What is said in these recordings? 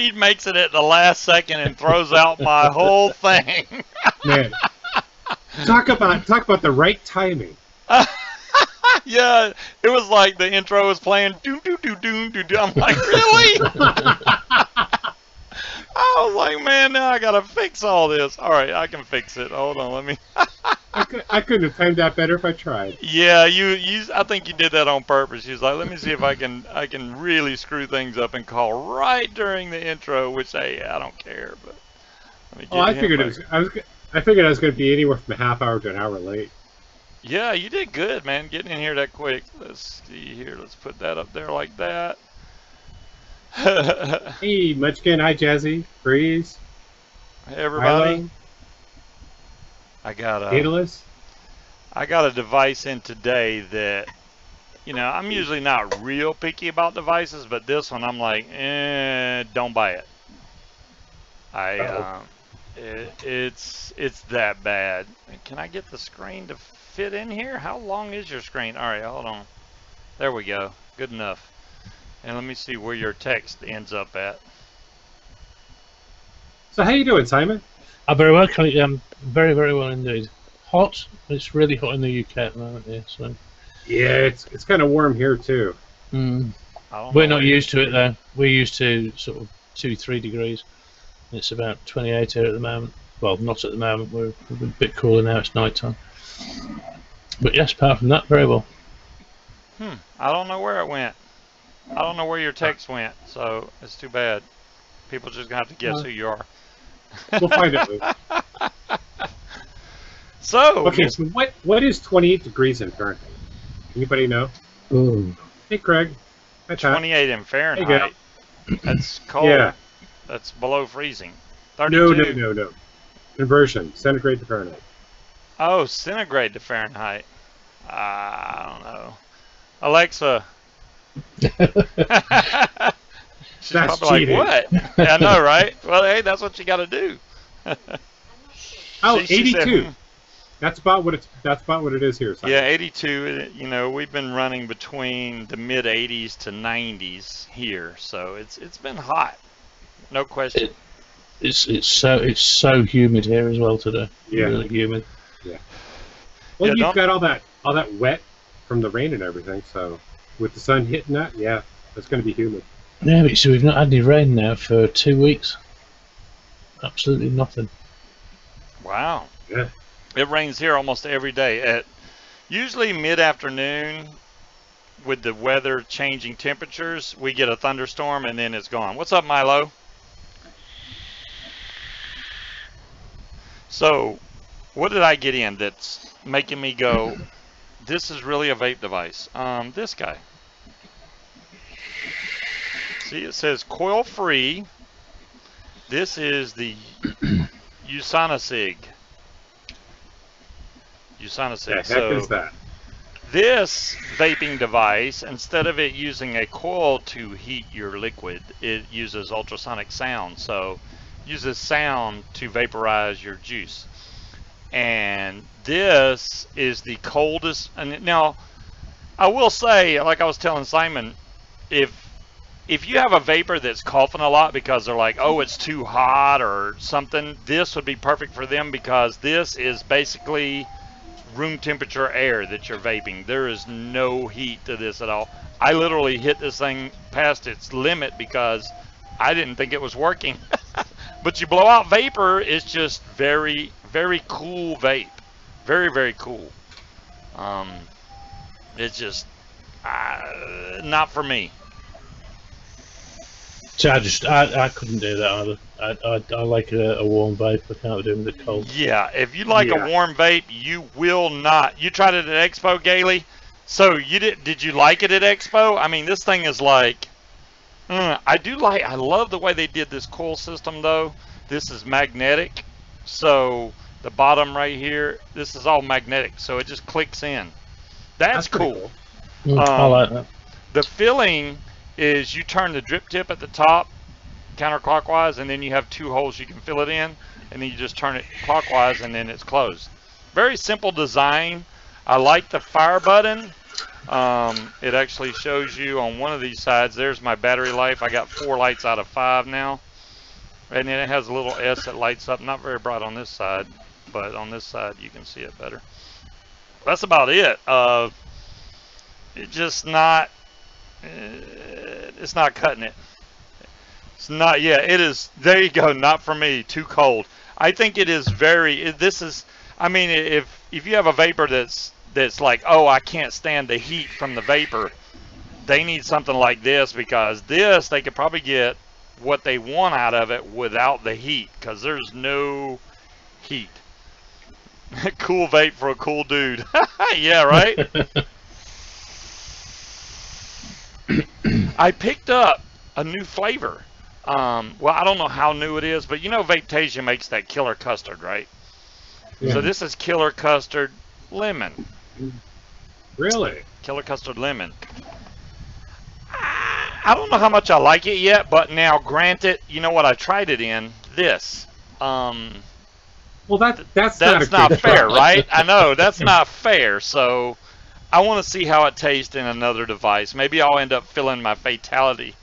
Reed makes it at the last second and throws out my whole thing. Man, talk about the right timing. Yeah, it was like the intro was playing. Doo doo doo doo doo doo. I'm like, really? I was like, man, now I gotta fix all this. All right, I can fix it. Hold on, let me. I couldn't have timed that better if I tried. Yeah, you. I think you did that on purpose. You was like, let me see if I can really screw things up and call right during the intro, which hey, I don't care. But let me get I figured I was going to be anywhere from a half hour to an hour late. Yeah, you did good, man. Getting in here that quick. Let's see here. Let's put that up there like that. Hey, Munchkin. Hi, Jazzy. Breeze. Hey, everybody. Milo. I got Daedalus. I got a device in today that, you know, I'm usually not real picky about devices, but this one I'm like, don't buy it. It's that bad. Can I get the screen to fit in here? How long is your screen? All right, hold on. There we go. Good enough. And let me see where your text ends up at. So how you doing, Simon? I'm very well, Kelly. Very, very well indeed. Hot. It's really hot in the UK at the moment here. So. Yeah, it's kind of warm here too. We're not used to it though. We're used to sort of 2-3 degrees. It's about 28 here at the moment. Well, not at the moment. We're a bit cooler now. It's night time. But yes, apart from that, very well. I don't know where it went. I don't know where your text went, so it's too bad. People just gonna have to guess who you are. We'll find out later. So okay, so what is 28 degrees in Fahrenheit? Anybody know? Ooh. Hey, Craig. Hi, Pat. 28 in Fahrenheit. That's cold. Yeah. That's below freezing. 32. No. Conversion. Centigrade to Fahrenheit. Oh, centigrade to Fahrenheit. I don't know. Alexa. She's That's probably cheating. like, what? Yeah, I know, right? Well, hey, that's what you got to do. Oh, She 82. said, That's about what it is here. Simon. yeah, 82. You know, we've been running between the mid 80s to 90s here, so it's been hot, no question. It's so humid here as well today. Yeah. Really humid. Yeah. Well, Yeah, you've got all that wet from the rain and everything, so with the sun hitting that, yeah, it's going to be humid. Yeah, but so we've not had any rain now for 2 weeks. Absolutely nothing. Wow. Yeah. It rains here almost every day at usually mid-afternoon. With the weather changing temperatures, we get a thunderstorm and then it's gone. What's up, Milo? So, what did I get in that's making me go, this is really a vape device? This guy. See, it says coil free. This is the Usonicig. The heck is that? This vaping device, instead of it using a coil to heat your liquid, it uses ultrasonic sound. So, uses sound to vaporize your juice. And this is the coldest. And now, I will say, like I was telling Simon, if you have a vapor that's coughing a lot because they're like, oh, it's too hot or something, this would be perfect for them because this is basically room temperature air that you're vaping. There is no heat to this at all. I literally hit this thing past its limit because I didn't think it was working. But you blow out vapor, it's just very, very cool vape. Very, very cool. It's just not for me. So I couldn't do that either. I like a warm vape. I can't do it with it cold. Yeah, if you like a warm vape, you will not. You tried it at Expo, Gailey? So you did you like it at Expo? I mean, this thing is like, I love the way they did this coil system though. This is magnetic. So the bottom right here, this is all magnetic. So it just clicks in. That's cool. I like that. The filling is you turn the drip tip at the top counterclockwise, and then you have 2 holes you can fill it in, and then you just turn it clockwise and then it's closed. Very simple design. I like the fire button. It actually shows you on one of these sides, there's my battery life. I got 4 lights out of 5 now. And then it has a little S that lights up. Not very bright on this side, but on this side you can see it better. That's about it. It's just not. It's not cutting it. It's not. Yeah, it is. There you go. Not for me. Too cold. I think it is very. This is. I mean, if you have a vapor that's like, oh, I can't stand the heat from the vapor, they need something like this, because this they could probably get what they want out of it without the heat, because there's no heat. Cool vape for a cool dude. Yeah, right. I picked up a new flavor. Well, I don't know how new it is, but you know Vapetasia makes that killer custard, right? Yeah. So this is killer custard lemon. Really? Killer custard lemon. I don't know how much I like it yet, but now granted, you know what I tried it in? This. Well, that's not fair, right? I know, that's not fair. So I want to see how it tastes in another device. Maybe I'll end up filling my Fatality.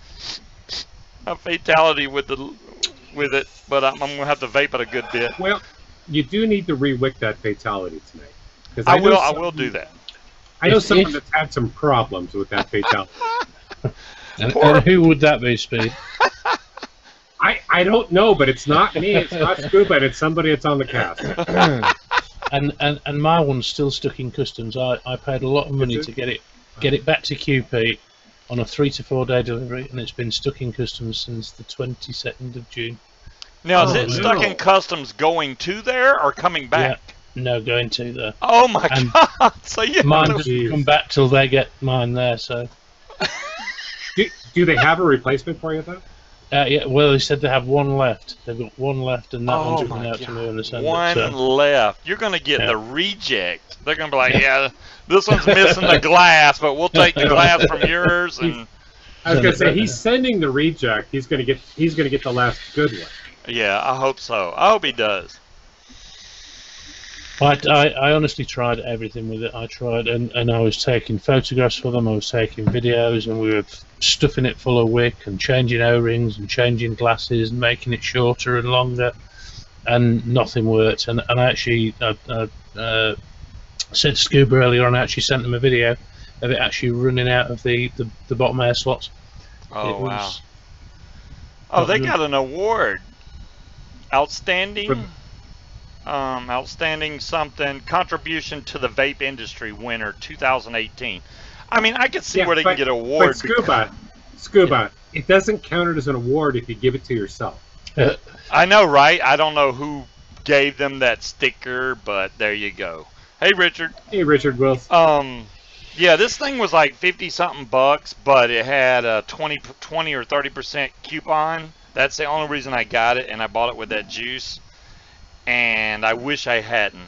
A Fatality with it, but I'm gonna have to vape it a good bit. Well, you do need to rewick that Fatality tonight. I will do that. I know someone that's had some problems with that Fatality. and who would that be, Speed? I don't know, but it's not me. It's not Scuba. It's somebody that's on the cast. and my one's still stuck in customs. I paid a lot of money to get it back to QP on a 3 to 4 day delivery, and it's been stuck in customs since the 22nd of June. Now, is it stuck in customs going to there or coming back? Yeah, no, going to there. Oh my God! So yeah, mine doesn't come back till they get mine there. So, do they have a replacement for you though? Yeah, well, they said they have one left. They've got one left, and that one's coming out to me on the Sunday. One left. You're going to get the reject. They're going to be like, yeah, this one's missing the glass, but we'll take the glass from yours. And I was going to say, he's sending the reject. He's going to get the last good one. Yeah, I hope so. I hope he does. I honestly tried everything with it. I tried, and I was taking photographs for them. I was taking videos, and we were stuffing it full of wick and changing O-rings and changing glasses and making it shorter and longer, and nothing worked. And I actually said to Scuba earlier on, I actually sent them a video of it actually running out of the bottom air slots. Oh, wow. Oh, they got an award. Outstanding. Outstanding something contribution to the vape industry winner 2018. I mean, I could see where they can get an award. But Scuba, it doesn't count it as an award if you give it to yourself. I know, right? I don't know who gave them that sticker, but there you go. Hey, Richard. Hey, Richard Wilson. Yeah, this thing was like 50-something bucks, but it had a 20 or 30% coupon. That's the only reason I got it, and I bought it with that juice. And I wish I hadn't.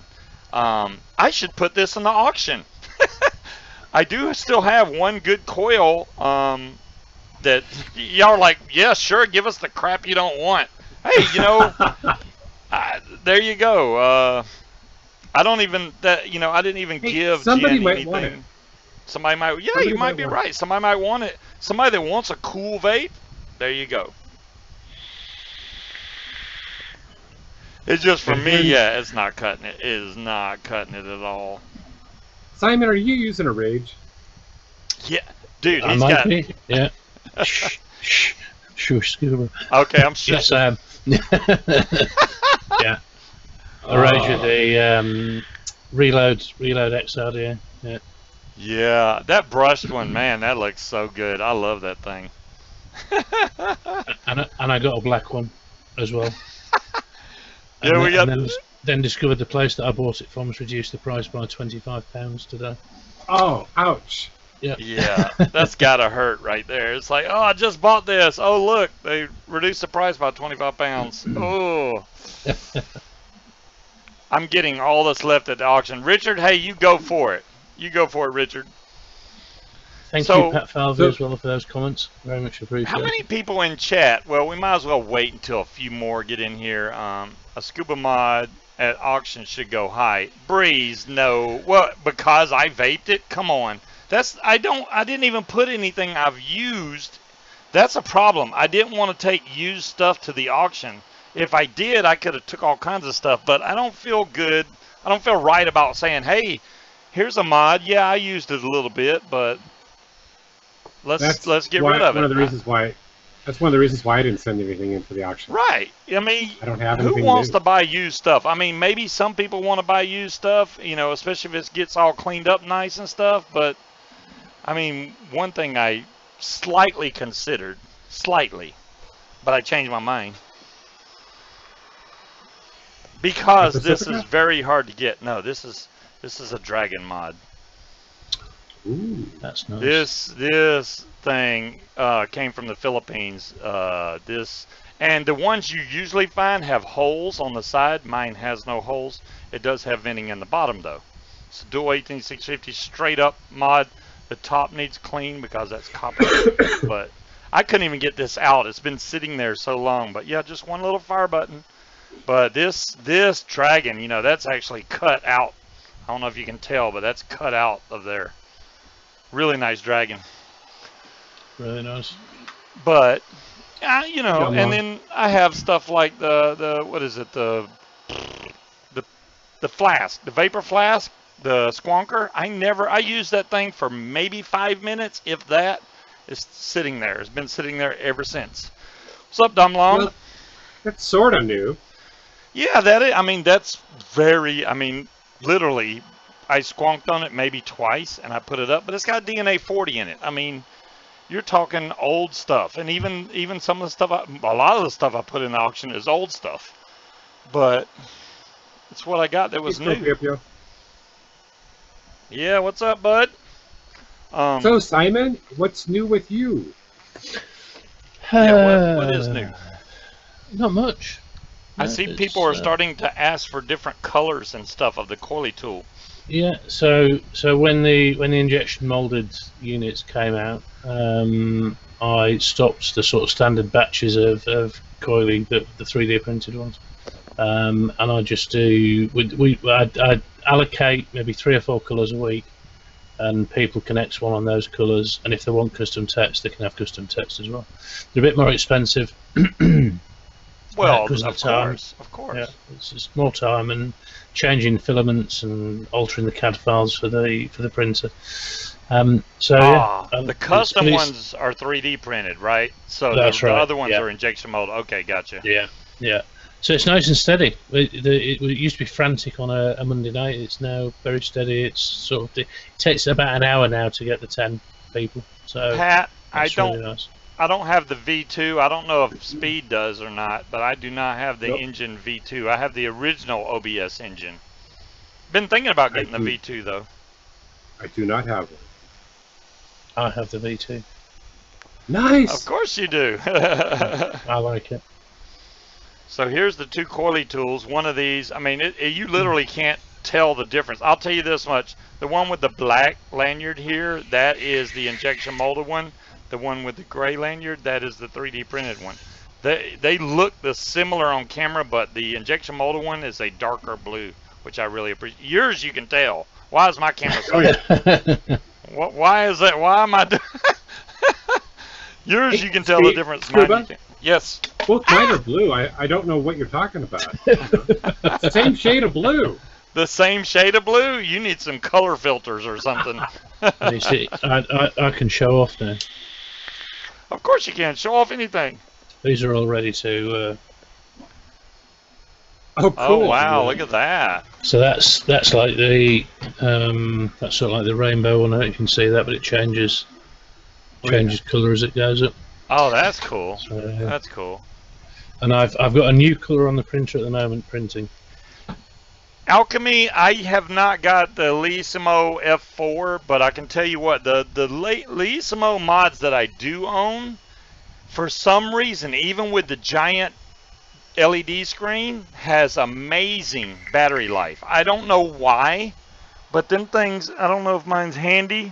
I should put this in the auction. I do still have one good coil that y'all are like, yeah, sure, give us the crap you don't want. Hey, you know, there you go. I don't even I didn't even give somebody Jen might anything. Want it. Somebody might. Yeah, somebody you might be right. Somebody might want it. Somebody that wants a cool vape. There you go. It's just for me, yeah, it's not cutting it. It is not cutting it at all. Simon, are you using a Rage? Yeah, dude, he's got. Yeah. Shh, Scuba. Okay, I'm sure. Yes, I am. Yeah. A Rage with the reload XRD. Yeah. Yeah, that brushed one, man, that looks so good. I love that thing. and I got a black one as well. Yeah, we got. Then discovered the place that I bought it from has reduced the price by £25 today. Oh, ouch! Yeah. Yeah, that's gotta hurt right there. It's like, oh, I just bought this. Oh, look, they reduced the price by £25. Oh. I'm getting all that's left at the auction. Richard, hey, you go for it. You go for it, Richard. Thank you, Pat Falvey, as well, for those comments. Very much appreciated. How many people in chat? Well, we might as well wait until a few more get in here. A Scuba mod at auction should go high. Breeze, no. Well, because I vaped it? Come on. I didn't even put anything I've used. That's a problem. I didn't want to take used stuff to the auction if I did, I could have took all kinds of stuff, but I don't feel good. I don't feel right about saying, hey, here's a mod. Yeah, I used it a little bit, but let's get rid of it. One of the reasons why. That's one of the reasons why I didn't send anything in for the auction. Right. I mean, I don't have who anything wants new. to buy used stuff? I mean, maybe some people want to buy used stuff, you know, especially if it gets all cleaned up nice and stuff. But, I mean, one thing I slightly considered, but I changed my mind. Because this is very hard to get. No, this is a dragon mod. Ooh, that's nice. This thing came from the Philippines. And the ones you usually find have holes on the side. Mine has no holes. It does have venting in the bottom though. It's a dual 18650 straight up mod. The top needs clean because that's copper. But I couldn't even get this out. It's been sitting there so long. But yeah, just one little fire button. But this dragon, you know, that's actually cut out. I don't know if you can tell, but that's cut out of there. Really nice dragon. Really nice. But, you know, and then I have stuff like the what is it, the flask, the vapor flask, the squonker. I use that thing for maybe 5 minutes, if that. It's sitting there. It's been sitting there ever since. What's up, Dumb Long? Well, that's sort of new. Yeah, that is. I mean, that's very. I mean, literally, I squonked on it maybe twice, and I put it up. But it's got DNA 40 in it. I mean, you're talking old stuff, and even some of the stuff. A lot of the stuff I put in the auction is old stuff. But it's what I got that was new. Yeah, what's up, bud? So Simon, what's new with you? Yeah, what is new? Not much. I see people are starting to ask for different colors and stuff of the Coily tool. Yeah, so when the injection molded units came out, I stopped the sort of standard batches of Coily, the 3D printed ones, and I just do I allocate maybe 3 or 4 colours a week, and people can X1 on those colours, and if they want custom text, they can have custom text as well. They're a bit more expensive. Well, of course. Yeah, it's just more time and changing filaments and altering the CAD files for the printer. The custom ones are 3D printed, right? So that's the right. other ones are injection molded. Okay, gotcha. Yeah. So it's nice and steady. It used to be frantic on a Monday night. It's now very steady. It's sort of it takes about an hour now to get the 10 people. So Pat, really nice. I don't have the V2. I don't know if Speed does or not, but I do not have the engine V2. I have the original OBS engine. Been thinking about getting the V2 though. I do not have one. I have the V2. Nice. Of course you do. I like it. So here's the 2 Coily tools. One of these, I mean, you literally can't tell the difference. I'll tell you this much: the one with the black lanyard here, that is the injection molded one. The one with the gray lanyard, that is the 3D printed one. They look similar on camera, but the injection molded one is a darker blue, which I really appreciate. Yours, you can tell. Why is my camera so? Why is that? Why am I doing? Yours, you can tell the difference. Scuba? Yes. Both mine are blue. I don't know what you're talking about. It's the same shade of blue. The same shade of blue? You need some color filters or something. You see, I can show off now. Of course you can. Show off anything. These are all ready to... Oh, cool. Oh, wow. Look at that. So that's like the... that's sort of like the rainbow one. I don't know if you can see that, but it changes colour as it goes up. Oh, that's cool. So, that's cool. And I've got a new colour on the printer at the moment, printing. Alchemy, I have not got the Leasimo F4, but I can tell you what, the Leasimo mods that I do own, for some reason, even with the giant LED screen, has amazing battery life. I don't know why, but them things, I don't know if mine's handy,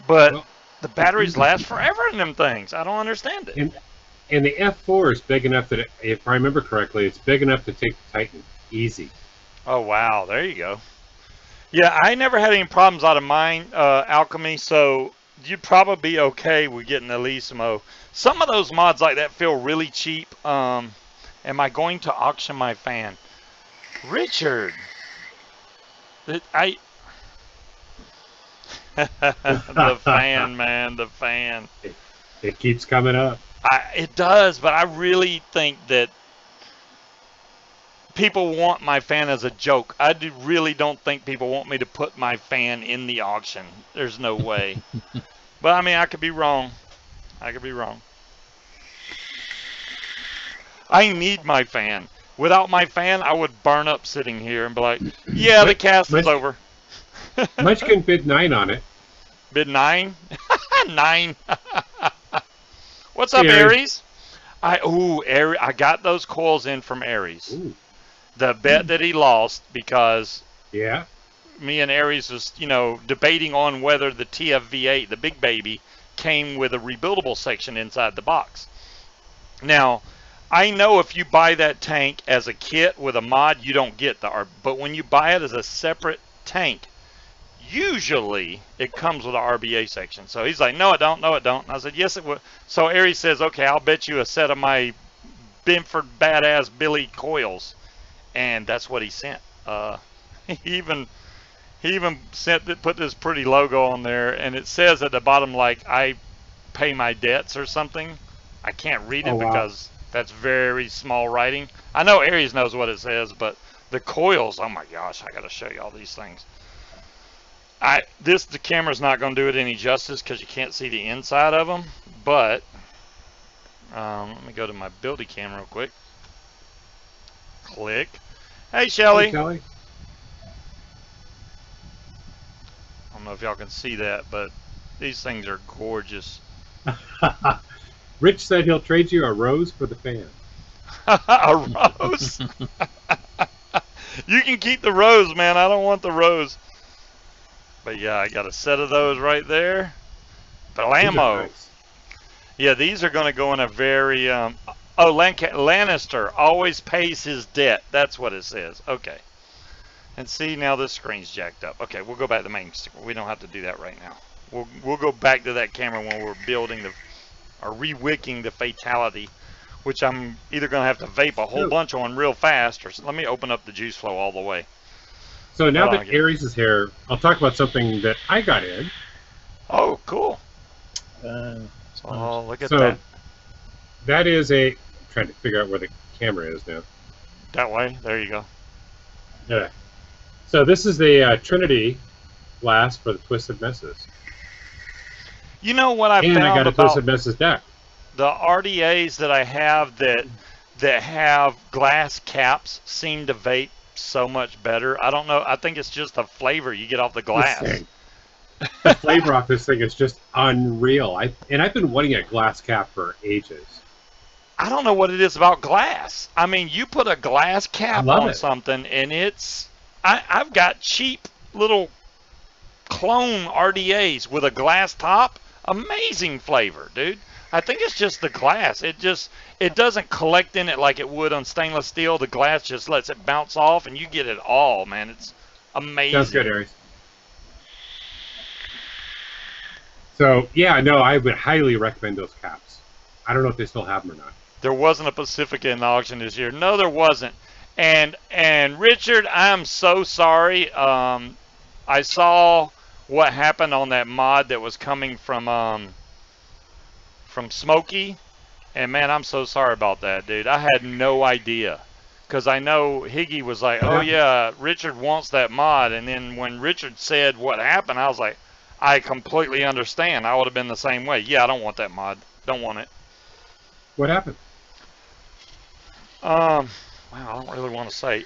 but the batteries last forever in them things. I don't understand it. And the F4 is big enough that, if I remember correctly, it's big enough to take the Titan easy. Oh, wow. There you go. Yeah, I never had any problems out of mine, Alchemy, so you'd probably be okay with getting the Leasimo. Some of those mods like that feel really cheap. Am I going to auction my fan? Richard, the fan, man, the fan. It keeps coming up. It does, but I really think that people want my fan as a joke. Really don't think people want me to put my fan in the auction. There's no way. But I mean, I could be wrong. I could be wrong. I need my fan. Without my fan, I would burn up sitting here and be like, yeah, the cast is over. Munchkin bid 9 on it. Bid 9? 9. What's up, Aries? Aries. I got those coils in from Aries. Ooh. The bet that he lost because me and Aries was, debating on whether the TFV8, the big baby, came with a rebuildable section inside the box. Now, I know if you buy that tank as a kit with a mod, you don't get but when you buy it as a separate tank, usually it comes with an RBA section. So he's like, no, it don't, no, it don't. And I said, yes, it would. So Aries says, okay, I'll bet you a set of my Binford badass Billy coils. And that's what he sent. He even put this pretty logo on there, and it says at the bottom, like, I pay my debts or something. I can't read it because that's very small writing. I know Aries knows what it says, but the coils, oh my gosh, I got to show you all these things. The camera's not going to do it any justice because you can't see the inside of them, but let me go to my buildy cam real quick. Click. Hey, Shelly. Hey, Shelly. I don't know if y'all can see that, but these things are gorgeous. Rich said he'll trade you a rose for the fan. A rose? You can keep the rose, man. I don't want the rose. But yeah, I got a set of those right there. Blammo. Nice. Yeah, these are going to go in a very... Lannister always pays his debt. That's what it says. Okay. And see, now this screen's jacked up. Okay, we'll go back to the main screen. We don't have to do that right now. We'll go back to that camera when we're building or rewicking the Fatality, which I'm either going to have to vape a whole bunch on real fast, or let me open up the juice flow all the way. So now that Aries is here, I'll talk about something that I got in. Oh, cool. Look at that. That is I'm trying to figure out where the camera is now. That way? There you go. Yeah. So this is the Trinity blast for the Twisted Messes. You know what I found I got a about Twisted Messes deck. The RDAs that I have that have glass caps seem to vape so much better. I don't know. I think it's just the flavor you get off the glass. The flavor off this thing is just unreal. I've been wanting a glass cap for ages. I don't know what it is about glass. I mean, you put a glass cap on something, and it's... I've got cheap little clone RDAs with a glass top. Amazing flavor, dude. I think it's just the glass. It doesn't collect in it like it would on stainless steel. The glass just lets it bounce off, and you get it all, man. It's amazing. Sounds good, Aries. So, yeah, no, I would highly recommend those caps. I don't know if they still have them or not. There wasn't a Pacifica in the auction this year. No, there wasn't. And Richard, I'm so sorry. I saw what happened on that mod that was coming from Smokey, and man, I'm so sorry about that, dude. I had no idea, because I know Higgy was like, "Oh yeah, Richard wants that mod," and then when Richard said what happened, I was like, "I completely understand. I would have been the same way. Yeah, I don't want that mod. Don't want it." What happened? Well, I don't really want to say.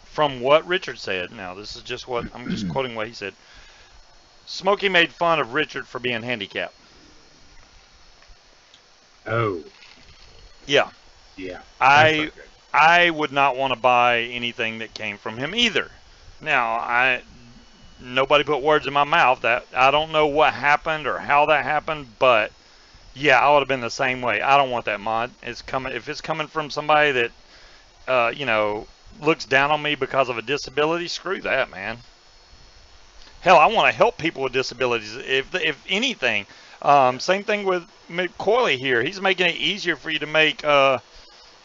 From what Richard said, now this is just what I'm just quoting what he said. Smokey made fun of Richard for being handicapped. Oh. Yeah. Yeah. I would not want to buy anything that came from him either. Now, nobody put words in my mouth. That I don't know what happened or how that happened, but yeah, I would have been the same way. I don't want that mod. If it's coming from somebody that looks down on me because of a disability, screw that, man. Hell, I want to help people with disabilities. If anything, same thing with Coily here. He's making it easier for you to make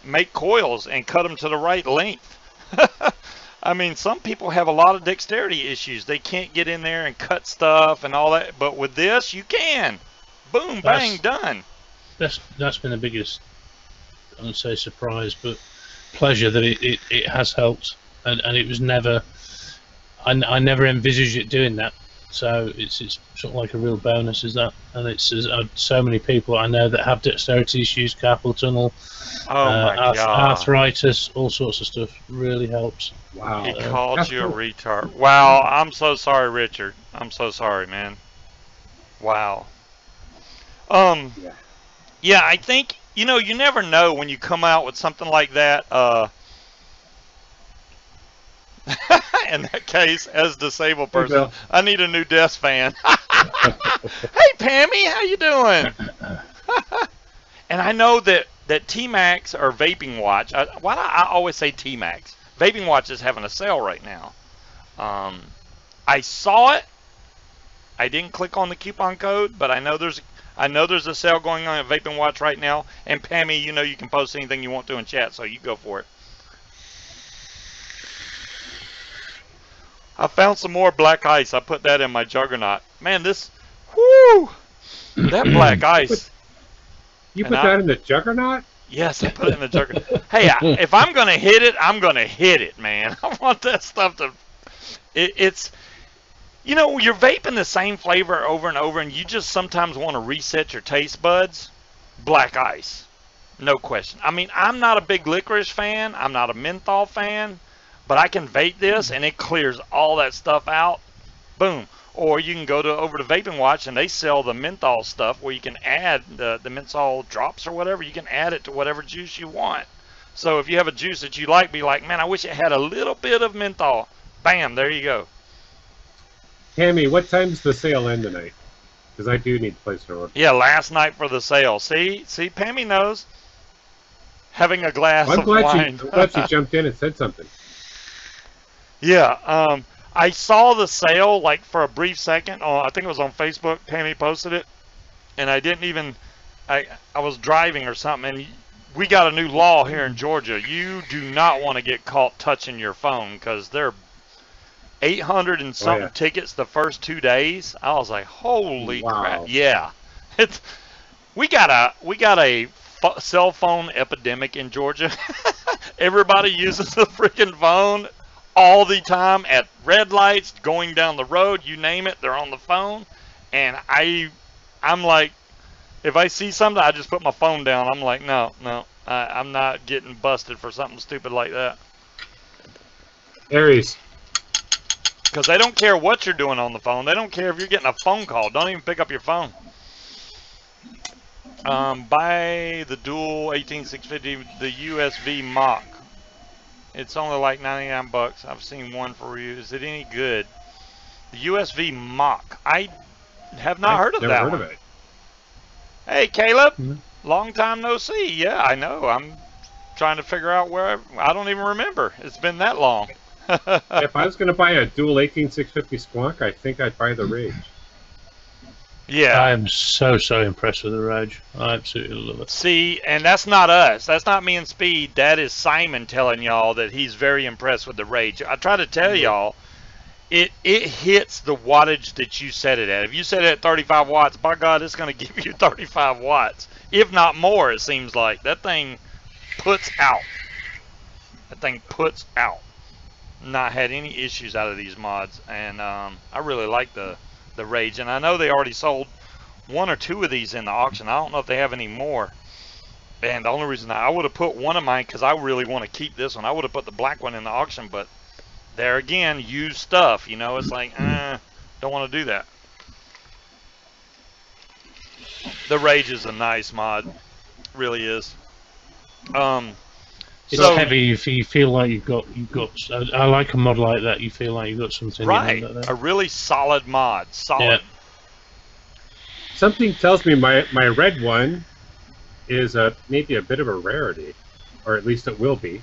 make coils and cut them to the right length. I mean, some people have a lot of dexterity issues. They can't get in there and cut stuff and all that. But with this, you can. Boom, bang, done. That's been the biggest, I wouldn't say surprise, but pleasure that it has helped. And it was never, I never envisaged it doing that. So it's sort of like a real bonus, is that? And it's so many people I know that have dexterity issues, carpal tunnel, arthritis, all sorts of stuff. Really helps. Wow. He called you a retard. Wow, I'm so sorry, Richard. I'm so sorry, man. Wow. Yeah, I think, you know, you never know when you come out with something like that. In that case, as a disabled person, I need a new desk fan. Hey, Pammy, how you doing? And I know that T-Max or Vaping Watch, why do I always say T-Max? Vaping Watch is having a sale right now. I saw it. I didn't click on the coupon code, but I know there's a sale going on at Vaping Watch right now. And Pammy, you know you can post anything you want to in chat, so you go for it. I found some more black ice. I put that in my juggernaut. Man, whoo, that black ice. You put that in the juggernaut? Yes, I put it in the juggernaut. Hey, if I'm going to hit it, I'm going to hit it, man. I want that stuff to, it's, you know, you're vaping the same flavor over and over, and you just sometimes want to reset your taste buds. Black ice. No question. I mean, I'm not a big licorice fan. I'm not a menthol fan. But I can vape this, and it clears all that stuff out. Boom. Or you can go over to Vaping Watch, and they sell the menthol stuff where you can add the menthol drops or whatever. You can add it to whatever juice you want. So if you have a juice that you like, be like, man, I wish it had a little bit of menthol. Bam, there you go. Tammy, what time's the sale end tonight? Because I do need to place an order. Yeah, last night for the sale. See, Pammy knows. Having a glass of wine. I'm glad she jumped in and said something. Yeah, I saw the sale like for a brief second. I think it was on Facebook. Pammy posted it, and I didn't even. I was driving or something, and we got a new law here in Georgia. You do not want to get caught touching your phone because they're 800 and something tickets the first 2 days. I was like, holy crap! Yeah, we got a cell phone epidemic in Georgia. Everybody uses the freaking phone all the time at red lights, going down the road, you name it, they're on the phone. And I'm like, if I see something, I just put my phone down. I'm like, no, I'm not getting busted for something stupid like that. Aries. Because they don't care what you're doing on the phone. They don't care if you're getting a phone call. Don't even pick up your phone. Buy the dual 18650, the USB Mach. It's only like 99 bucks. I've seen one for you. Is it any good? The USB Mach. I have not heard of that one. Never heard of it. Hey, Caleb. Long time no see. Yeah, I know. I'm trying to figure out where. I don't even remember. It's been that long. If I was going to buy a dual 18650 Squonk, I think I'd buy the Rage. Yeah. I am so impressed with the Rage. I absolutely love it. See, and that's not us. That's not me and Speed. That is Simon telling y'all that he's very impressed with the Rage. I try to tell y'all, it hits the wattage that you set it at. If you set it at 35 watts, by God, it's going to give you 35 watts. If not more, it seems like. That thing puts out. That thing puts out. Not had any issues out of these mods. And I really like the Rage, and I know they already sold 1 or 2 of these in the auction. I don't know if they have any more. And the only reason I would have put one of mine, because I really want to keep this one, I would have put the black one in the auction, but there again, used stuff, you know, it's like, don't want to do that. The Rage is a nice mod, really is. It's heavy. If you feel like you've got. I like a mod like that. You feel like you've got something. Right, like that. A really solid mod. Solid. Yeah. Something tells me my red one is maybe a bit of a rarity, or at least it will be,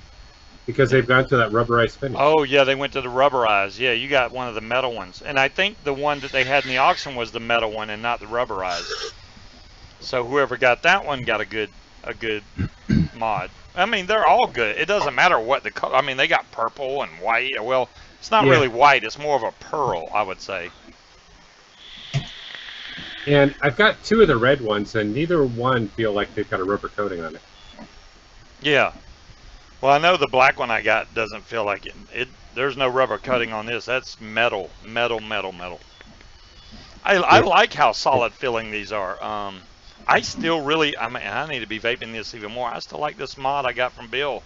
because they've gone to that rubberized finish. Oh yeah, they went to the rubberized. Yeah, you got one of the metal ones, and I think the one that they had in the auction was the metal one and not the rubberized. So whoever got that one got a good mod. I mean, they're all good. It doesn't matter what the color. I mean, they got purple and white. Well, it's not really white. It's more of a pearl, I would say. And I've got 2 of the red ones, and neither one feel like they've got a rubber coating on it. Yeah. Well, I know the black one I got doesn't feel like it. There's no rubber coating on this. That's metal. I like how solid feeling these are. I still really, I mean, I need to be vaping this even more. I still like this mod I got from Bill,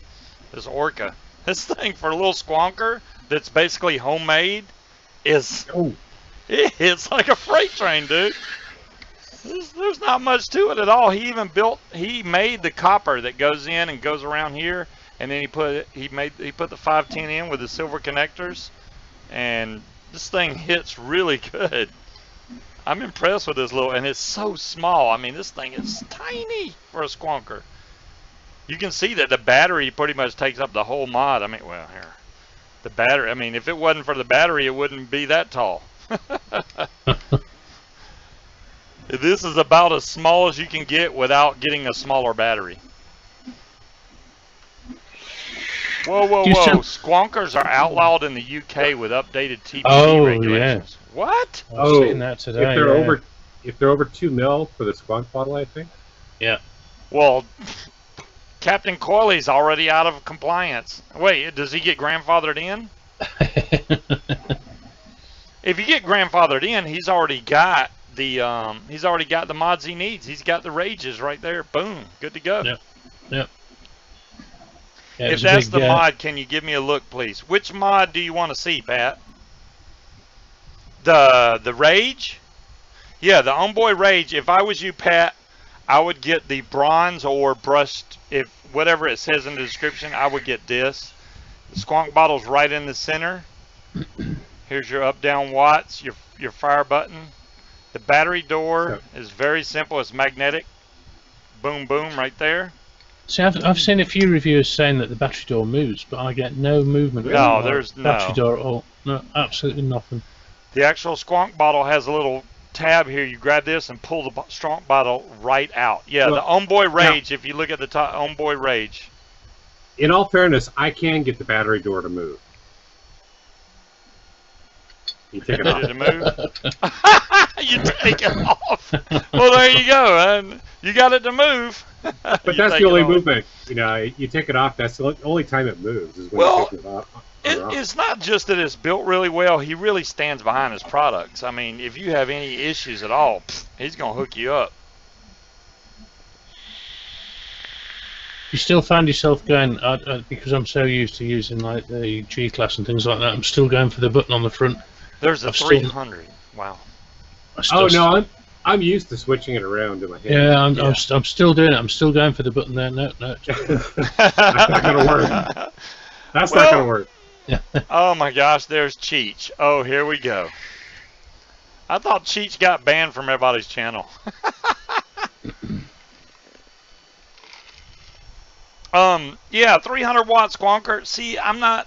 this Orca. This thing for a little squonker that's basically homemade is, it's like a freight train, dude. There's not much to it at all. He made the copper that goes in and goes around here, and then he put the 510 in with the silver connectors, and this thing hits really good. I'm impressed with this little, and it's so small. I mean, this thing is tiny for a squonker. You can see that the battery pretty much takes up the whole mod. I mean, well, here, the battery. I mean, if it wasn't for the battery, it wouldn't be that tall. This is about as small as you can get without getting a smaller battery. Whoa, whoa, whoa. Squonkers are outlawed in the UK with updated TPD regulations. Yeah. What? I've seen that today. If they're over 2 mil for the squonk bottle, I think. Yeah. Well, Captain Coily's already out of compliance. Wait, does he get grandfathered in? If you get grandfathered in, he's already got the mods he needs. He's got the rages right there. Boom, good to go. Yep. Yep. Yeah, if that's the mod, can you give me a look, please? Which mod do you want to see, Pat? The Rage? Yeah, the Homeboy Rage. If I was you, Pat, I would get the bronze or brushed, if whatever it says in the description, I would get this. The squonk bottle's right in the center. Here's your up-down watts, your fire button. The battery door is very simple. It's magnetic. Boom, boom, right there. See, I've seen a few reviewers saying that the battery door moves, but I get no movement. No, there's no battery door at all. No, absolutely nothing. The actual squonk bottle has a little tab here. You grab this and pull the squonk bottle right out. Yeah, the Homeboy Rage. If you look at the top, Homeboy Rage. In all fairness, I can get the battery door to move. You take it off. To move? You take it off. Well, there you go. You got it to move. But that's the only movement. You know, you take it off. That's the only time it moves. Is when you take it off. It's not just that it's built really well. He really stands behind his products. I mean, if you have any issues at all, he's going to hook you up. You still find yourself going, because I'm so used to using like the G-Class and things like that, I'm still going for the button on the front. There's a 300. Wow. Oh, no, I'm used to switching it around in my head. Yeah, I'm still doing it. I'm still going for the button there. No. That's not going to work. That's not going to work. Oh my gosh, there's Cheech. Oh, here we go. I thought Cheech got banned from everybody's channel. Yeah, 300 watt squonker. See, I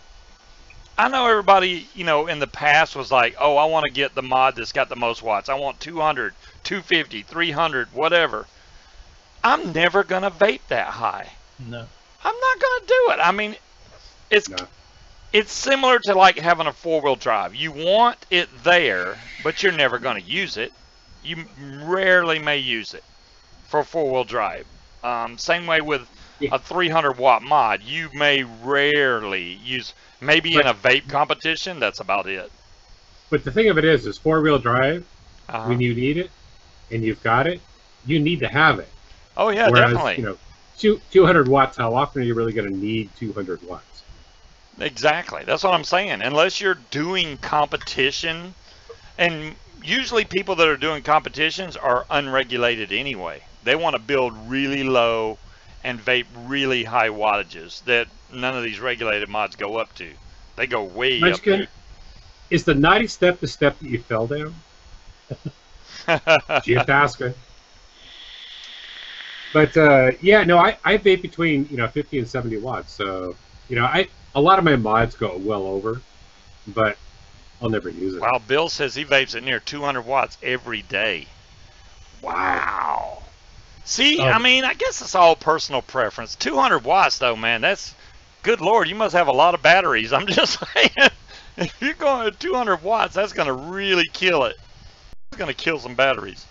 know everybody, you know, in the past was like, oh, I want to get the mod that's got the most watts. I want 200, 250, 300, whatever. I'm never going to vape that high. No. I'm not going to do it. I mean, it's similar to like having a 4-wheel drive. You want it there, but you're never going to use it. You rarely may use it for 4-wheel drive. Same way with a 300 watt mod. You may rarely use, maybe in a vape competition, that's about it. But the thing of it is 4-wheel drive, when you need it, and you've got it, you need to have it. Oh yeah, whereas, definitely. You know, 200 watts, how often are you really going to need 200 watts? Exactly. That's what I'm saying. Unless you're doing competition, and usually people that are doing competitions are unregulated anyway. They want to build really low and vape really high wattages that none of these regulated mods go up to. They go way up there. Is the 90 step the step that you fell down? You have to ask her. But yeah, no, I vape between 50 and 70 watts. So a lot of my mods go well over, but I'll never use it. Wow, Bill says he vapes at near 200 watts every day. Wow. See, I mean, I guess it's all personal preference. 200 watts, though, man, that's, good Lord, you must have a lot of batteries. I'm just saying, if you're going at 200 watts, that's going to really kill it. It's going to kill some batteries.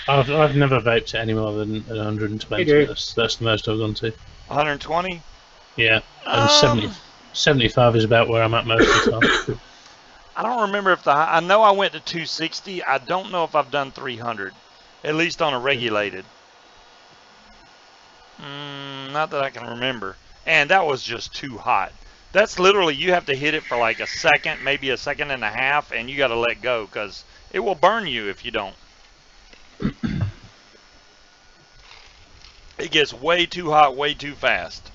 I've never vaped at any more than 120. Hey, that's the most I've gone to. 120? Yeah, and 75 is about where I'm at most of the time. I don't remember if I know I went to 260. I don't know if I've done 300, at least on a regulated. Not that I can remember. And that was just too hot. That's literally, you have to hit it for like a second, maybe a second and a half, and you got to let go because it will burn you if you don't. It gets way too hot, way too fast.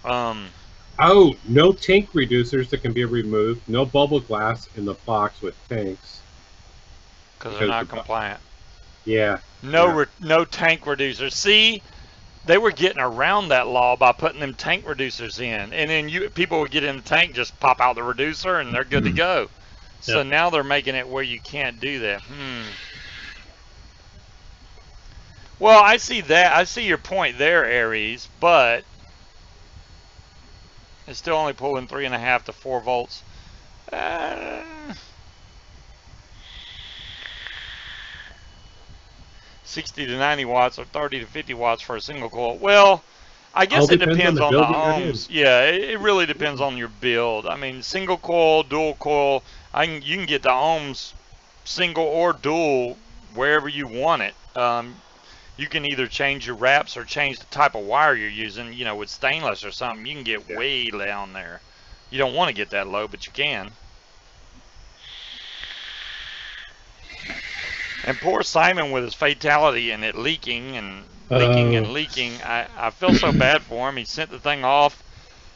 Oh, no tank reducers that can be removed. No bubble glass in the box with tanks. Because they're not compliant. Yeah. No tank reducers. See, they were getting around that law by putting them tank reducers in, and then people would get in the tank, just pop out the reducer, and they're good to go. So now they're making it where you can't do that. Well, I see that. I see your point there, Aries, but it's still only pulling 3.5 to 4 volts. 60 to 90 watts or 30 to 50 watts for a single coil. Well, I guess it depends on the ohms. Yeah, it really depends on your build. I mean, single coil, dual coil, you can get the ohms single or dual wherever you want it. You can either change your wraps or change the type of wire you're using. You know, with stainless or something, you can get way down there. You don't want to get that low, but you can. And poor Simon with his fatality and it leaking and leaking. I feel so bad for him. He sent the thing off,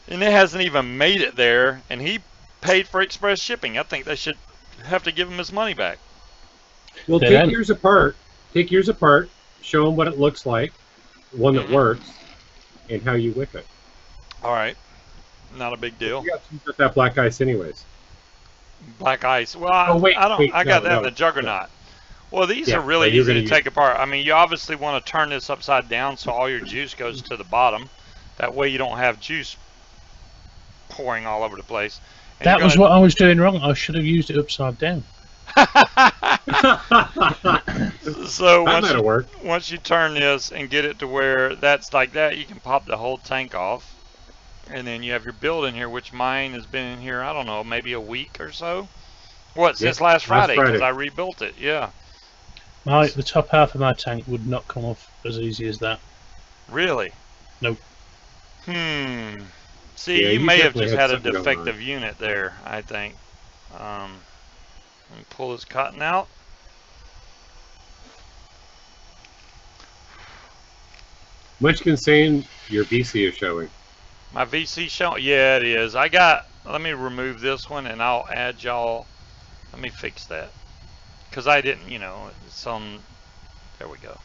and it hasn't even made it there, and he paid for express shipping. I think they should have to give him his money back. Well, take yours apart. Take yours apart. Show them what it looks like, one that works, and how you wick it. All right. Not a big deal. You got that black ice anyways. Black ice. Well, I got that in the Juggernaut. Well, these are really easy to take apart. I mean, you obviously want to turn this upside down so all your juice goes to the bottom. That way you don't have juice pouring all over the place. And that was what I was doing wrong. I should have used it upside down. So once you turn this and get it to where that's like that, you can pop the whole tank off. And then you have your build in here, which mine has been in here, I don't know, maybe a week or so. What, since last Friday, because I rebuilt it, yeah. The top half of my tank would not come off as easy as that. Really? Nope. See, you may have just had a defective unit there, I think. Let me pull this cotton out. Munchkin saying your VC is showing. My VC showing? Yeah, it is. Let me remove this one and I'll add y'all. Let me fix that. Because I didn't, it's on. There we go.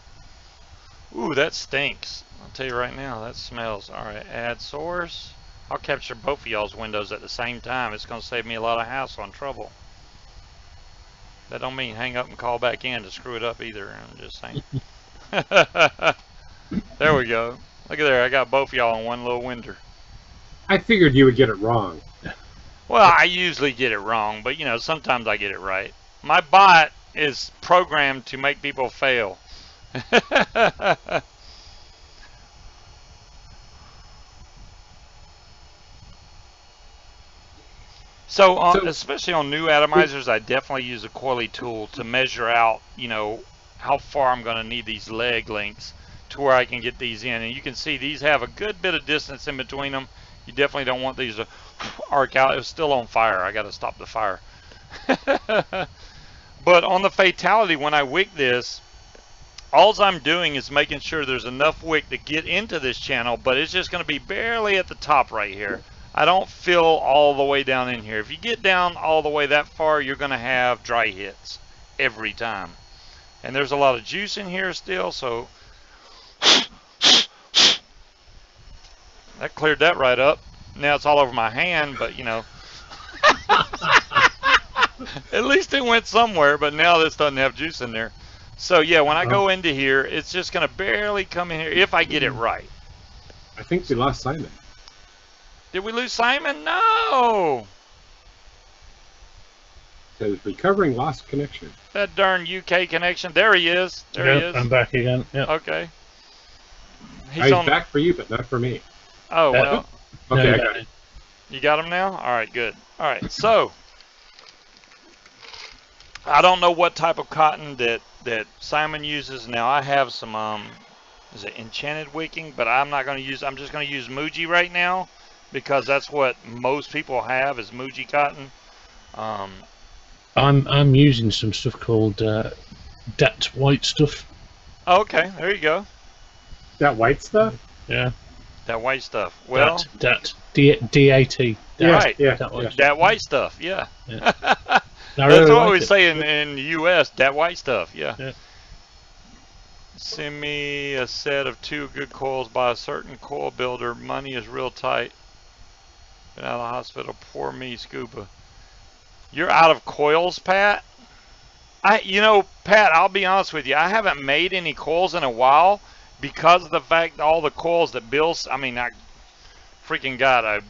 Ooh, that stinks. I'll tell you right now, that smells. Alright, add source. I'll capture both of y'all's windows at the same time. It's going to save me a lot of hassle and trouble. That don't mean hang up and call back in to screw it up either. I'm just saying. There we go. Look at there. I got both y'all in one little window. I figured you would get it wrong. Well, I usually get it wrong, but sometimes I get it right. My bot is programmed to make people fail. So, especially on new atomizers, I definitely use a Coily tool to measure out, how far I'm going to need these leg lengths to where I can get these in. And you can see these have a good bit of distance in between them. You definitely don't want these to arc out. It's still on fire. I got to stop the fire. But on the Fatality, when I wick this, all I'm doing is making sure there's enough wick to get into this channel, but it's just going to be barely at the top right here. I don't fill all the way down in here. If you get down all the way that far, you're going to have dry hits every time. And there's a lot of juice in here still, so that cleared that right up. Now it's all over my hand, but at least it went somewhere, but now this doesn't have juice in there. So yeah, when I go into here, it's just going to barely come in here if I get it right. I think we lost Simon. Did we lose Simon? No! Says recovering lost connection. That darn UK connection. There he is. There he is. I'm back again. Yep. Okay. He's back for you, but not for me. Oh, well. Okay, No, I got it. You got him now? All right, good. All right, so I don't know what type of cotton that Simon uses. Now, I have some, is it enchanted wicking? But I'm not going to use, I'm just going to use Muji right now because that's what most people have is Muji cotton. I'm using some stuff called dat white stuff. Oh, okay, there you go. That white stuff? Yeah. That white stuff. Well, dat D-A-T. Right. Yeah. That white stuff. Yeah. Yeah. That's what we say in the U.S. That white stuff. Yeah. Send me a set of 2 good coils by a certain coil builder. Money is real tight. Been out of the hospital. Poor me, Scuba. You're out of coils, Pat? You know, Pat, I'll be honest with you. I haven't made any coils in a while because of the fact that all the coils that Bill's, I freaking got a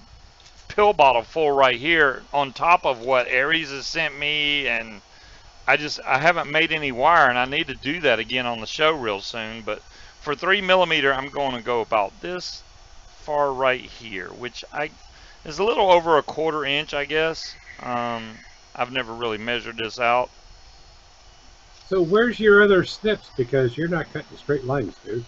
pill bottle full right here on top of what Aries has sent me, and I haven't made any wire, and I need to do that again on the show real soon. But for 3mm, I'm going to go about this far right here, which is a little over a 1/4 inch, I guess. I've never really measured this out. So where's your other snips? Because you're not cutting straight lines, dude.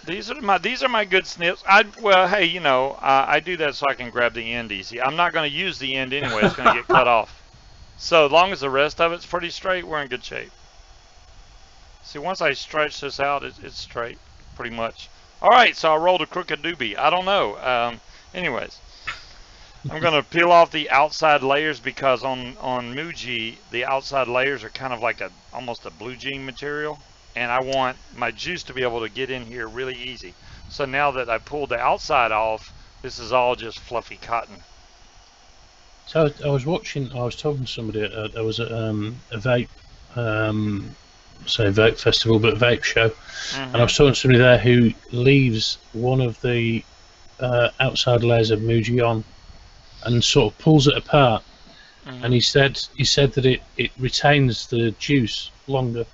These are my good snips. Well, hey, you know, I do that so I can grab the end easy. I'm not going to use the end anyway. It's going to get cut off. So as long as the rest of it's pretty straight, we're in good shape. See, once I stretch this out, it's straight, pretty much. All right, so I rolled a crooked doobie. I don't know. Anyways, I'm going to peel off the outside layers because on Muji, the outside layers are kind of like almost a blue jean material. And I want my juice to be able to get in here really easy. So now that I pulled the outside off, this is all just fluffy cotton. So I was talking to somebody, I was at a vape, say vape festival, but vape show. And I was talking to somebody there who leaves one of the outside layers of Muji on and sort of pulls it apart. And he said that it retains the juice longer.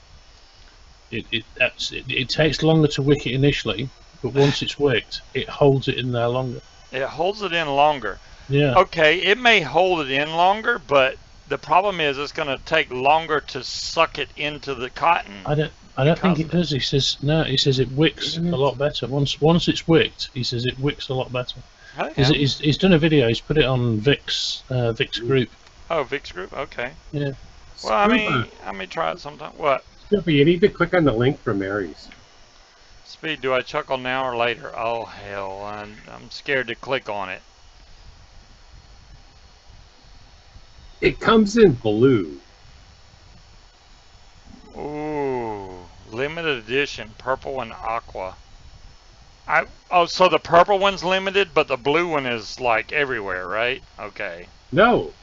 It takes longer to wick it initially, but once it's wicked, it holds it in there longer. It holds it in longer. Yeah. Okay, it may hold it in longer, but the problem is it's going to take longer to suck it into the cotton. I don't think it does. He says no. He says it wicks a lot better. Once it's wicked, he says it wicks a lot better. He's done a video. He's put it on Vic's group. Oh, Vic's group. Okay. Yeah. Well, I may try it sometime. What? Scuba, you need to click on the link from Aries. Speed, do I chuckle now or later? Oh, hell, I'm scared to click on it. It comes in blue. Ooh, limited edition, purple and aqua. So the purple one's limited, but the blue one is like everywhere, right? Okay. No.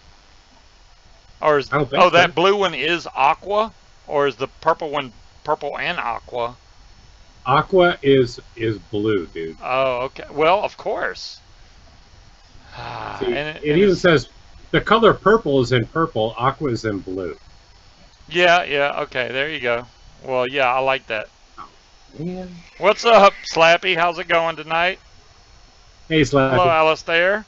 Or that blue one is aqua? Or is the purple one purple and aqua? Aqua is blue, dude. Oh, okay. Well, of course. See, it even says the color purple is in purple, aqua is in blue. Yeah, okay, there you go. Well, yeah, I like that. Oh, man. What's up, Slappy? How's it going tonight? Hey, Slappy. Hello, Alistair.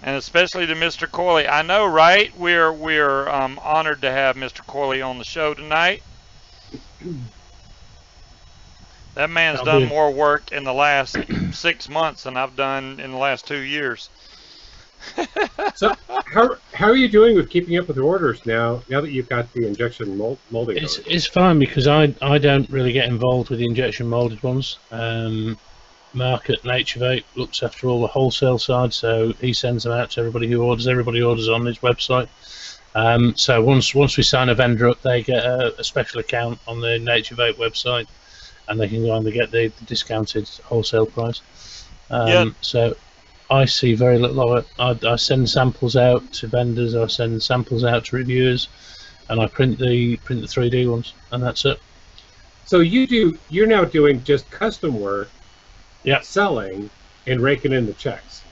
And especially to Mr. Coily. I know, right? We're honored to have Mr. Coily on the show tonight. That man's done more work in the last 6 months than I've done in the last 2 years. So, how are you doing with keeping up with orders now that you've got the injection molding? It's fine because I don't really get involved with the injection molded ones. Mark at Nature Vape looks after all the wholesale side, so he sends them out to everybody who orders. Everybody orders on his website. So once we sign a vendor up, they get a special account on the Nature Vape website, and they can go on and get the discounted wholesale price. So I see very little of it. I send samples out to vendors. I send samples out to reviewers. and I print the 3D ones, and that's it. So you're now doing just custom work, yeah, selling and raking in the checks.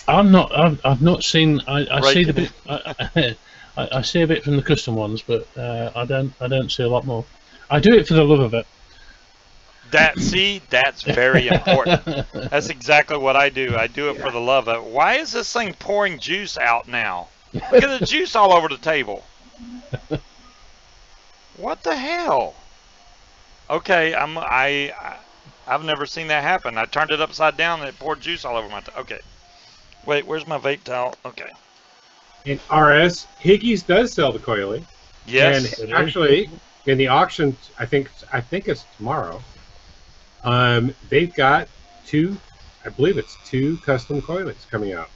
I've not seen. I see the bit. I see a bit from the custom ones, but I don't see a lot more. I do it for the love of it. That's very important. That's exactly what I do. I do it for the love of it. Why is this thing pouring juice out now? Look at the juice all over the table. What the hell? Okay, I've never seen that happen. I turned it upside down and it poured juice all over my okay. Wait, where's my vape towel? Okay. In RS, Higgy's does sell the Coily. Yes. And actually, in the auction, I think it's tomorrow. They've got I believe it's 2 custom Coilies coming out.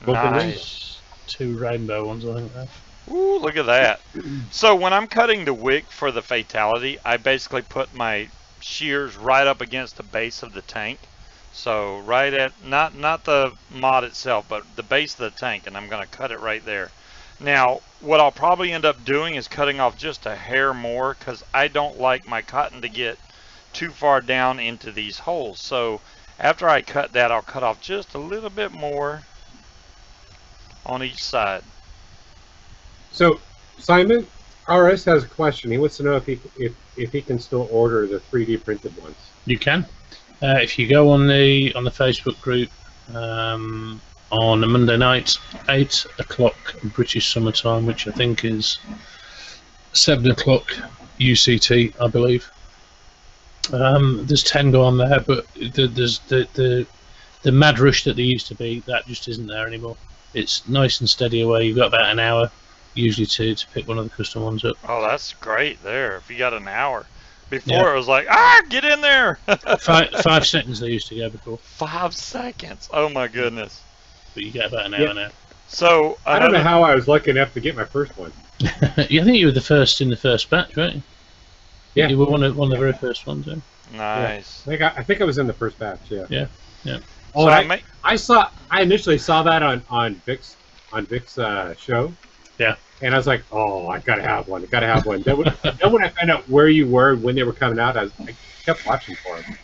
Nice. 2 rainbow ones, I think. Ooh, look at that. So when I'm cutting the wick for the Fatality, I basically put my shears right up against the base of the tank. So right at, not the mod itself, but the base of the tank, and I'm going to cut it right there. Now, what I'll probably end up doing is cutting off just a hair more, because I don't like my cotton to get too far down into these holes. So after I cut that, I'll cut off just a little bit more on each side. So Simon, RS has a question. He wants to know if he can still order the 3D printed ones. You can. If you go on the Facebook group on a Monday night, 8 o'clock British Summer Time, which I think is 7 o'clock UCT, I believe. There's 10 go on there, but there's the mad rush that there used to be, that just isn't there anymore. It's nice and steady away. You've got about an hour usually to pick one of the custom ones up. Oh, that's great there. If you got an hour. Before it was like, get in there. 5 seconds they used to go before. 5 seconds. Oh my goodness. But you get about an hour now. So I don't know how I was lucky enough to get my first one. Yeah, I think you were the first in the first batch, right? Yeah, you were one of the very first ones. Yeah. Nice. Yeah. I think I was in the first batch. Yeah. Yeah. Oh, so I initially saw that on Vic's show. Yeah. And I was like, oh, I gotta have one. Then when I found out where you were when they were coming out, I kept watching for them.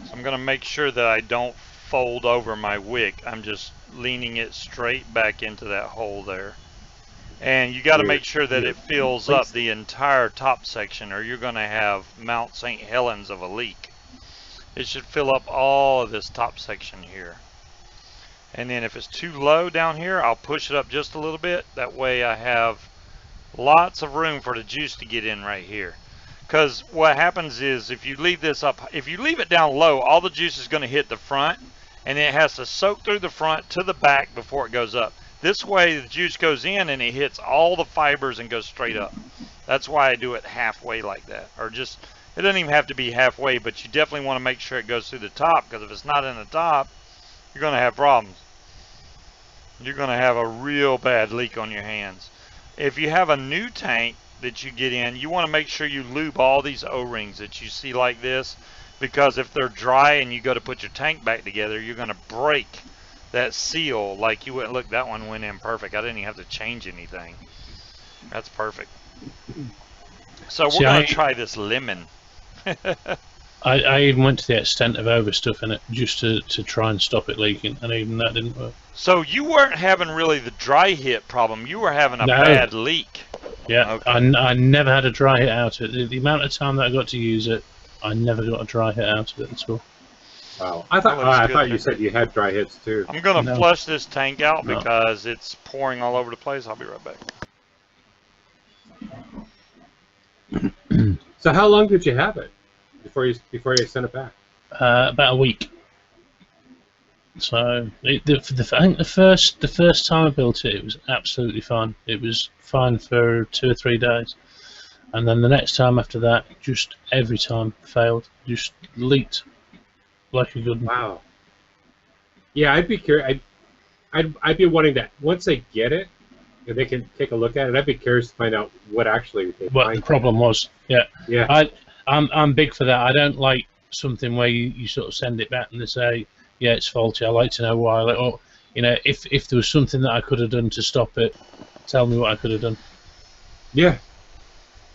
So I'm gonna make sure that I don't fold over my wick. I'm just leaning it straight back into that hole there. And you got to make sure that it fills up the entire top section, or you're going to have Mount St. Helens of a leak. It should fill up all of this top section here. And then if it's too low down here, I'll push it up just a little bit. That way I have lots of room for the juice to get in right here. Because what happens is if you leave this up, if you leave it down low, all the juice is going to hit the front, and it has to soak through the front to the back before it goes up. This way the juice goes in and it hits all the fibers and goes straight up. That's why I do it halfway like that. Or just, it doesn't even have to be halfway, but you definitely want to make sure it goes through the top, because if it's not in the top, you're going to have problems. You're going to have a real bad leak on your hands. If you have a new tank that you get in, you want to make sure you lube all these O-rings that you see like this, because if they're dry and you go to put your tank back together, you're going to break that seal. Like you wouldn't look, that one went in perfect. I didn't even have to change anything. That's perfect. So we're going to try this lemon. I even went to the extent of overstuffing it just to try and stop it leaking, and even that didn't work. So you weren't having really the dry hit problem, you were having a bad leak. Yeah, okay. I never had a dry hit out of it. The amount of time that I got to use it, I never got a dry hit out of it at all. Wow. I thought you said you had dry hits too. I'm going to flush this tank out because it's pouring all over the place. I'll be right back. So how long did you have it before you sent it back? About a week. So I think the first time I built it, it was absolutely fine. It was fine for 2 or 3 days, and then the next time after that, just every time failed, just leaked like a good one. Wow. Yeah, I'd be curious. I'd be wanting that once they get it, and they can take a look at it. I'd be curious to find out what the problem was. Yeah. Yeah. I'm big for that. I don't like something where you sort of send it back and they say, yeah, it's faulty. I like to know why. Like, or, you know, if there was something that I could have done to stop it tell me what I could have done. Yeah.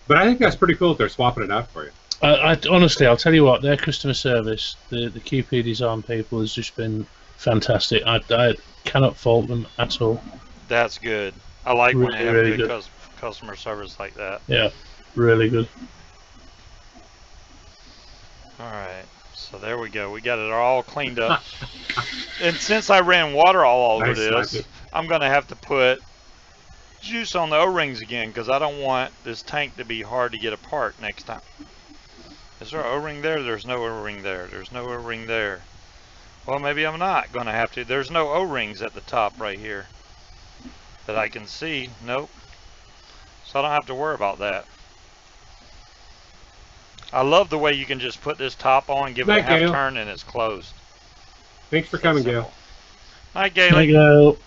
But I think that's pretty cool if they're swapping it out for you. Honestly, I'll tell you what, their customer service, the QP design people, has just been fantastic. I cannot fault them at all. That's good. I like Really, when they have really good good. customer service like that. Yeah, really good. All right, so there we go. We got it all cleaned up. And since I ran water all over this, I'm going to have to put juice on the O-rings again because I don't want this tank to be hard to get apart next time. Is there an O-ring there? There's no O-ring there. There's no O-ring there. Well, maybe I'm not going to have to. There's no O-rings at the top right here that I can see. Nope. So I don't have to worry about that. I love the way you can just put this top on, give it a half turn, and it's closed. Thanks for coming, Gail. Night, Gail. There you go.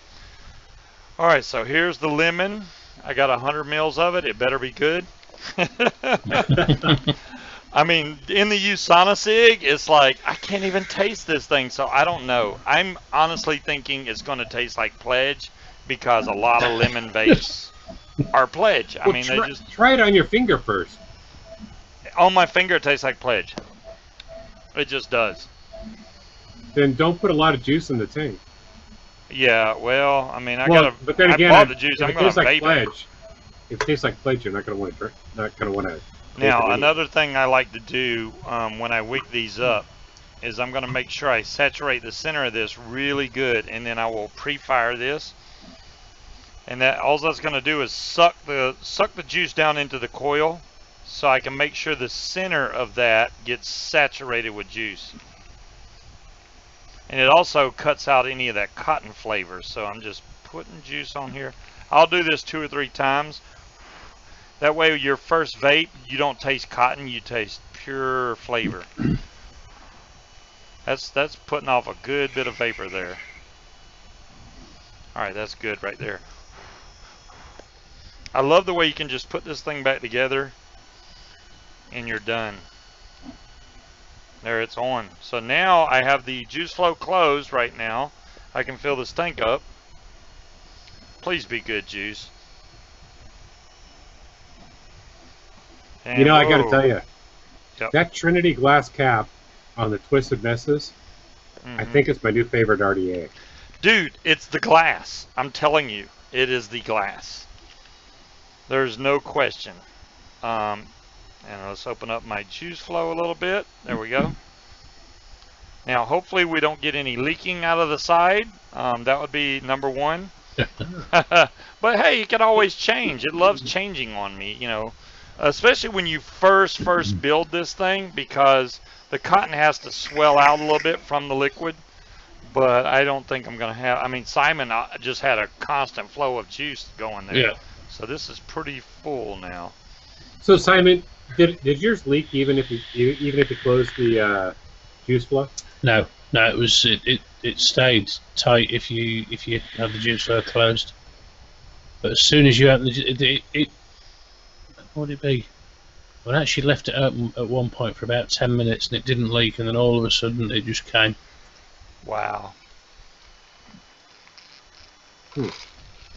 All right, so here's the lemon. I got 100 mils of it. It better be good. I mean, in the Usonicig, it's like, I can't even taste this thing, so I don't know. I'm honestly thinking it's going to taste like Pledge because a lot of lemon vapes are Pledge. I mean, they just... Try it on your finger first. On my finger, it tastes like Pledge. It just does. Then don't put a lot of juice in the tank. Yeah, well, I mean, I but then again, bought the juice. I'm going to vape it. If it tastes like Pledge, you're not going to want to drink. Not going to want to. Now, another thing I like to do when I wick these up is I'm going to make sure I saturate the center of this really good, and then I will pre-fire this. And that all that's going to do is suck the juice down into the coil, so I can make sure the center of that gets saturated with juice. And it also cuts out any of that cotton flavor. So I'm just putting juice on here. I'll do this 2 or 3 times. That way your first vape, you don't taste cotton, you taste pure flavor. That's putting off a good bit of vapor there. Alright, that's good right there. I love the way you can just put this thing back together and you're done. There, it's on. So now I have the juice flow closed right now. I can fill this tank up. Please be good juice. And you know, I got to tell you, yep. That Trinity glass cap on the Twisted Messes, I think it's my new favorite RTA. Dude, it's the glass. I'm telling you, it is the glass. There's no question. And let's open up my juice flow a little bit. There we go. Now, hopefully we don't get any leaking out of the side. That would be number one. But hey, you can always change. It loves changing on me, you know. Especially when you first build this thing, because the cotton has to swell out a little bit from the liquid. But I don't think I'm going to have... I mean, Simon just had a constant flow of juice going there. Yeah. So this is pretty full now. So Simon, did yours leak even if you closed the juice flow? No, it stayed tight if you had the juice flow closed. But as soon as you open it what would it be? Well, I actually left it open at one point for about 10 minutes and it didn't leak, and then all of a sudden it just came. Wow.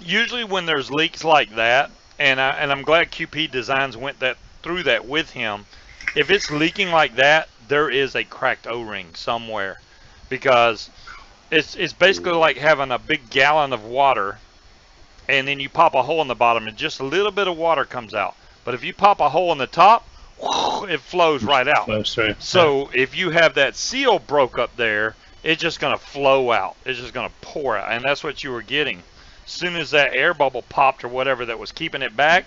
Usually when there's leaks like that, and I'm glad QP Designs went through that with him. If it's leaking like that, there is a cracked O-ring somewhere, because it's basically like having a big gallon of water, and then you pop a hole in the bottom, and just a little bit of water comes out. But if you pop a hole in the top, it flows right out. Flows through. So if you have that seal broke up there, it's just going to flow out. It's just going to pour out, and that's what you were getting. As soon as that air bubble popped or whatever that was keeping it back,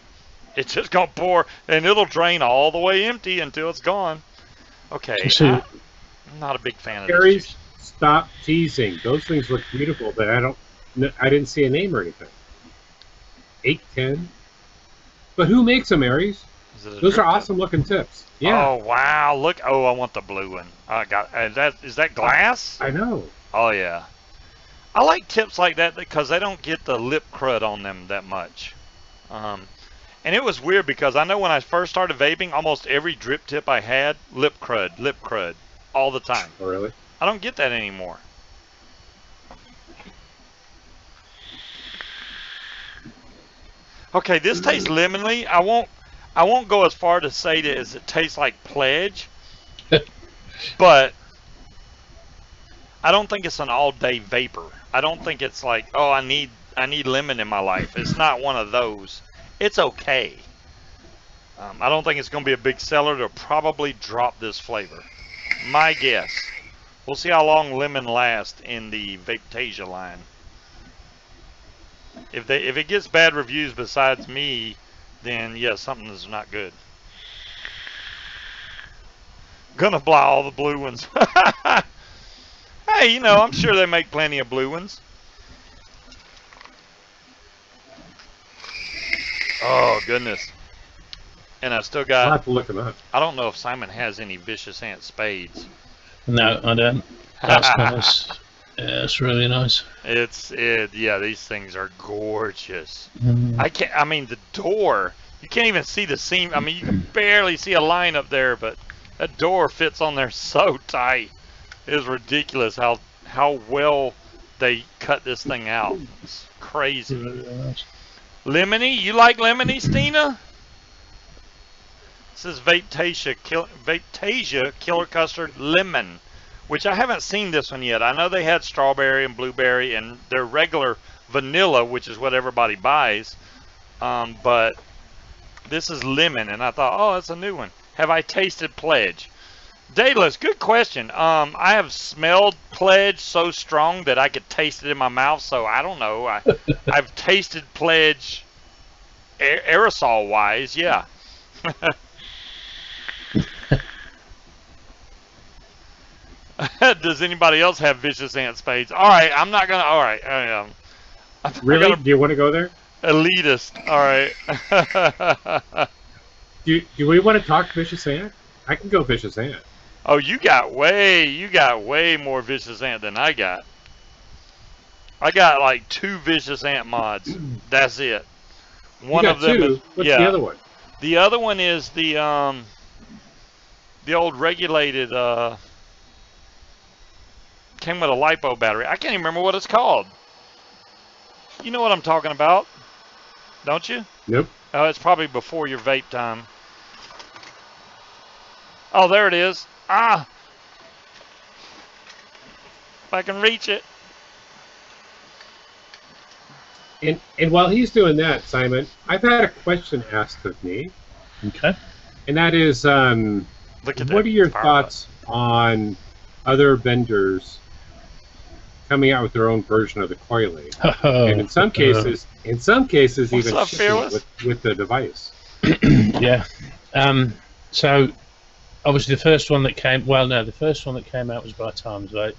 it's just going to pour, and it'll drain all the way empty until it's gone. Okay, I'm not a big fan of this. Stop teasing. Those things look beautiful, but I didn't see a name or anything. 810. But who makes them, Aries? Those are awesome looking tips. Yeah. Oh wow! Look. Oh, I want the blue one. I got. Is that glass? I know. Oh yeah. I like tips like that because they don't get the lip crud on them that much. And it was weird because I know when I first started vaping, almost every drip tip I had, lip crud, all the time. Oh really? I don't get that anymore. Okay, this tastes lemony. I won't go as far to say that as it tastes like Pledge, but I don't think it's an all-day vapor. I don't think it's like, oh, I need lemon in my life. It's not one of those. It's okay. I don't think it's going to be a big seller. They'll probably drop this flavor. My guess. We'll see how long lemon lasts in the Vapetasia line. If it gets bad reviews besides me, then yeah, something is not good. Gonna buy all the blue ones. Hey, you know, I'm sure they make plenty of blue ones. Oh goodness. And I still got. I'll have to look them up. I don't know if Simon has any Vicious Ant spades. No, I don't. That's nice. Yeah, it's really nice. Yeah, these things are gorgeous. I mean, the door, you can't even see the seam. I mean, you can barely see a line up there, but that door fits on there so tight. It is ridiculous how well they cut this thing out. It's crazy. Really nice. Lemony, you like lemony, Stina? This is Vapetasia Killer Custard Lemon, which I haven't seen this one yet. I know they had strawberry and blueberry and their regular vanilla, which is what everybody buys. But this is lemon, and I thought, oh, that's a new one. Have I tasted Pledge? Daedalus, good question. I have smelled Pledge so strong that I could taste it in my mouth, so I don't know. I've tasted Pledge aerosol-wise, yeah. Does anybody else have Vicious Ant spades? All right, I'm not gonna. All right, really? Do you want to go there? Elitist. All right. do we want to talk Vicious Ant? I can go Vicious Ant. Oh, you got way more Vicious Ant than I got. I got like 2 Vicious Ant mods. That's it. One of them is, what's the other one? The other one is the old regulated came with a LiPo battery. I can't even remember what it's called. You know what I'm talking about, don't you? Nope. Oh, it's probably before your vape time. Oh, there it is. Ah! If I can reach it. And while he's doing that, Simon, I've had a question asked of me. Okay. And that is, what are your thoughts on other vendors coming out with their own version of the Coily? And in some cases, even shipping with the device. Yeah. So obviously the first one that came out was by Times Vape.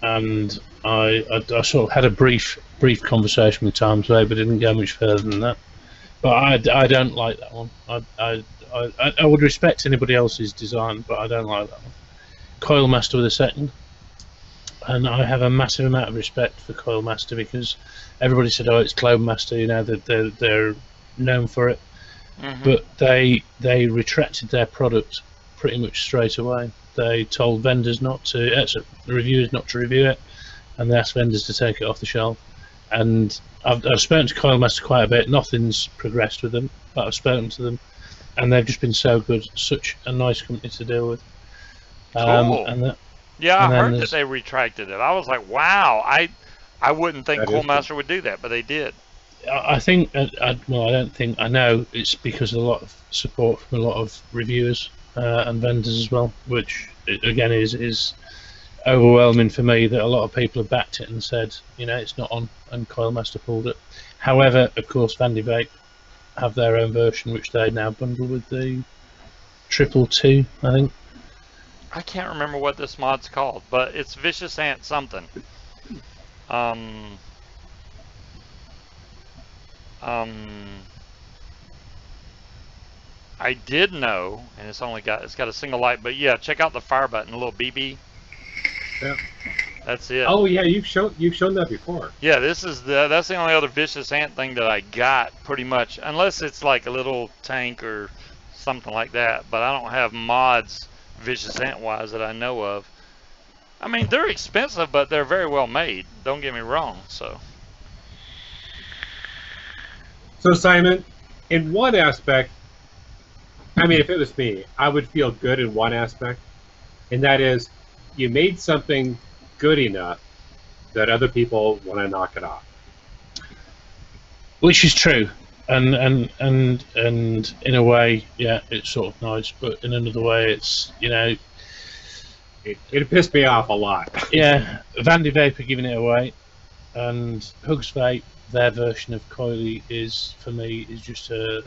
And I sort of had a brief conversation with Times Vape, but didn't go much further than that. But I don't like that one. I would respect anybody else's design, but I don't like that one. Coil Master with a second, and I have a massive amount of respect for Coil Master because everybody said, "Oh, it's Clone Master," you know, that they're known for it. But they retracted their product pretty much straight away. They told vendors the reviewers not to review it, and they asked vendors to take it off the shelf. And I've spoken to Coil Master quite a bit. Nothing's progressed with them, but I've spoken to them, and they've just been so good. Such a nice company to deal with. Cool. I heard that they retracted it. I was like, wow. I wouldn't think Coil Master would do that, but they did. I think, I know it's because of a lot of support from a lot of reviewers and vendors as well, which again is overwhelming for me that a lot of people have backed it and said, you know, it's not on, and Coil Master pulled it. However, of course, Vandy Vape have their own version, which they now bundle with the 222, I think. I can't remember what this mod's called, but it's Vicious Ant something. I did know, and it's got a single light, but yeah, check out the fire button, a little BB. Yeah. That's it. Oh yeah, you've shown that before. Yeah, that's the only other Vicious Ant thing that I got, pretty much, unless it's like a little tank or something like that. But I don't have mods Vicious Ant wise that I know of. I mean, they're expensive, but they're very well made. Don't get me wrong. So So Simon, in one aspect, I mean, if it was me, I would feel good in one aspect, and that is, you made something good enough that other people want to knock it off. Which is true, and in a way, yeah, it's sort of nice, but in another way, it's, you know, it pissed me off a lot. Yeah, Vandy Vape are giving it away, and Hugs Vape, their version of Coily is, for me, is just an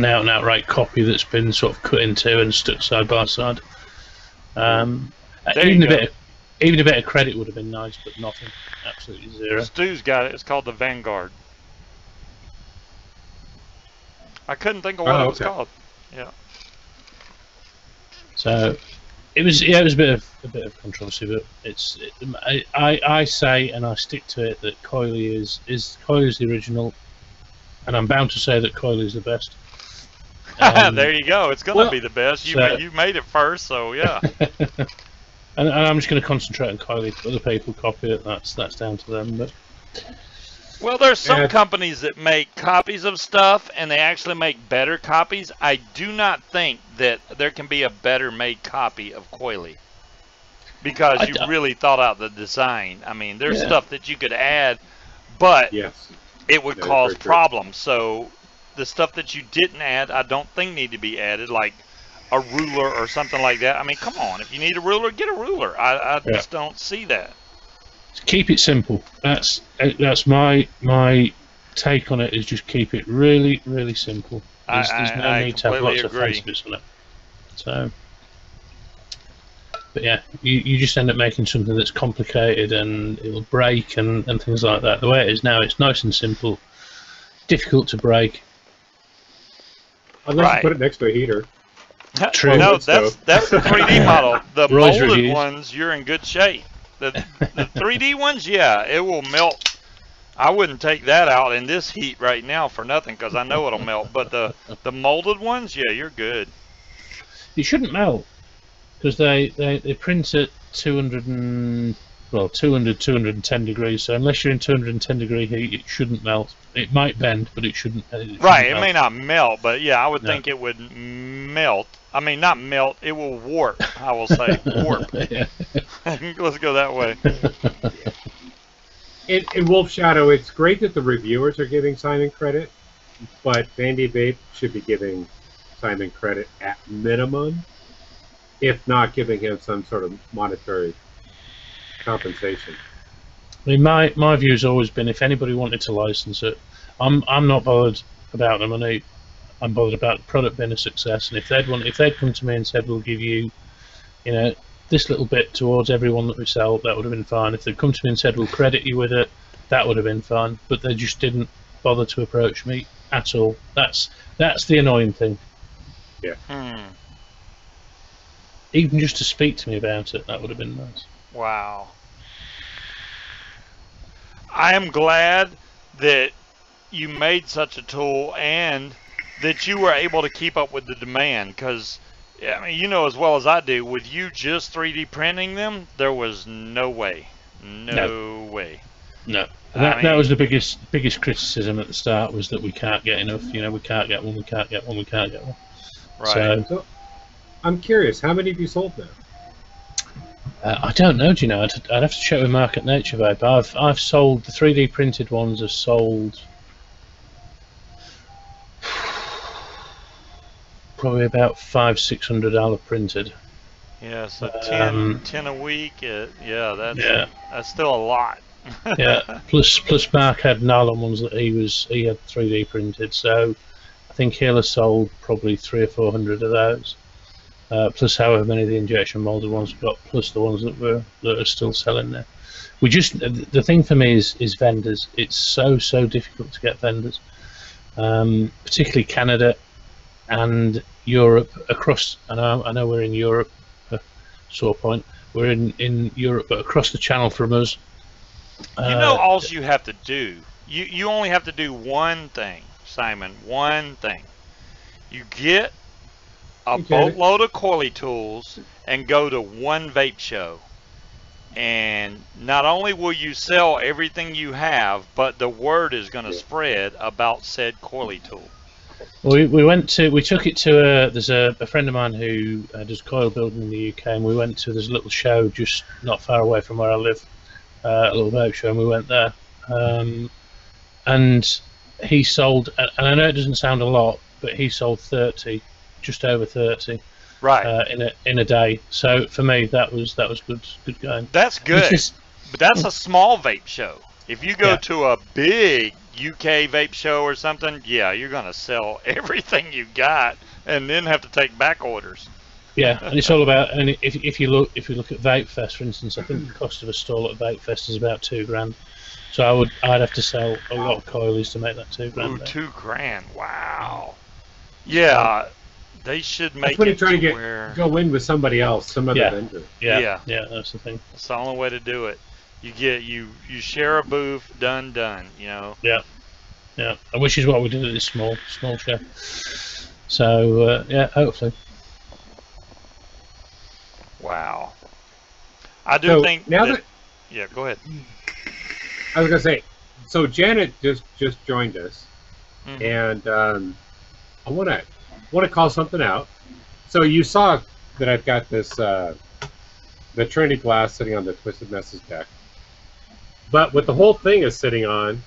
out and outright copy that's been sort of cut in two and stuck side by side. Even a bit of credit would have been nice, but nothing, absolutely zero. Stu's got it. It's called the Vanguard. I couldn't think of what it was called. Yeah. So it was a bit of controversy, but I say, and I stick to it, that Coily is the original, and I'm bound to say that Coily is the best. There you go. It's gonna be the best. You made it first, so yeah. and I'm just going to concentrate on Coily. Other people copy it. That's down to them. But well, there's some companies that make copies of stuff, and they actually make better copies. I do not think that there can be a better made copy of Coily, because you really thought out the design. I mean, there's stuff that you could add, but it would cause problems. So the stuff that you didn't add, I don't think need to be added, like a ruler or something like that. I mean, come on, if you need a ruler, get a ruler. I just don't see that. Keep it simple. That's my take on it. Is just keep it really, really simple. There's no need to have lots of fancy bits on it. So, but yeah, you just end up making something that's complicated and it'll break and things like that. The way it is now, it's nice and simple, difficult to break. Unless you put it next to a heater. True. No, that's the 3D model. The molded ones, you're in good shape. The 3D ones, yeah, it will melt. I wouldn't take that out in this heat right now for nothing, because I know it'll melt. But the molded ones, yeah, you're good. It shouldn't melt, because they print at 210 degrees. So unless you're in 210 degree heat, it shouldn't melt. It might bend, but it shouldn't. It may not melt, but yeah, I would think it would melt. I mean, not melt, it will warp, I will say. Warp. Let's go that way. In Wolf Shadow, it's great that the reviewers are giving Simon credit, but Vandy Vape should be giving Simon credit at minimum, if not giving him some sort of monetary compensation. I mean, my view has always been, if anybody wanted to license it, I'm not bothered about the money. I'm bothered about the product being a success. And if they'd come to me and said, we'll give you, this little bit towards everyone that we sell, that would have been fine. If they'd come to me and said, we'll credit you with it, that would have been fine. But they just didn't bother to approach me at all. That's the annoying thing. Yeah. Even just to speak to me about it, that would have been nice. Wow. I am glad that you made such a tool and that you were able to keep up with the demand, because I mean, you know as well as I do, with you just 3D printing them, there was no way. No way. No. That was the biggest criticism at the start, was that we can't get enough. We can't get one, we can't get one, we can't get one. Right. So I'm curious, how many have you sold now? I don't know. Do you know? I'd have to check with Market Nature Vape. I've sold the 3D printed ones. Have sold probably about 500-600 I'll have printed. Yeah, so 10 a week. That's still a lot. Yeah. Plus Mark had nylon ones that he had 3D printed. So I think he'll have sold probably 300 or 400 of those. Plus however many of the injection molded ones we've got, plus the ones that are still selling there. The thing for me is vendors. It's so difficult to get vendors, particularly Canada and Europe. Across, I know we're in Europe, sore point. We're in Europe, but across the channel from us. All you have to do. You only have to do one thing, Simon. One thing. You get a boatload of Coily tools and go to one vape show. And not only will you sell everything you have, but the word is going to spread about said Coily tool. Well, we took it to there's a friend of mine who does coil building in the UK, and we went to this little show just not far away from where I live, a little boat show, and we went there. And he sold, and I know it doesn't sound a lot, but he sold 30, just over 30, right, in a day. So for me, that was good going. That's good, but that's a small vape show. If you go to a big UK vape show or something, yeah, you're gonna sell everything you got, and then have to take back orders. Yeah, and it's all about. And if you look at Vape Fest, for instance, I think the cost of a stall at Vape Fest is about $2,000. So I'd have to sell a lot of coilies to make that $2,000. Ooh, $2,000! Wow. Yeah, they should make. That's when you're trying to go in with somebody else, some other vendor. Yeah, that's the thing. That's the only way to do it. You share a booth, done. You know. Yeah, and which is what we did at this small show. So yeah, hopefully. Wow. I do think now that. Yeah, go ahead. I was gonna say, so Janet just joined us, and I want to call something out. So you saw that I've got this the Trinity glass sitting on the Twisted Messes deck, but what the whole thing is sitting on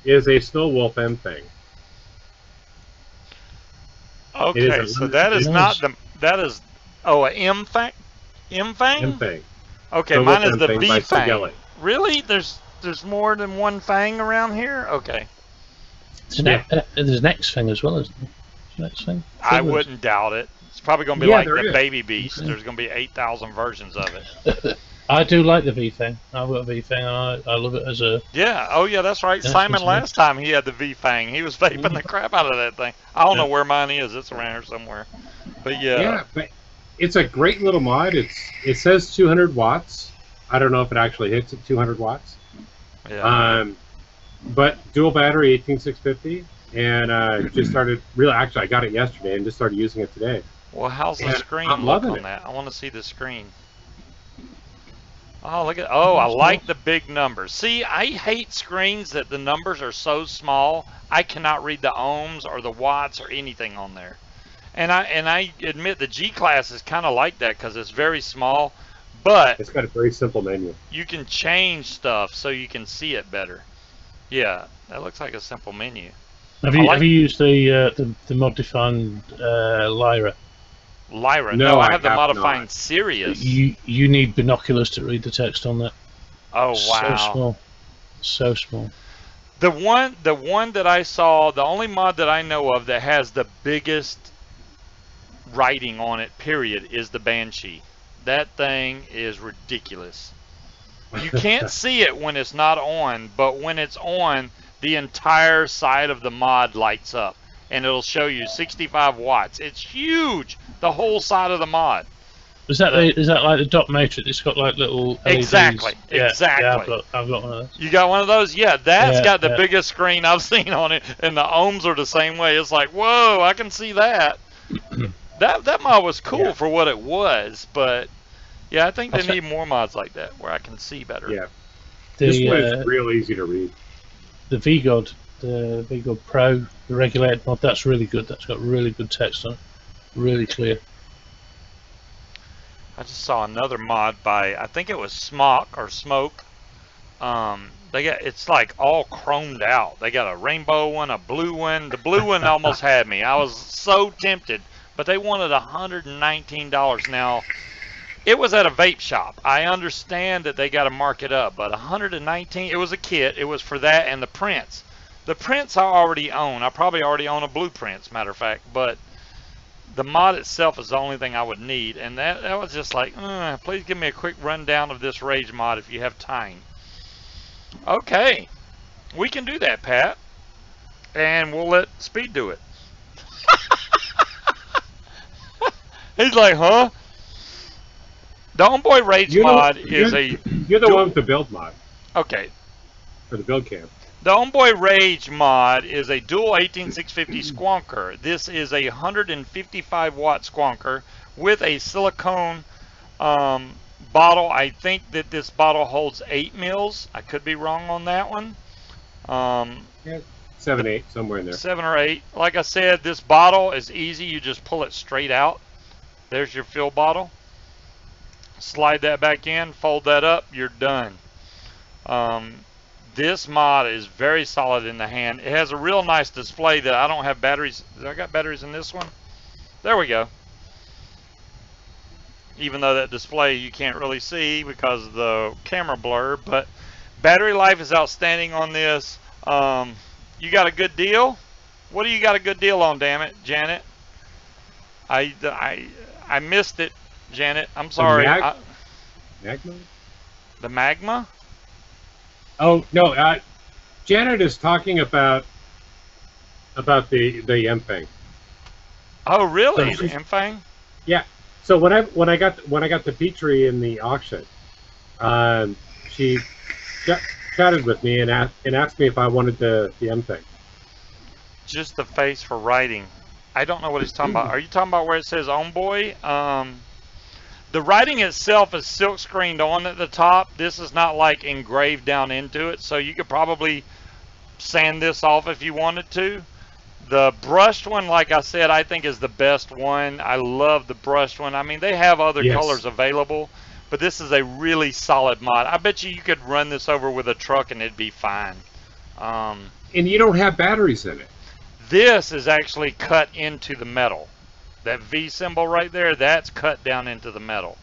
is a Snow Wolf M thing. Okay, so that is not the a M Fang? M Fang? M Fang. Okay, Snow mine Wolf is the M V by Fang. Scuba. Really? There's more than one Fang around here? Okay. There's an X Fang as well, isn't there? X Fang? I wouldn't doubt it. It's probably going to be like the Baby Beast. There's going to be 8,000 versions of it. I do like the V Fang. I've got a V Fang, and I love it as a. Yeah. Oh yeah, that's right. Simon last time he had the V Fang. He was vaping the crap out of that thing. I don't know where mine is. It's around here somewhere. But yeah. Yeah, but it's a great little mod. It says 200 watts. I don't know if it actually hits at 200 watts. Yeah. But dual battery 18650, and just started. Really, actually, I got it yesterday and just started using it today. Well, how's the screen look on that? I want to see the screen. Oh, look at. Oh, I like the big numbers. See, I hate screens that the numbers are so small. I cannot read the ohms or the watts or anything on there. And I admit the G class is kind of like that because it's very small, but it's got a very simple menu. You can change stuff so you can see it better. Yeah, that looks like a simple menu. Have you used the mod-defined Lyra? Lyra? No, I have the modifying Sirius. You need binoculars to read the text on that. Oh wow! So small, so small. The one that I saw, the only mod that I know of that has the biggest writing on it, period, is the Banshee. That thing is ridiculous. You can't see it when it's not on, but when it's on, the entire side of the mod lights up, and it'll show you 65 watts. It's huge, the whole side of the mod. Is that like the dot matrix? It's got like little LEDs. Exactly. Yeah, exactly. Yeah, I've got one of those. You got one of those? Yeah, that's got the biggest screen I've seen on it, and the ohms are the same way. It's like, whoa, I can see that. That mod was cool for what it was, but yeah, I think they need more mods like that where I can see better. Yeah, this one is real easy to read. The VGod, the VGod Pro, the regulated mod, that's really good. That's got really good text on it, really clear. I just saw another mod by, I think it was Smoke. It's like all chromed out. They got a rainbow one, a blue one. The blue one almost had me. I was so tempted, but they wanted $119. Now, it was at a vape shop. I understand that they got to mark it up, but $119. It was a kit. It was for that and the prints. The prints I already own. I probably already own a blueprint, as a matter of fact, but the mod itself is the only thing I would need, and that was just like, please give me a quick rundown of this Rage mod if you have time. Okay, we can do that, Pat, and we'll let Speed do it. He's like, huh? The Homeboy Rage mod is You're the one with the build mod. Okay. For the build camp. The Homeboy Rage mod is a dual 18650 squonker. This is a 155 watt squonker with a silicone bottle, I think that this bottle holds 8 mils. I could be wrong on that one. Yeah, 7, 8, somewhere in there. 7 or 8. Like I said, this bottle is easy. You just pull it straight out. There's your fill bottle. Slide that back in, fold that up, you're done. This mod is very solid in the hand. It has a real nice display that I don't have batteries. I got batteries in this one. There we go. Even though that display you can't really see because of the camera blur, but battery life is outstanding on this. You got a good deal? What do you got a good deal on, damn it, Janet? I missed it, Janet. I'm sorry. Magma? The magma? Oh no, Janet is talking about the Yempang. Oh really? So the Yempang? Yeah. So when I got the Petrie in the auction, she chatted with me and asked me if I wanted the Yempang. Just the face for writing. I don't know what he's talking about. Are you talking about where it says "Homeboy"? The writing itself is silk screened on at the top. This is not like engraved down into it, so you could probably sand this off if you wanted to. The brushed one, like I said, I think is the best one. I love the brushed one. I mean, they have other colors available, but this is a really solid mod. I bet you could run this over with a truck and it'd be fine. And you don't have batteries in it. This is actually cut into the metal. That V symbol right there, that's cut down into the metal.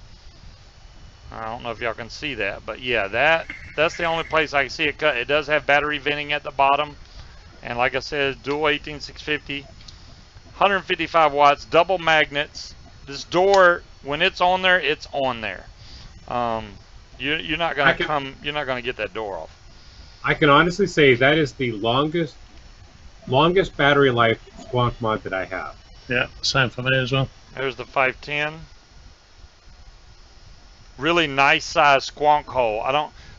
I don't know if y'all can see that, but yeah, that's the only place I can see it cut. It does have battery venting at the bottom. And like I said, dual 18650, 155 watts, double magnets. This door, when it's on there, it's on there. You're not gonna get that door off. I can honestly say that is the longest battery life Squonk mod that I have. Yeah, same for me as well. There's the 510. Really nice size Squonk hole.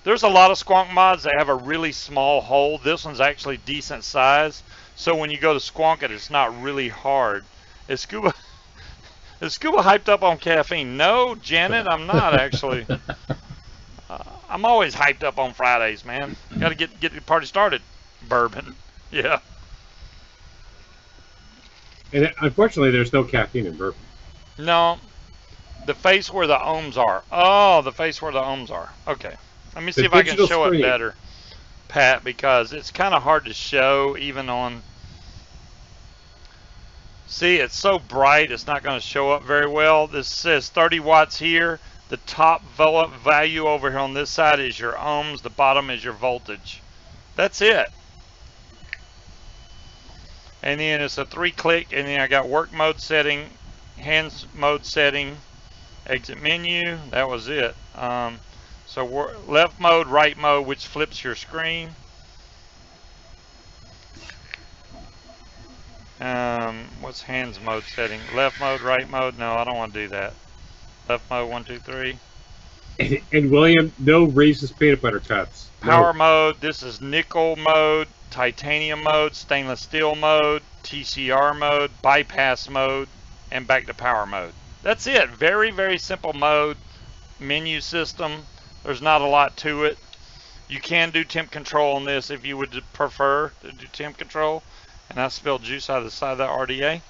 There's a lot of Squonk mods that have a really small hole. This one's actually decent size. So when you go to Squonk it, it's not really hard. Is Scuba hyped up on caffeine? No, Janet, I'm not actually. I'm always hyped up on Fridays, man. Got to get the party started. Bourbon. Yeah. And unfortunately, there's no caffeine in bourbon. No. The face where the ohms are. Oh, the face where the ohms are. Okay. Let me see if I can show it better, Pat, because it's kind of hard to show even on... See, it's so bright, it's not going to show up very well. This says 30 watts here. The top value over here on this side is your ohms. The bottom is your voltage. That's it. And then it's a 3-click, and then I got work mode setting, hands mode setting, exit menu. That was it. So left mode, right mode, which flips your screen. What's hands mode setting? Left mode, right mode? No, I don't want to do that. Left mode, 1, 2, 3. And William, no Reese's peanut butter cups. Power mode. This is nickel mode, titanium mode, stainless steel mode, TCR mode, bypass mode, and back to power mode. That's it. Very, very simple mode. Menu system. There's not a lot to it. You can do temp control on this if you would prefer to do temp control. And I spilled juice out of the side of that RTA.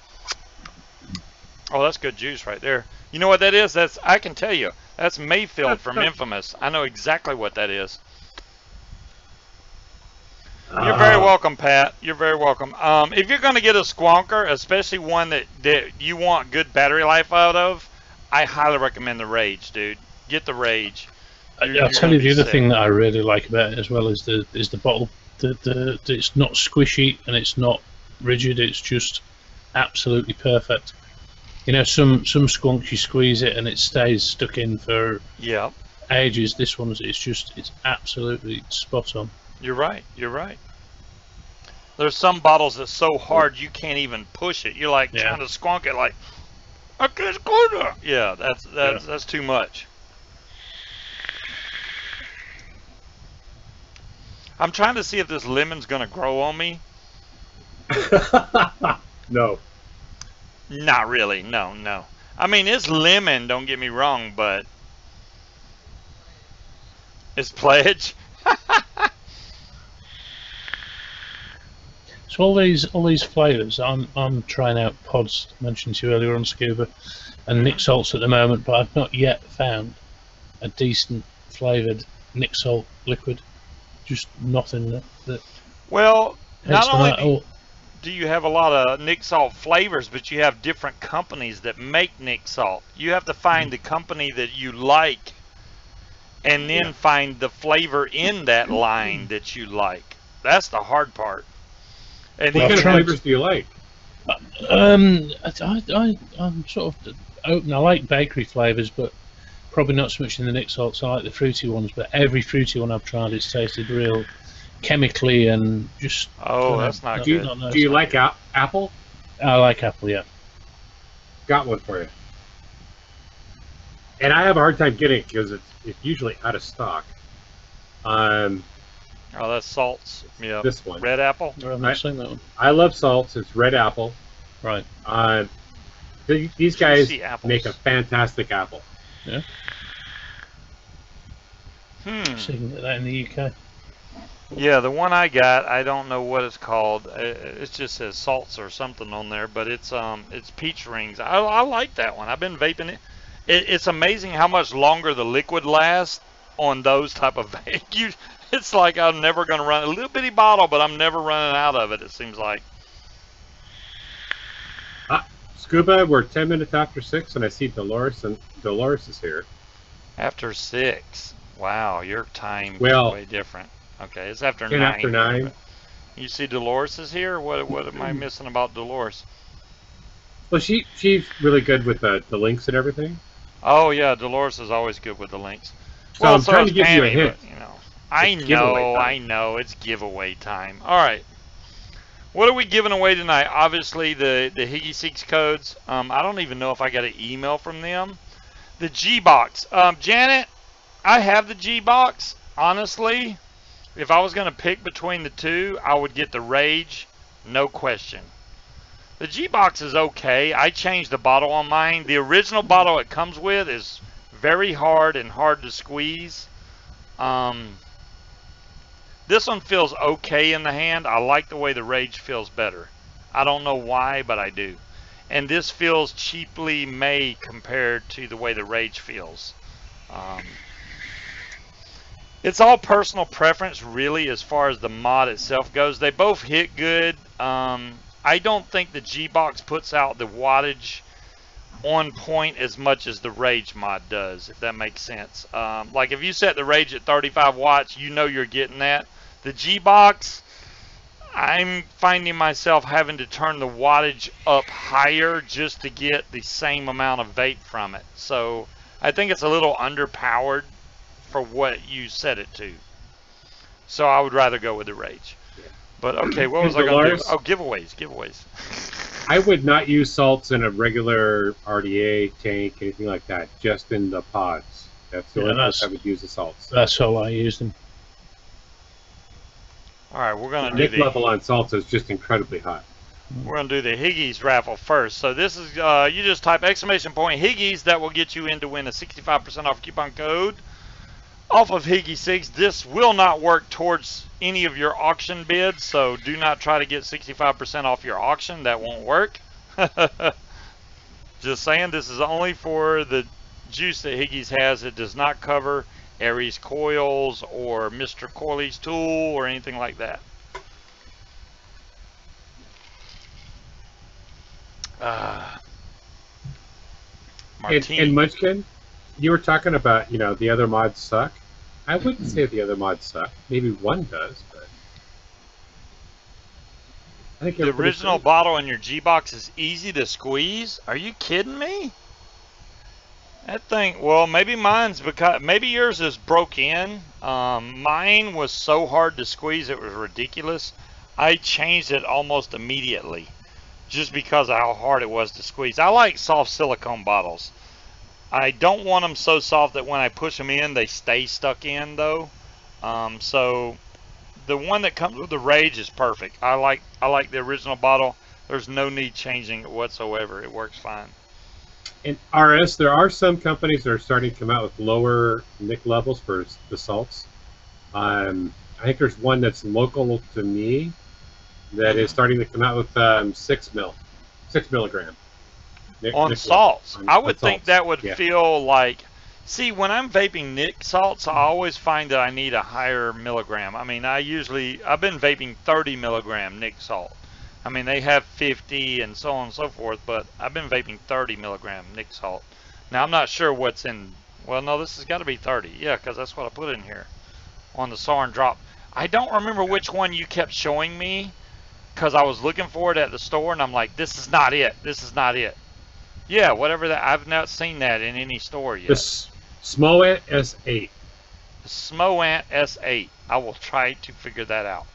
Oh, that's good juice right there. You know what that is? I can tell you. That's Mayfield from Infamous. I know exactly what that is. You're very welcome, Pat. You're very welcome. If you're going to get a Squonker, especially one that you want good battery life out of, I highly recommend the Rage, dude. Get the Rage. I'll tell you the other thing that I really like about it as well is the bottle. It's not squishy and it's not rigid. It's just absolutely perfect. You know, some Squonks you squeeze it and it stays stuck in for ages. This one's it's absolutely spot on. You're right. You're right. There's some bottles that's so hard you can't even push it. You're like trying to squonk it, like I can't squeeze it. Yeah, that's too much. I'm trying to see if this lemon's gonna grow on me. No. Not really. No, no. I mean, it's lemon. Don't get me wrong, but It's pledge. So all these flavours, I'm trying out pods mentioned to you earlier on Scuba, and Nick salts at the moment, but I've not yet found a decent flavoured Nick salt liquid. Just nothing that Well, not only oh, do you have a lot of Nick salt flavors, but you have different companies that make Nick salt. You have to find the company that you like, and then find the flavor in that line that you like. That's the hard part. And what kind of flavors do you like? I'm sort of open. I like bakery flavours, but probably not so much in the Nick salts. I like the fruity ones, but every fruity one I've tried has tasted real chemically and just. Oh, that's not good. Do you like apple? I like apple, yeah. Got one for you. And I have a hard time getting it because it's usually out of stock. Oh, that's salts. Yeah. This one. Red apple. I've not seen that one. I love salts. It's red apple. Right. These guys make a fantastic apple. Yeah. So you can get that in the UK. Yeah, the one I got, I don't know what it's called. It just says salts or something on there, but it's peach rings. I like that one. I've been vaping it. It's amazing how much longer the liquid lasts on those type of vape. It's like I'm never going to run a little bitty bottle, but I'm never running out of it. It seems like. Scuba, we're 10 minutes after 6, and I see Dolores, and Dolores is here. After 6. Wow, your time is way different. Okay, it's after 9. After 9. You see Dolores is here? What am I missing about Dolores? Well, she's really good with the links and everything. Oh yeah, Dolores is always good with the links. So I'm trying to give you a hint. But, you know, I know, it's giveaway time. All right. What are we giving away tonight? Obviously, the e-cig codes. I don't even know if I got an email from them. The G-Box. Janet, I have the G-Box. Honestly, if I was going to pick between the two, I would get the Rage, no question. The G-Box is okay. I changed the bottle on mine. The original bottle it comes with is very hard and hard to squeeze. This one feels okay in the hand. I like the way the Rage feels better. I don't know why, but I do. And this feels cheaply made compared to the way the Rage feels. It's all personal preference, really, as far as the mod itself goes. They both hit good. I don't think the G-Box puts out the wattage on point as much as the Rage mod does, if that makes sense. Like if you set the Rage at 35 watts, you know you're getting that. The G-Box, I'm finding myself having to turn the wattage up higher just to get the same amount of vape from it. So I think it's a little underpowered for what you set it to. So I would rather go with the Rage. But okay, what was I going to do? Oh, giveaways. I would not use salts in a regular RTA tank, anything like that, just in the pods. That's the only place I would use the salts. That's all I use them. All right, we're going to do the level on salts is just incredibly high. We're going to do the Higgies raffle first. So this is, you just type ! Higgies. That will get you in to win a 65% off coupon code off of e-cigs. This will not work towards any of your auction bids, so do not try to get 65% off your auction. That won't work. Just saying, this is only for the juice that Higgies has. It does not cover Aries coils or Mr. Coily's tool or anything like that. And Munchkin, you were talking about, you know, the other mods suck. I wouldn't say the other mods suck. Maybe one does, but I think the original bottle in your G-Box is easy to squeeze. Are you kidding me? That thing, well, maybe mine's because, maybe yours is broke in. Mine was so hard to squeeze, it was ridiculous. I changed it almost immediately just because of how hard it was to squeeze. I like soft silicone bottles. I don't want them so soft that when I push them in, they stay stuck in, though. So the one that comes with the Rage is perfect. I like the original bottle. There's no need changing it whatsoever. It works fine. In RS, there are some companies that are starting to come out with lower nic levels for the salts. I think there's one that's local to me that is starting to come out with 6 milligram. On salts. I would think salts. that would feel like, see, when I'm vaping nic salts, I always find that I need a higher milligram. I mean, I've been vaping 30 milligram nic salt. I mean, they have 50 and so on and so forth, but I've been vaping 30 milligram nic salt. Now, I'm not sure what's in, well, no, this has got to be 30. Yeah, because that's what I put in here on the Sarin drop. I don't remember which one you kept showing me, because I was looking for it at the store, and I'm like, this is not it. This is not it. Yeah, whatever that. I've not seen that in any store yet. The Smoant S8. The Smoant S8. I will try to figure that out.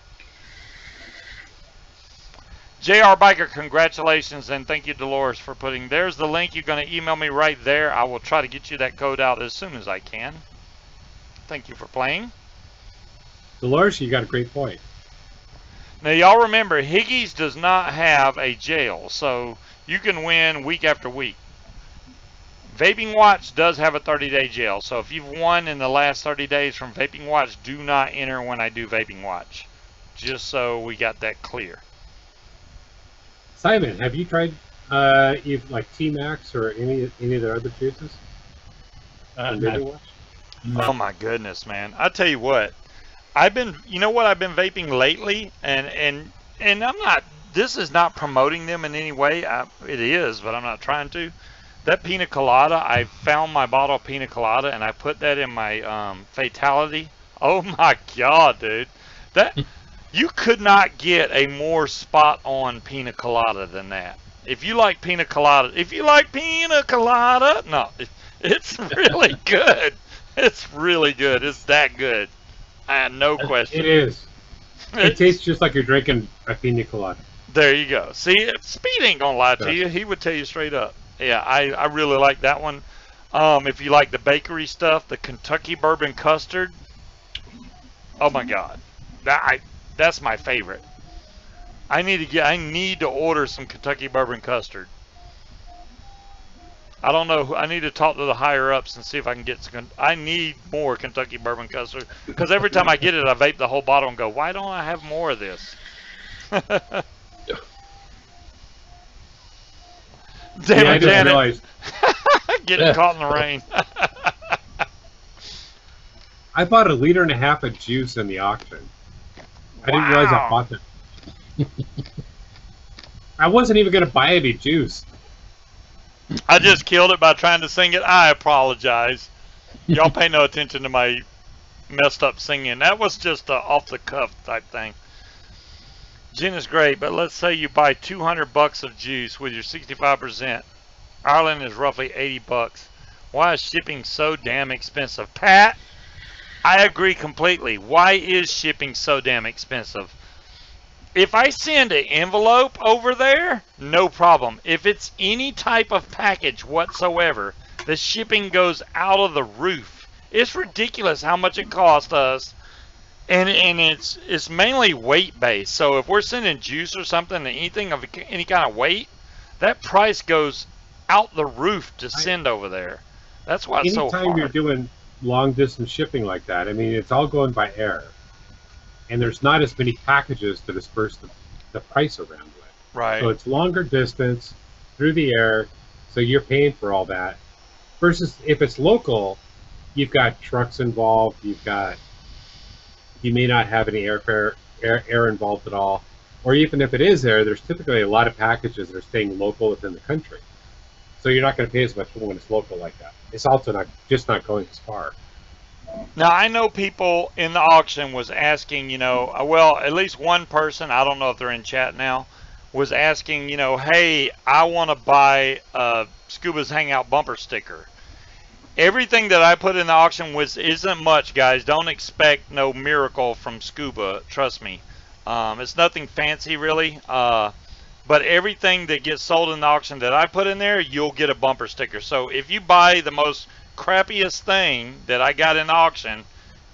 JR Biker, congratulations, and thank you, Dolores, for putting. There's the link. You're going to email me right there. I will try to get you that code out as soon as I can. Thank you for playing. Dolores, you got a great point. Now, y'all remember, Higgies does not have a jail, so you can win week after week. Vaping Watch does have a 30-day jail, so if you've won in the last 30 days from Vaping Watch, do not enter when I do Vaping Watch. Just so we got that clear. Simon, have you tried like T-Max or any of the other juices? No. Oh my goodness, man! I tell you what, you know what I've been vaping lately, and I'm not. This is not promoting them in any way. It is, but I'm not trying to. That pina colada, I found my bottle of pina colada, and I put that in my Fatality. Oh my God, dude! You could not get a more spot-on pina colada than that. If you like pina colada, no, it's really good. It's really good. It's that good. I had no question. It is. It tastes just like you're drinking a pina colada. There you go. See, Speed ain't gonna lie to you. He would tell you straight up. Yeah, I really like that one. If you like the bakery stuff, the Kentucky bourbon custard. Oh my God, that's my favorite. I need to order some Kentucky bourbon custard. I don't know. I need to talk to the higher ups and see if I can get some. I need more Kentucky bourbon custard because every time I get it, I vape the whole bottle and go, why don't I have more of this? Damn it, Janet. Getting caught in the rain. I bought 1.5 liters of juice in the auction. I didn't realize I bought that. I wasn't even going to buy any juice. I just killed it by trying to sing it. I apologize. Y'all pay no attention to my messed up singing. That was just a off the cuff type thing. Gin is great, but let's say you buy $200 of juice with your 65%. Ireland is roughly $80. Why is shipping so damn expensive? Pat, I agree completely. Why is shipping so damn expensive? If I send an envelope over there, no problem. If it's any type of package whatsoever, the shipping goes out of the roof. It's ridiculous how much it costs us. And it's mainly weight based. So if we're sending juice or something, anything of any kind of weight, that price goes out the roof to send over there. That's why it's so hard. Anytime you're doing long distance shipping like that, I mean, it's all going by air, and there's not as many packages to disperse the price around with. Right. So it's longer distance through the air, so you're paying for all that. Versus if it's local, you've got trucks involved. You may not have any air involved at all, or even if it is there, there's typically a lot of packages that are staying local within the country. So you're not going to pay as much when it's local like that. It's also not going as far. Now, I know people in the auction was asking, well, at least one person, I don't know if they're in chat now, was asking, hey, I want to buy Scuba's Hangout bumper sticker. Everything that I put in the auction isn't much, guys. Don't expect no miracle from Scuba. Trust me. It's nothing fancy, really. But everything that gets sold in the auction that I put in there, you'll get a bumper sticker. So if you buy the most crappiest thing that I got in the auction,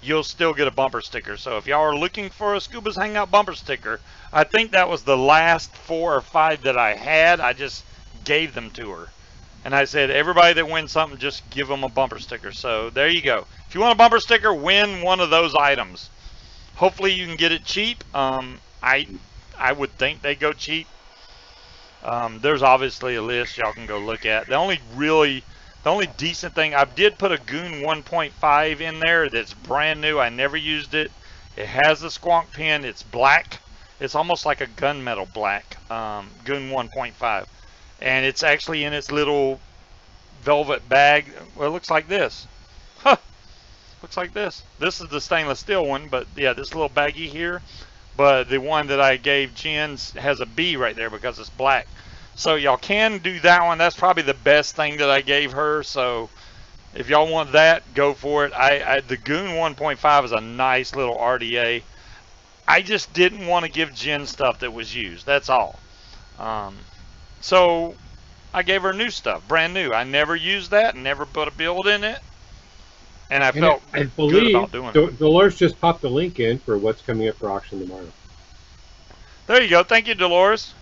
you'll still get a bumper sticker. So if y'all are looking for a Scuba's Hangout bumper sticker, I think that was the last 4 or 5 that I had. I just gave them to her. And I said, everybody that wins something, just give them a bumper sticker. So there you go. If you want a bumper sticker, win one of those items. Hopefully you can get it cheap. I would think they go cheap. There's obviously a list y'all can go look at. The only decent thing, I did put a Goon 1.5 in there that's brand new. I never used it. It has the squonk pin. It's black. It's almost like a gunmetal black Goon 1.5. And it's actually in its little velvet bag. Well, it looks like this. Huh. Looks like this. This is the stainless steel one, but yeah, this little baggie here. But the one that I gave Jen has a B right there because it's black. So y'all can do that one. That's probably the best thing that I gave her. So if y'all want that, go for it. The Goon 1.5 is a nice little RTA. I just didn't want to give Jen stuff that was used. That's all. So I gave her new stuff, brand new. I never used that, never put a build in it. And I felt good about doing it. Dolores just popped the link in for what's coming up for auction tomorrow. There you go. Thank you, Dolores.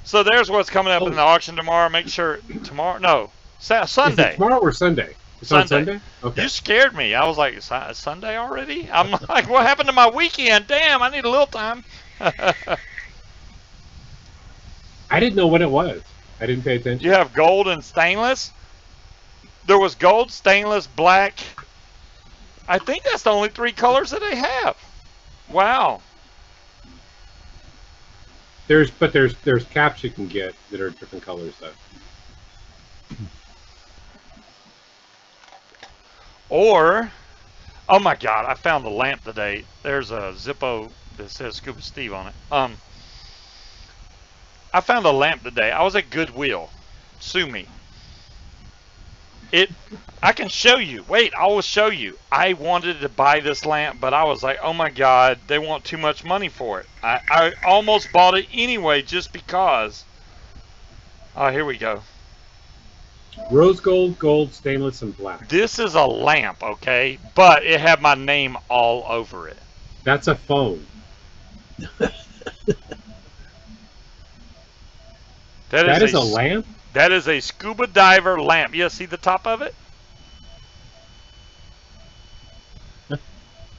So there's what's coming up in the auction tomorrow. Make sure tomorrow. No, Sunday. Is it tomorrow or Sunday? It's on Sunday. Okay. You scared me. I was like, Sunday already? I'm like, what happened to my weekend? Damn, I need a little time. I didn't know what it was. I didn't pay attention. You have gold and stainless. There was gold, stainless, black. I think that's the only 3 colors that they have. Wow. There's caps you can get that are different colors though. Or, oh my God, I found a lamp today. There's a Zippo that says Scuba Steve on it. I found a lamp today. I was at Goodwill. Sue me. I can show you. Wait, I will show you. I wanted to buy this lamp, but I was like, oh my God, they want too much money for it. I almost bought it anyway just because. Oh, here we go. Rose gold, gold, stainless, and black. This is a lamp, okay? But it had my name all over it. That's a phone. That is a lamp? That is a scuba diver lamp. You see the top of it?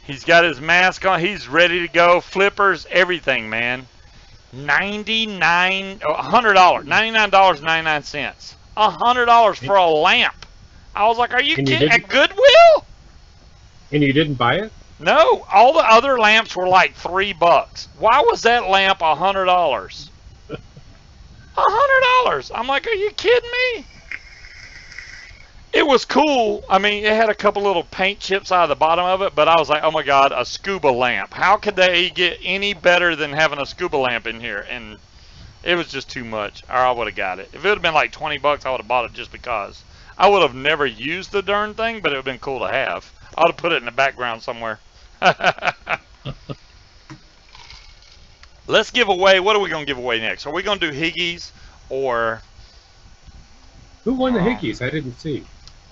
He's got his mask on. He's ready to go. Flippers, everything, man. $100. $99.99. $100 for a lamp. I was like, are you kidding? At Goodwill? And you didn't buy it? No. All the other lamps were like $3. Why was that lamp $100? $100. I'm like, are you kidding me? It was cool. I mean, it had a couple little paint chips out of the bottom of it, but I was like, oh my God, a scuba lamp. How could they get any better than having a scuba lamp in here? And it was just too much, or I would have got it. If it would have been like 20 bucks, I would have bought it just because. I would have never used the darn thing, but it would have been cool to have. I would have put it in the background somewhere. Let's give away, what are we going to give away next? Are we going to do Higgies or... Who won the Higgies? I didn't see.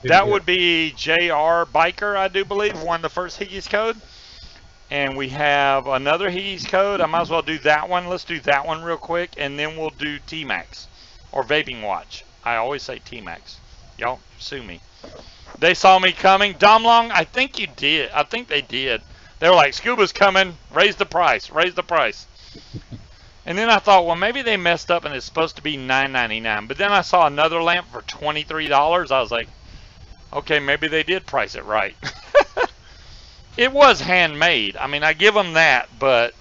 That would be JR Biker, I do believe, won the first Higgies code. And we have another Higgies code. I might as well do that one. Let's do that one real quick, and then we'll do T-Max or Vaping Watch. I always say T-Max. Y'all sue me. They saw me coming. Domlong, I think you did. I think they did. They were like, Scuba's coming. Raise the price. Raise the price. And then I thought, well, maybe they messed up and it's supposed to be $9.99. But then I saw another lamp for $23. I was like, okay, maybe they did price it right. It was handmade. I mean, I give them that, but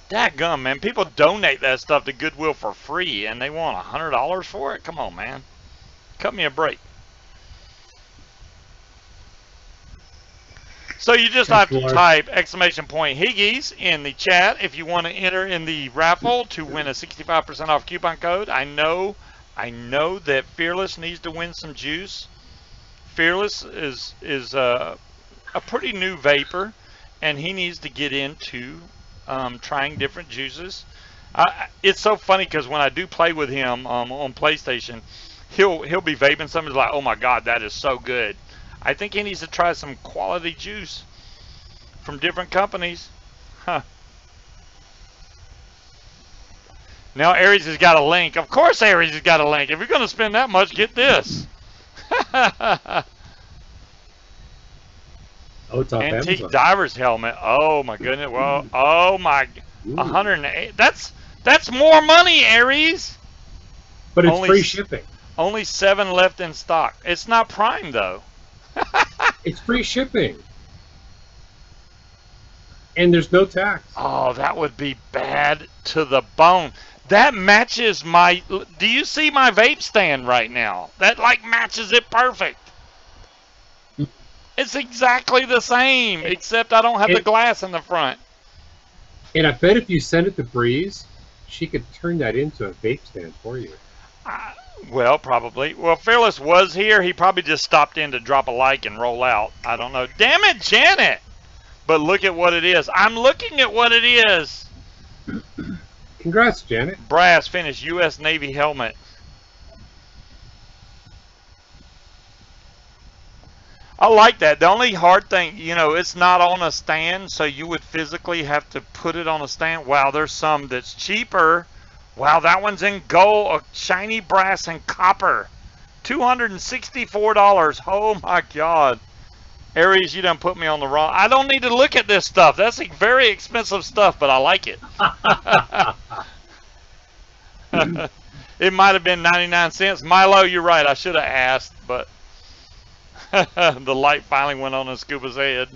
dadgum, man. People donate that stuff to Goodwill for free, and they want $100 for it? Come on, man. Cut me a break. So you just have to type !Higgies in the chat if you want to enter in the raffle to win a 65% off coupon code. I know that Fearless needs to win some juice. Fearless is a pretty new vapor, and he needs to get into trying different juices. It's so funny because when I do play with him on PlayStation, he'll be vaping something like, oh my God, that is so good. I think he needs to try some quality juice from different companies. Huh. Now Aries has got a link. Of course Aries has got a link. If you're going to spend that much, get this. Oh, it's off Antique Amazon. diver's helmet. Oh my goodness. Well, oh my. 108. That's more money, Aries. But it's free shipping. Only 7 left in stock. It's not Prime though. It's free shipping. And there's no tax. Oh, that would be bad to the bone. That matches my... Do you see my vape stand right now? That, like, matches it perfect. It's exactly the same, except I don't have the glass in the front. And I bet if you send it to Breeze, she could turn that into a vape stand for you. Well, probably. Well, Fearless was here. He probably just stopped in to drop a like and roll out. I don't know. Damn it, Janet! But look at what it is. I'm looking at what it is. Congrats, Janet. Brass finish U.S. Navy helmet. I like that. The only hard thing, you know, it's not on a stand, so you would physically have to put it on a stand. Wow, there's some that's cheaper. Wow, that one's in gold, shiny brass and copper. $264. Oh my God. Aries, you done put me on the wrong. I don't need to look at this stuff. That's very expensive stuff, but I like it. It might have been 99 cents. Milo, you're right. I should have asked, but the light finally went on in Scuba's head.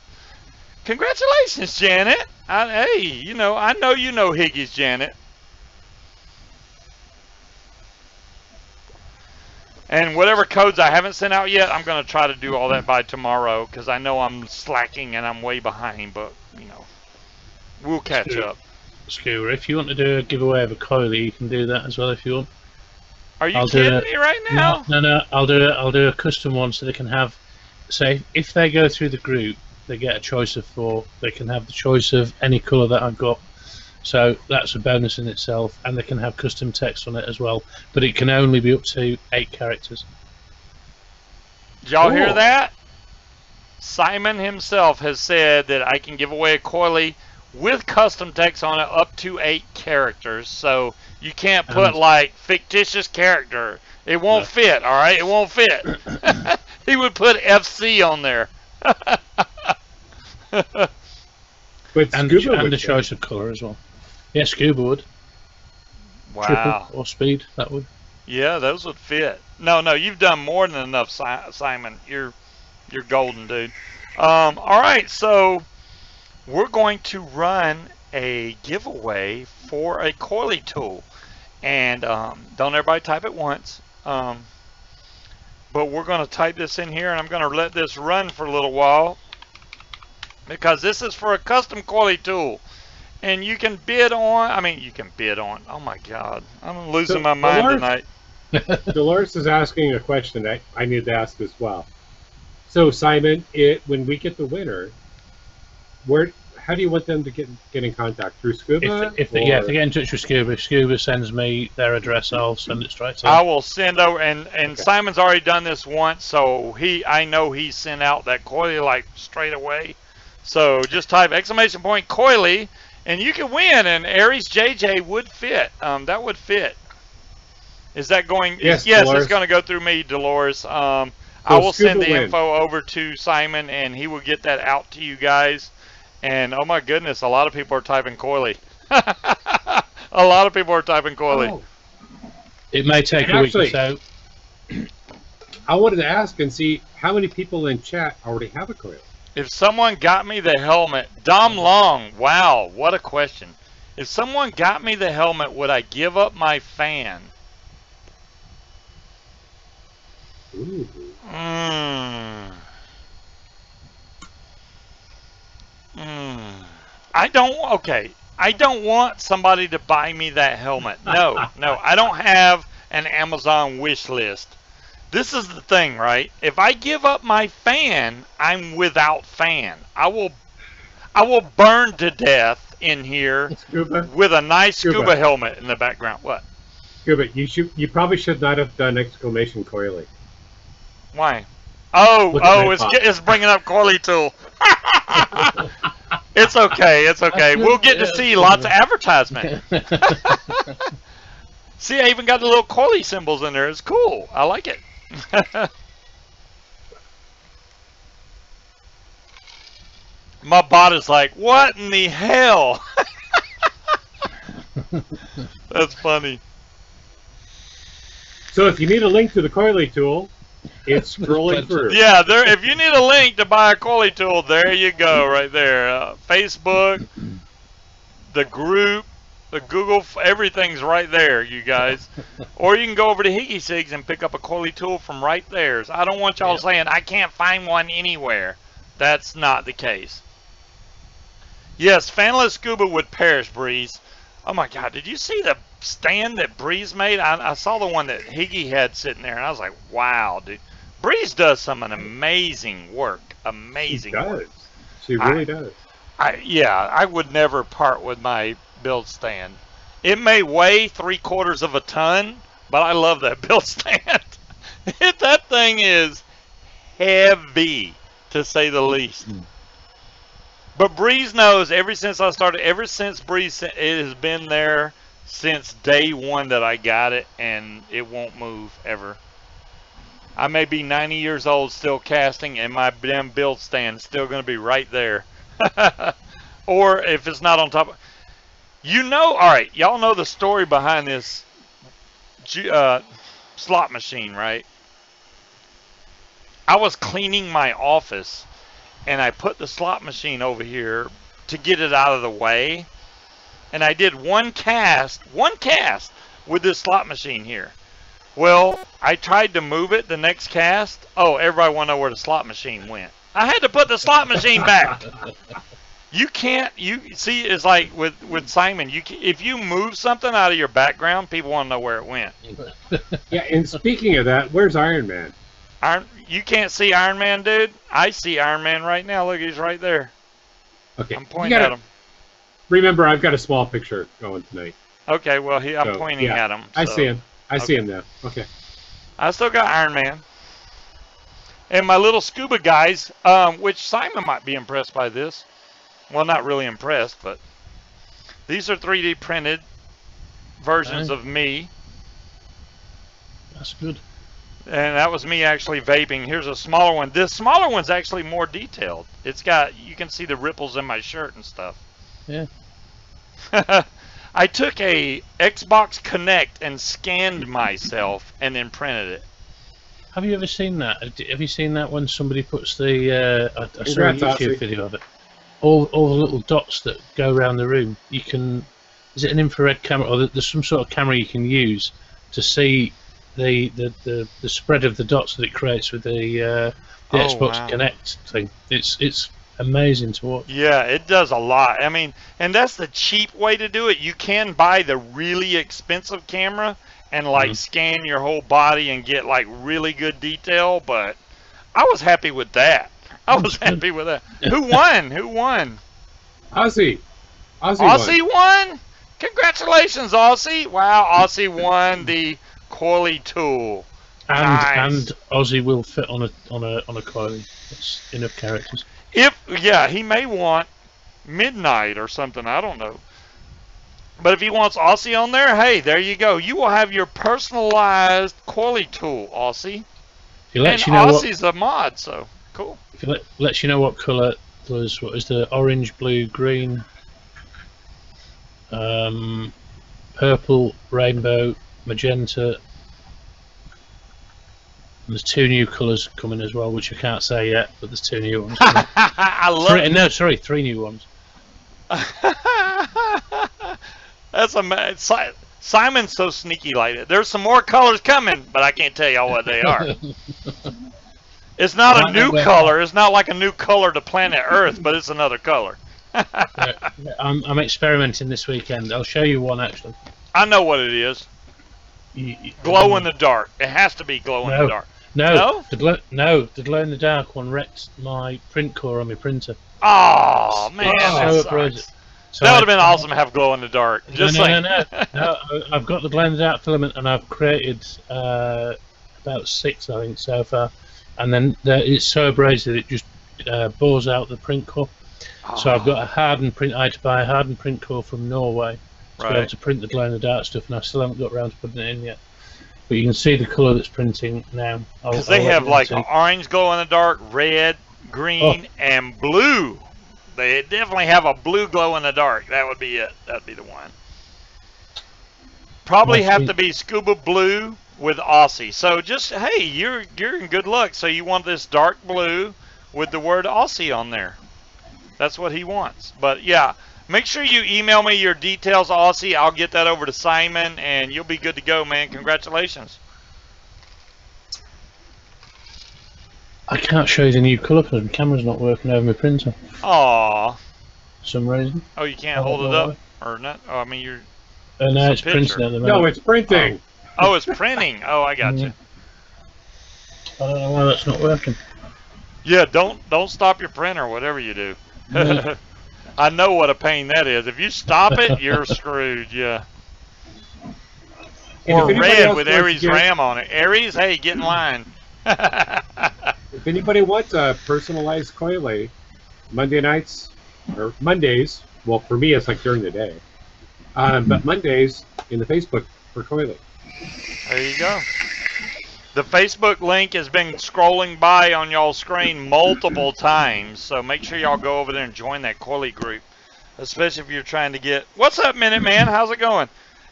Congratulations, Janet. Hey, you know, I know you know Higgies, Janet. And whatever codes I haven't sent out yet, I'm going to try to do all that by tomorrow because I know I'm slacking and I'm way behind, but, you know, we'll catch up. Scuba, if you want to do a giveaway of a Coily, you can do that as well if you want. Are you kidding me right now? No, I'll do a custom one so they can have, say, if they go through the group, they get a choice of 4. They can have the choice of any colour that I've got. So that's a bonus in itself, and they can have custom text on it as well. But it can only be up to 8 characters. Did y'all hear that? Simon himself has said that I can give away a Coily with custom text on it up to 8 characters. So you can't put like fictitious character. It won't fit, all right? It won't fit. He would put FC on there. But and the choice of colour as well. Yeah, Scuba would. Wow. Triple or speed, that would. Yeah, those would fit. No, you've done more than enough, Simon. You're golden, dude. All right, so we're going to run a giveaway for a Coily tool. And don't everybody type at once. But we're going to type this in here, and I'm going to let this run for a little while. Because this is for a custom Coily tool. And you can bid on, oh my God. I'm losing my mind tonight. Dolores is asking a question that I need to ask as well. So Simon, when we get the winner, how do you want them to get in contact? Through Scuba? If they get in touch with Scuba, if Scuba sends me their address, I'll send it straight to them. I will send over, and okay. Simon's already done this once, so I know he sent out that Coily like straight away. So just type ! Coily, and you can win. And Aries JJ would fit. That would fit. Is that going? Yes, it's going to go through me, Dolores. I will send the info over to Simon, and he will get that out to you guys. And oh my goodness, a lot of people are typing Coily. A lot of people are typing Coily. Oh. It may take a week or so. I wanted to ask and see how many people in chat already have a Coily. If someone got me the helmet, Dom Long, wow, what a question. If someone got me the helmet, would I give up my fan? Ooh. I don't want somebody to buy me that helmet. No, I don't have an Amazon wish list. This is the thing, right? If I give up my fan, I'm without fan. I will burn to death in here with a nice Scuba helmet in the background. What? Scuba, you probably should not have done ! Coily. Why? Oh, it's bringing up Coily tool. It's okay. We'll get to see lots of advertisement. See, I even got the little Coily symbols in there. It's cool. I like it. My bot is like, what in the hell? That's funny. So if you need a link to the Coily tool, it's scrolling through. Yeah, there. If you need a link to buy a Coily tool, there you go, right there. Facebook, the group, the Google, everything's right there, you guys. Or you can go over to e-cigs and pick up a Coily tool from right there. So I don't want y'all saying I can't find one anywhere. That's not the case. Yes, fanless Scuba would perish, Breeze. Oh my God, did you see the stand that Breeze made? I saw the one that Higgy had sitting there, and I was like, wow, dude. Breeze does some amazing work. Amazing work. She really does. Yeah, I would never part with my build stand. It may weigh 3/4 of a ton, but I love that build stand. That thing is heavy, to say the least. But Breeze knows ever since I started, ever since Breeze, it has been there since day one that I got it, and it won't move ever. I may be 90 years old still casting, and my damn build stand is still going to be right there. Or if it's not on top of, you know, all right, y'all know the story behind this slot machine, right? I was cleaning my office, and I put the slot machine over here to get it out of the way. And I did one cast with this slot machine here. Well, I tried to move it the next cast. Oh, everybody want to know where the slot machine went. I had to put the slot machine back. You can't, you see, it's like with Simon, if you move something out of your background, people want to know where it went. Yeah, and speaking of that, where's Iron Man? You can't see Iron Man, dude? I see Iron Man right now. Look, he's right there. Okay. I'm pointing at him. Remember, I've got a small picture going tonight. Okay, well, I'm pointing at him. I see him. I see him now. Okay. I still got Iron Man. And my little Scuba guys, which Simon might be impressed by this. Well, not really impressed, but these are 3D printed versions of me. That's good. And that was me actually vaping. Here's a smaller one. This smaller one's actually more detailed. It's got, you can see the ripples in my shirt and stuff. Yeah. I took a Xbox Connect and scanned myself and then printed it. Have you ever seen that? Have you seen that when somebody puts the I saw a YouTube video of it. All the little dots that go around the room. You can, is it an infrared camera or there's some sort of camera you can use to see the spread of the dots that it creates with the Xbox Connect thing. It's amazing to watch. Yeah, it does a lot. I mean, and that's the cheap way to do it. You can buy the really expensive camera and like scan your whole body and get like really good detail, but I was happy with that. I was happy with that. Who won? Who won? Aussie. Aussie won? Congratulations, Aussie. Wow, Aussie won the Coily tool. And Aussie will fit on a Coily. That's enough characters. He may want Midnight or something, I don't know. But if he wants Aussie on there, hey, there you go. You will have your personalized Coily tool, Aussie. And Aussie's a mod, so cool. If it lets you know what colour was, what is the orange, blue, green, purple, rainbow, magenta. And there's 2 new colours coming as well, which I can't say yet, but there's 2 new ones. I love it. No, sorry, 3 new ones. That's amazing. Simon's so sneaky like it. There's some more colors coming, but I can't tell y'all what they are. It's not a new color. It's not like a new color to planet Earth, but it's another color. I'm experimenting this weekend. I'll show you one actually. I know what it is. Glow in the dark. It has to be glow in the dark. No, the glow in the dark one wrecked my print core on my printer. Oh man, that sucks. So that would have been awesome to have glow in the dark. No, I've got the glow in the dark filament, and I've created about 6, I think, so far. And then it's so abrasive it just bores out the print core. So I've got a hardened print. I had to buy a hardened print core from Norway, to be able to print the glow-in-the-dark stuff, and I still haven't got around to putting it in yet. But you can see the colour that's printing now. Because they have like orange glow-in-the-dark, red, green, and blue. They definitely have a blue glow-in-the-dark. That would be it. That would be the one. Probably have to be Scuba blue with Aussie. So just, hey, you're in good luck. So you want this dark blue with the word Aussie on there. That's what he wants. But yeah, make sure you email me your details, Aussie. I'll get that over to Simon, and you'll be good to go, man. Congratulations. I can't show you the new colour because the camera's not working over my printer. Aww. For some reason. Oh, you can't hold it up? Or not? Oh, I mean, you're... no, it's printing at the moment. No, it's printing. Oh, it's printing. Oh, I got you. I don't know why that's not working. Yeah, don't stop your printer, whatever you do. I know what a pain that is. If you stop it, you're screwed, yeah. Or red with Aries RAM on it. Aries, hey, get in line. If anybody wants a personalized Coily, Monday nights, or Mondays, well, for me, it's like during the day. But Mondays in the Facebook for Coily. There you go. The Facebook link has been scrolling by on y'all's screen multiple times, so make sure y'all go over there and join that Coily group, especially if you're trying to get... What's up, Minute Man? How's it going?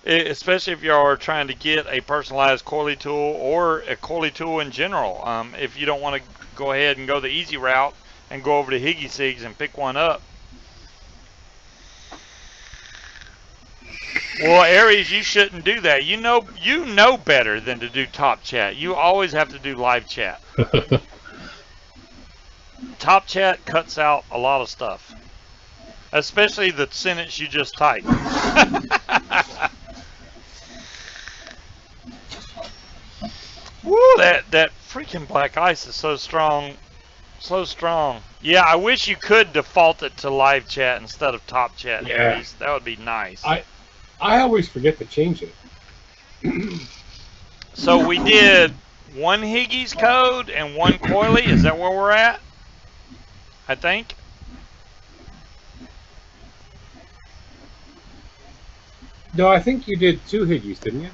Especially if y'all are trying to get a personalized Coily tool or a Coily tool in general. If you don't want to go ahead and go the easy route and go over to e-cigs and pick one up. Well, Aries, you shouldn't do that. You know better than to do top chat. You always have to do live chat. Top chat cuts out a lot of stuff, especially the sentence you just typed. Woo, that freaking black ice is so strong. So strong. Yeah, I wish you could default it to live chat instead of top chat, Aries. That would be nice. I always forget to change it. So we did one Higgy's code and one Coily. Is that where we're at? I think. No, I think you did 2 Higgies, didn't you?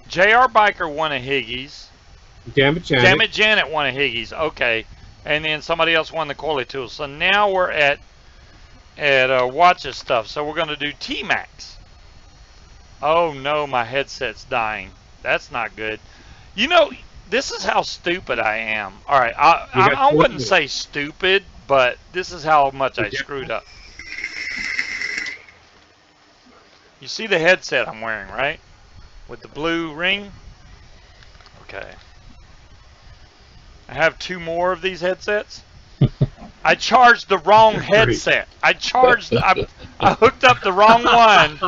JR Biker won a Higgy's. Damn it, Janet. Damn it, Janet won a Higgy's. Okay. And then somebody else won the Coily tool. So now we're at Watch's stuff. So we're going to do T-Max. Oh no, my headset's dying. That's not good. You know, this is how stupid I am. All right, I wouldn't say stupid, but this is how much I screwed up. You see the headset I'm wearing, right? With the blue ring? Okay. I have 2 more of these headsets. I charged the wrong headset. I hooked up the wrong one.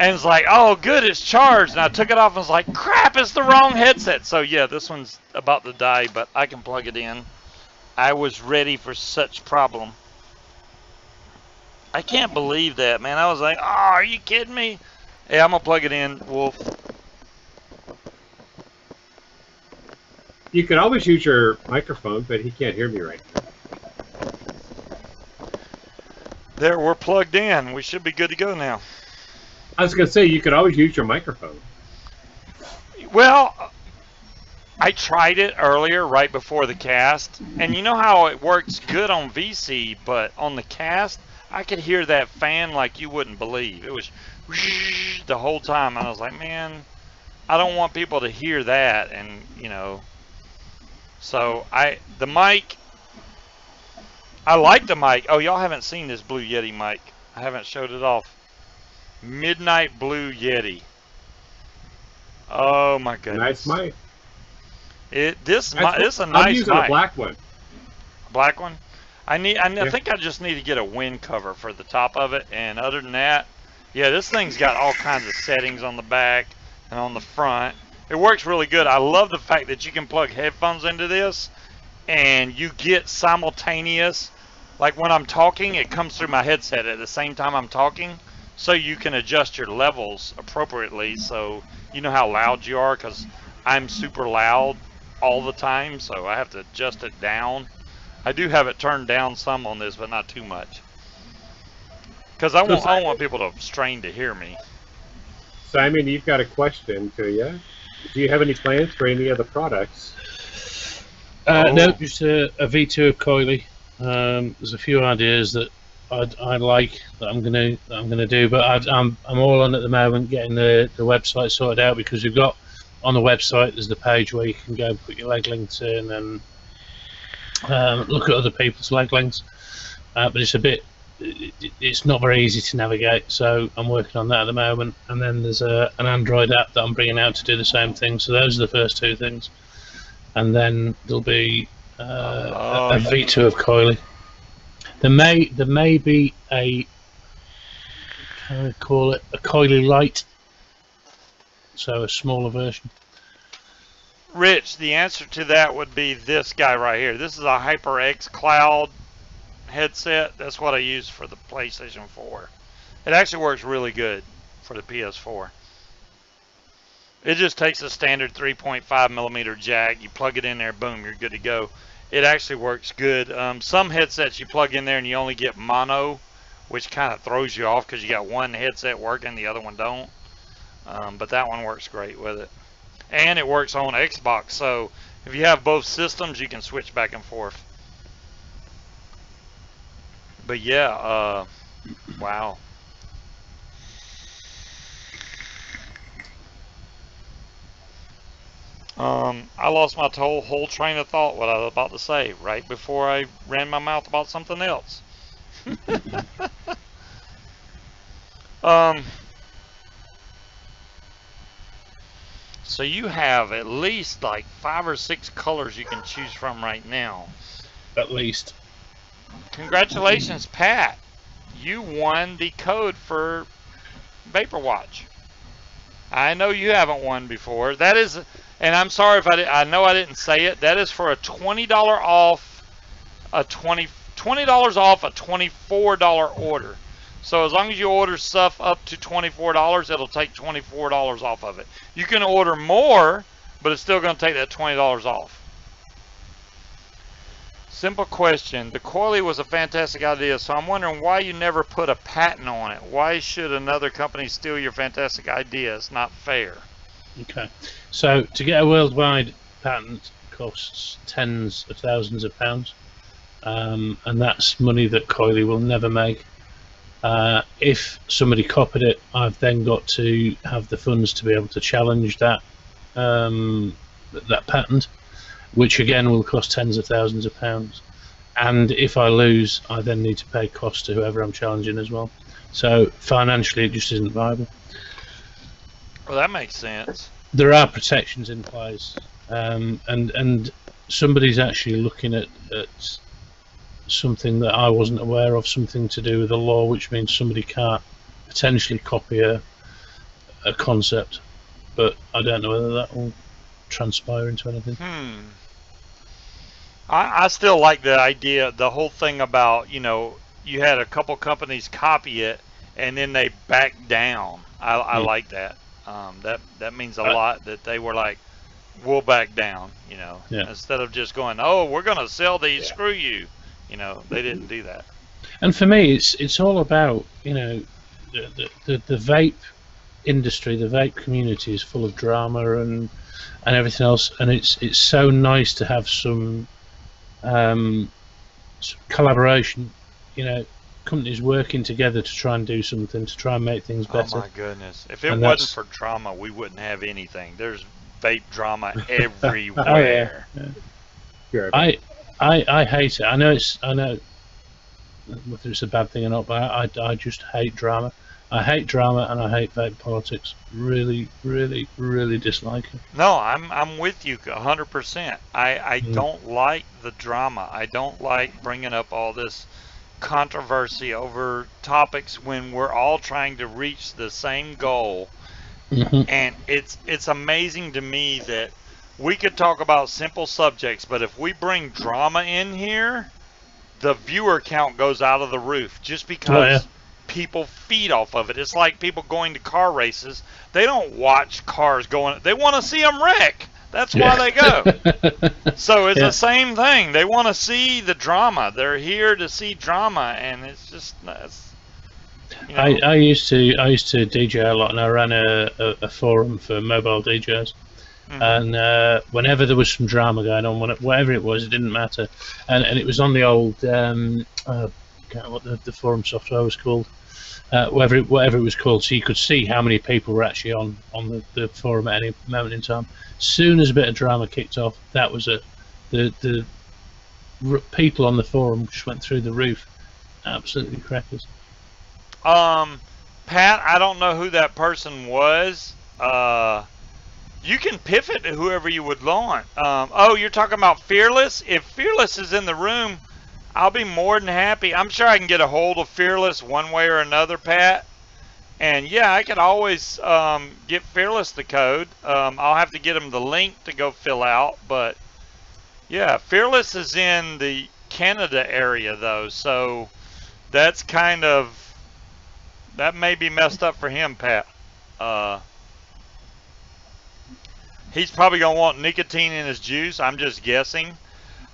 And it's like, oh, good, it's charged. And I took it off and was like, crap, it's the wrong headset. So, yeah, this one's about to die, but I can plug it in. I was ready for such problem. I can't believe that, man. I was like, oh, are you kidding me? Hey, I'm going to plug it in, Wolf. You could always use your microphone, but he can't hear me right now. There, we're plugged in. We should be good to go now. I was going to say, you could always use your microphone. Well, I tried it earlier, right before the cast, and you know how it works good on VC, but on the cast, I could hear that fan like you wouldn't believe. It was the whole time, and I was like, man, I don't want people to hear that, and, you know, so the mic, I like the mic. Oh, y'all haven't seen this Blue Yeti mic. I haven't showed it off. Midnight Blue Yeti. Oh my goodness. Nice mic. This is a nice mic. I'm using a black one. Black one? I think I just need to get a wind cover for the top of it, and other than that, yeah, this thing's got all kinds of settings on the back and on the front. It works really good. I love the fact that you can plug headphones into this and you get simultaneous, like when I'm talking, it comes through my headset at the same time I'm talking, so you can adjust your levels appropriately so you know how loud you are, because I'm super loud all the time, so I have to adjust it down. I do have it turned down some on this, but not too much. Because I don't want people to strain to hear me. Simon, you've got a question to you. Do you have any plans for any other products? No, just a V2 of Coily. There's a few ideas that I like that I'm gonna do, but I'm all on at the moment getting the website sorted out, because we've got on the website there's the page where you can go put your leg lengths in and look at other people's leg lengths, but it's not very easy to navigate, so I'm working on that at the moment. And then there's an Android app that I'm bringing out to do the same thing. So those are the first two things, and then there'll be a V2 of Coily. There may be a, how do I call it, a Coily Lite, so a smaller version. Rich, the answer to that would be this guy right here. This is a HyperX Cloud headset. That's what I use for the PlayStation 4. It actually works really good for the PS4. It just takes a standard 3.5mm jack. You plug it in there, boom, you're good to go. It actually works good. Some headsets you plug in there and you only get mono, which kind of throws you off because you got one headset working, the other one don't. But that one works great with it. And it works on Xbox, so if you have both systems, you can switch back and forth. But yeah, wow. I lost my whole train of thought, what I was about to say, right before I ran my mouth about something else. So you have at least like 5 or 6 colors you can choose from right now. At least. Congratulations, Pat. You won the code for Vapor Watch. I know you haven't won before. That is, and I'm sorry if I know I didn't say it. That is for a $20 off a $20 off a $24 order. So as long as you order stuff up to $24, it'll take $24 off of it. You can order more, but it's still going to take that $20 off. Simple question. The Coily was a fantastic idea, so I'm wondering why you never put a patent on it. Why should another company steal your fantastic idea? It's not fair. Okay. So to get a worldwide patent costs tens of thousands of pounds, and that's money that Coily will never make. If somebody copied it, I've then got to have the funds to be able to challenge that that patent, which again will cost tens of thousands of pounds. And if I lose, I then need to pay costs to whoever I'm challenging as well. So financially, it just isn't viable. Well, that makes sense. There are protections in place, and somebody's actually looking at something that I wasn't aware of, something to do with the law, which means somebody can't potentially copy a concept, but I don't know whether that will transpire into anything. I still like the idea, the whole thing about, you know, you had a couple companies copy it and then they back down. I like that. That means a lot, that they were like, we'll back down, you know, instead of just going, oh, we're going to sell these, screw you. You know, they didn't do that. And for me, it's all about, you know, the vape industry, the vape community is full of drama and everything else, and it's so nice to have some collaboration, you know, companies working together to try and do something, to try and make things better. Oh my goodness. If it wasn't for drama, we wouldn't have anything. There's vape drama everywhere. Oh, yeah. I hate it. I know whether it's a bad thing or not, but I just hate drama. I hate drama and I hate vape politics. Really, really, really dislike it. No, I'm with you 100%. I don't like the drama. I don't like bringing up all this controversy over topics when we're all trying to reach the same goal. And it's amazing to me that we could talk about simple subjects, but if we bring drama in here, the viewer count goes out of the roof just because people feed off of it. It's like people going to car races. They don't watch cars going. They want to see them wreck. That's why they go. So it's the same thing. They want to see the drama. They're here to see drama, and it's just You know? I used to DJ a lot, and I ran a forum for mobile DJs. And whenever there was some drama going on, whatever it was, it didn't matter. And it was on the old, I forget what the forum software was called, whatever it was called, so you could see how many people were actually on the forum at any moment in time. As soon as a bit of drama kicked off, that was it. The people on the forum just went through the roof. Absolutely crackers. Pat, I don't know who that person was. You can pivot to whoever you would want. Oh, you're talking about Fearless? If Fearless is in the room, I'll be more than happy. I'm sure I can get a hold of Fearless one way or another, Pat. And yeah, I could always get Fearless the code. I'll have to get him the link to go fill out. But yeah, Fearless is in the Canada area though, so that's kind of, that may be messed up for him, Pat. He's probably going to want nicotine in his juice. I'm just guessing.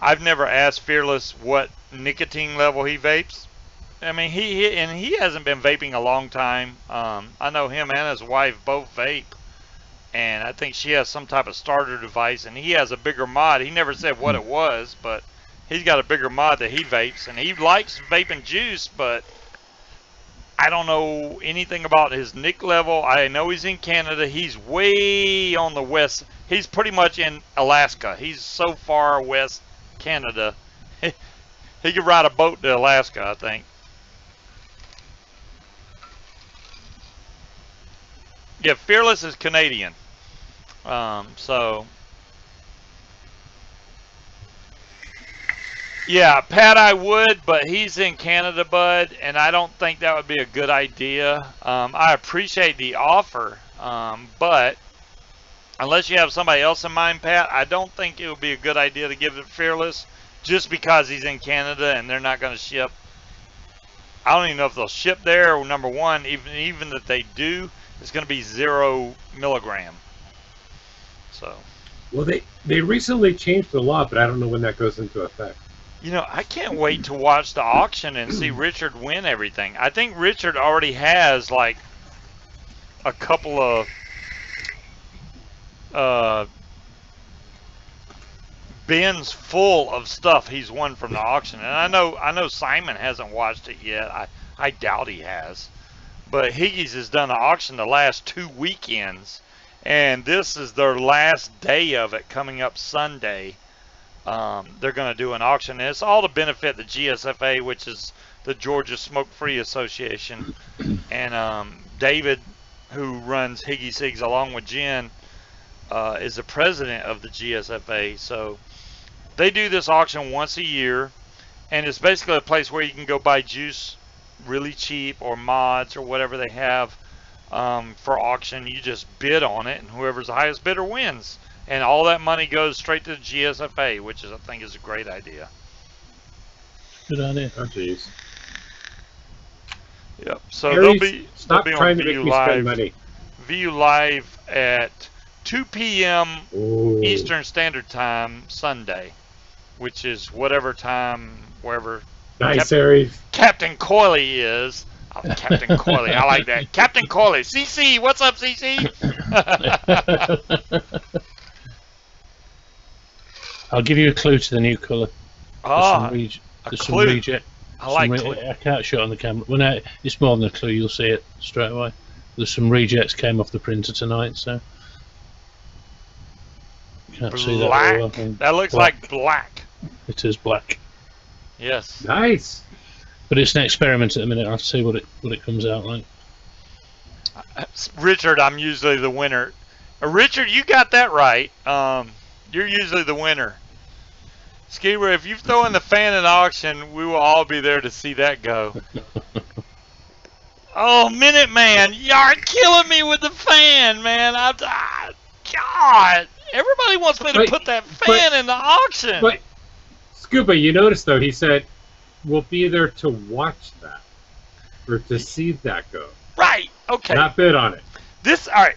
I've never asked Fearless what nicotine level he vapes. I mean, he hasn't been vaping a long time. I know him and his wife both vape. And I think she has some type of starter device. And he has a bigger mod. He never said what it was, but he's got a bigger mod that he vapes. And he likes vaping juice, but I don't know anything about his nic level. I know he's in Canada. He's way on the west. He's pretty much in Alaska. He's so far west Canada. He could ride a boat to Alaska, I think. Yeah, Fearless is Canadian. So yeah, Pat, I would, but he's in Canada, bud, and I don't think that would be a good idea. I appreciate the offer, but unless you have somebody else in mind, Pat, I don't think it would be a good idea to give it Fearless just because he's in Canada and they're not going to ship. I don't even know if they'll ship there, or number one, even if they do, it's going to be 0 milligram. So. Well, they recently changed the law, but I don't know when that goes into effect. You know, I can't wait to watch the auction and see Richard win everything. I think Richard already has like a couple of bins full of stuff he's won from the auction. And I know Simon hasn't watched it yet. I doubt he has. But Higgies has done the auction the last 2 weekends, and this is their last day of it coming up Sunday. They're going to do an auction, and it's all to benefit the GSFA, which is the Georgia Smoke-Free Association. And David, who runs e-cigs along with Jen, is the president of the GSFA. So they do this auction once a year, and it's basically a place where you can go buy juice really cheap, or mods, or whatever they have for auction. You just bid on it, and whoever's the highest bidder wins. And all that money goes straight to the GSFA, which is, I think, is a great idea. Good idea. Oh, jeez. Yep. So Harry's, they'll be trying on to make VU me Live. spend money. VU Live at 2 p.m. Ooh. Eastern Standard Time Sunday, which is whatever time, wherever Nice, Harry. Captain Coily is. Oh, Captain Coily, I like that. Captain Coily. CC, what's up, CC? I'll give you a clue to the new colour. Oh, there's a some clue. reject. I like I can't show it on the camera. Well, no, it's more than a clue. You'll see it straight away. There's some rejects came off the printer tonight, so you can't see that very well. That looks like black. It is black. Yes. Nice. But it's an experiment at the minute. I'll have to see what it comes out like. Richard, I'm usually the winner. Richard, you got that right. You're usually the winner. Scuba, if you throw in the fan at auction, we will all be there to see that go. Oh, Minuteman, you're killing me with the fan, man. God, everybody wants me to put that fan in the auction. But, Scuba, you notice, though, he said, we'll be there to watch that, or to see that go. Right, okay. Not bid on it. All right.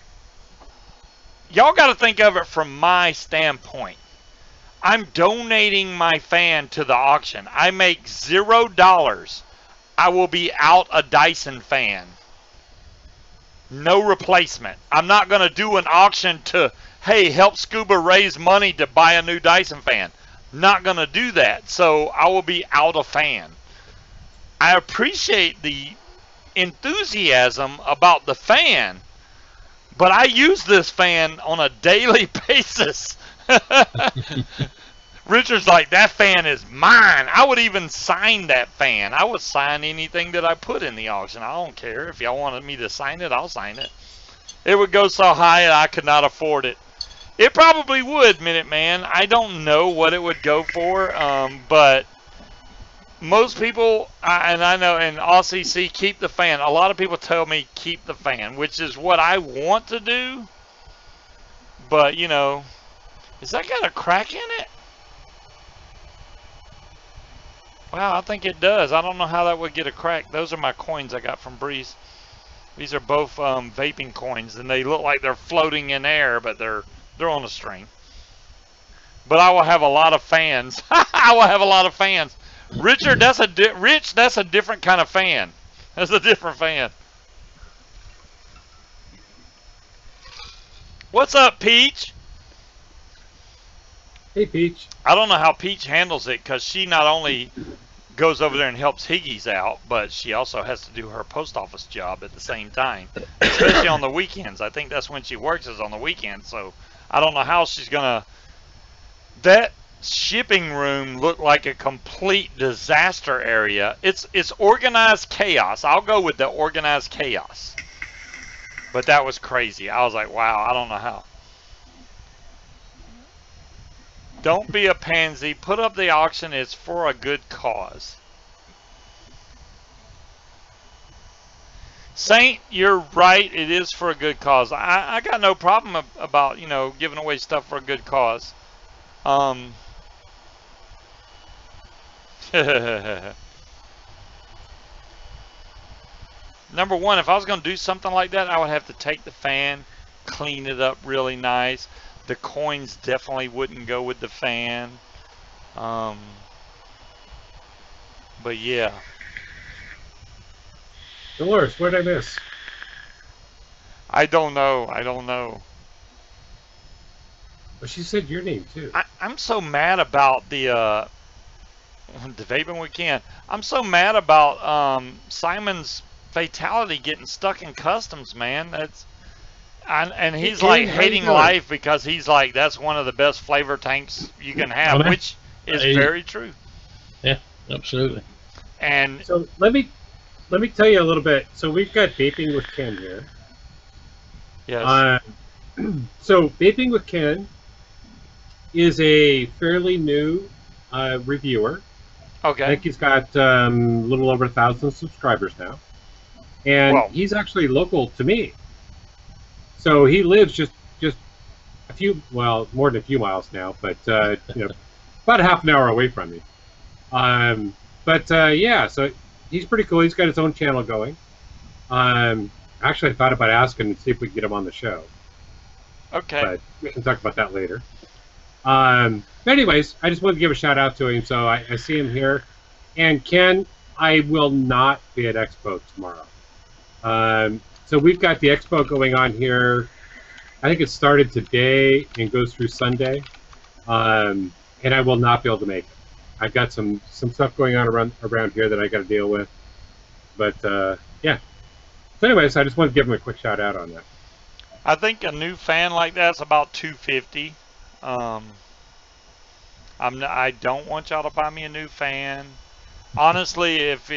Y'all got to think of it from my standpoint. I'm donating my fan to the auction. I make $0. I will be out a Dyson fan. No replacement. I'm not going to do an auction to, hey, help Scuba raise money to buy a new Dyson fan. Not going to do that. So I will be out a fan. I appreciate the enthusiasm about the fan, but I use this fan on a daily basis. Richard's like, that fan is mine. I would even sign that fan. I would sign anything that I put in the auction. I don't care. If y'all wanted me to sign it, I'll sign it. It would go so high I could not afford it. It probably would, Minuteman. I don't know what it would go for, but most people, and I know in RCC, keep the fan. A lot of people tell me keep the fan, which is what I want to do. But, you know, is that got a crack in it? Wow, I think it does. I don't know how that would get a crack. Those are my coins I got from Breeze. These are both vaping coins, and they look like they're floating in air, but they're on a string. But I will have a lot of fans. I will have a lot of fans. Richard, that's a different kind of fan. That's a different fan. What's up, Peach? Hey, Peach. I don't know how Peach handles it, because she not only goes over there and helps Higgies out, but she also has to do her post office job at the same time, especially on the weekends. I think that's when she works, is on the weekends. So I don't know how she's gonna. That shipping room looked like a complete disaster area. It's organized chaos. I'll go with the organized chaos. But that was crazy. I was like, wow, I don't know how. Don't be a pansy. Put up the auction. It's for a good cause. Saint, you're right. It is for a good cause. I got no problem about, you know, giving away stuff for a good cause. Number one, if I was going to do something like that, I would have to take the fan, clean it up really nice. The coins definitely wouldn't go with the fan. But yeah. Dolores, what did I miss? I don't know. I don't know. Well, she said your name too. I'm so mad about the vaping weekend. I'm so mad about Simon's Fatality getting stuck in customs, man. And he's like hating life because he's like, that's one of the best flavor tanks you can have, which is very true. Yeah, absolutely. And so let me tell you a little bit. So we've got Vaping with Ken here. Yes. So Vaping with Ken is a fairly new reviewer. Okay. I think he's got a little over 1,000 subscribers now, and he's actually local to me. So he lives just a few, well, more than a few miles now, but you know, about a half an hour away from me. Yeah, so he's pretty cool. He's got his own channel going. Actually, I thought about asking and see if we can get him on the show. Okay. But we can talk about that later. Anyways, I just wanted to give a shout out to him. So I see him here. And Ken, I will not be at Expo tomorrow. So we've got the Expo going on here. I think it started today and goes through Sunday. And I will not be able to make it. I've got some stuff going on around here that I got to deal with. But yeah. So anyways, I just wanted to give him a quick shout out on that. I think a new fan like that's about $250. I don't want y'all to buy me a new fan. Honestly, if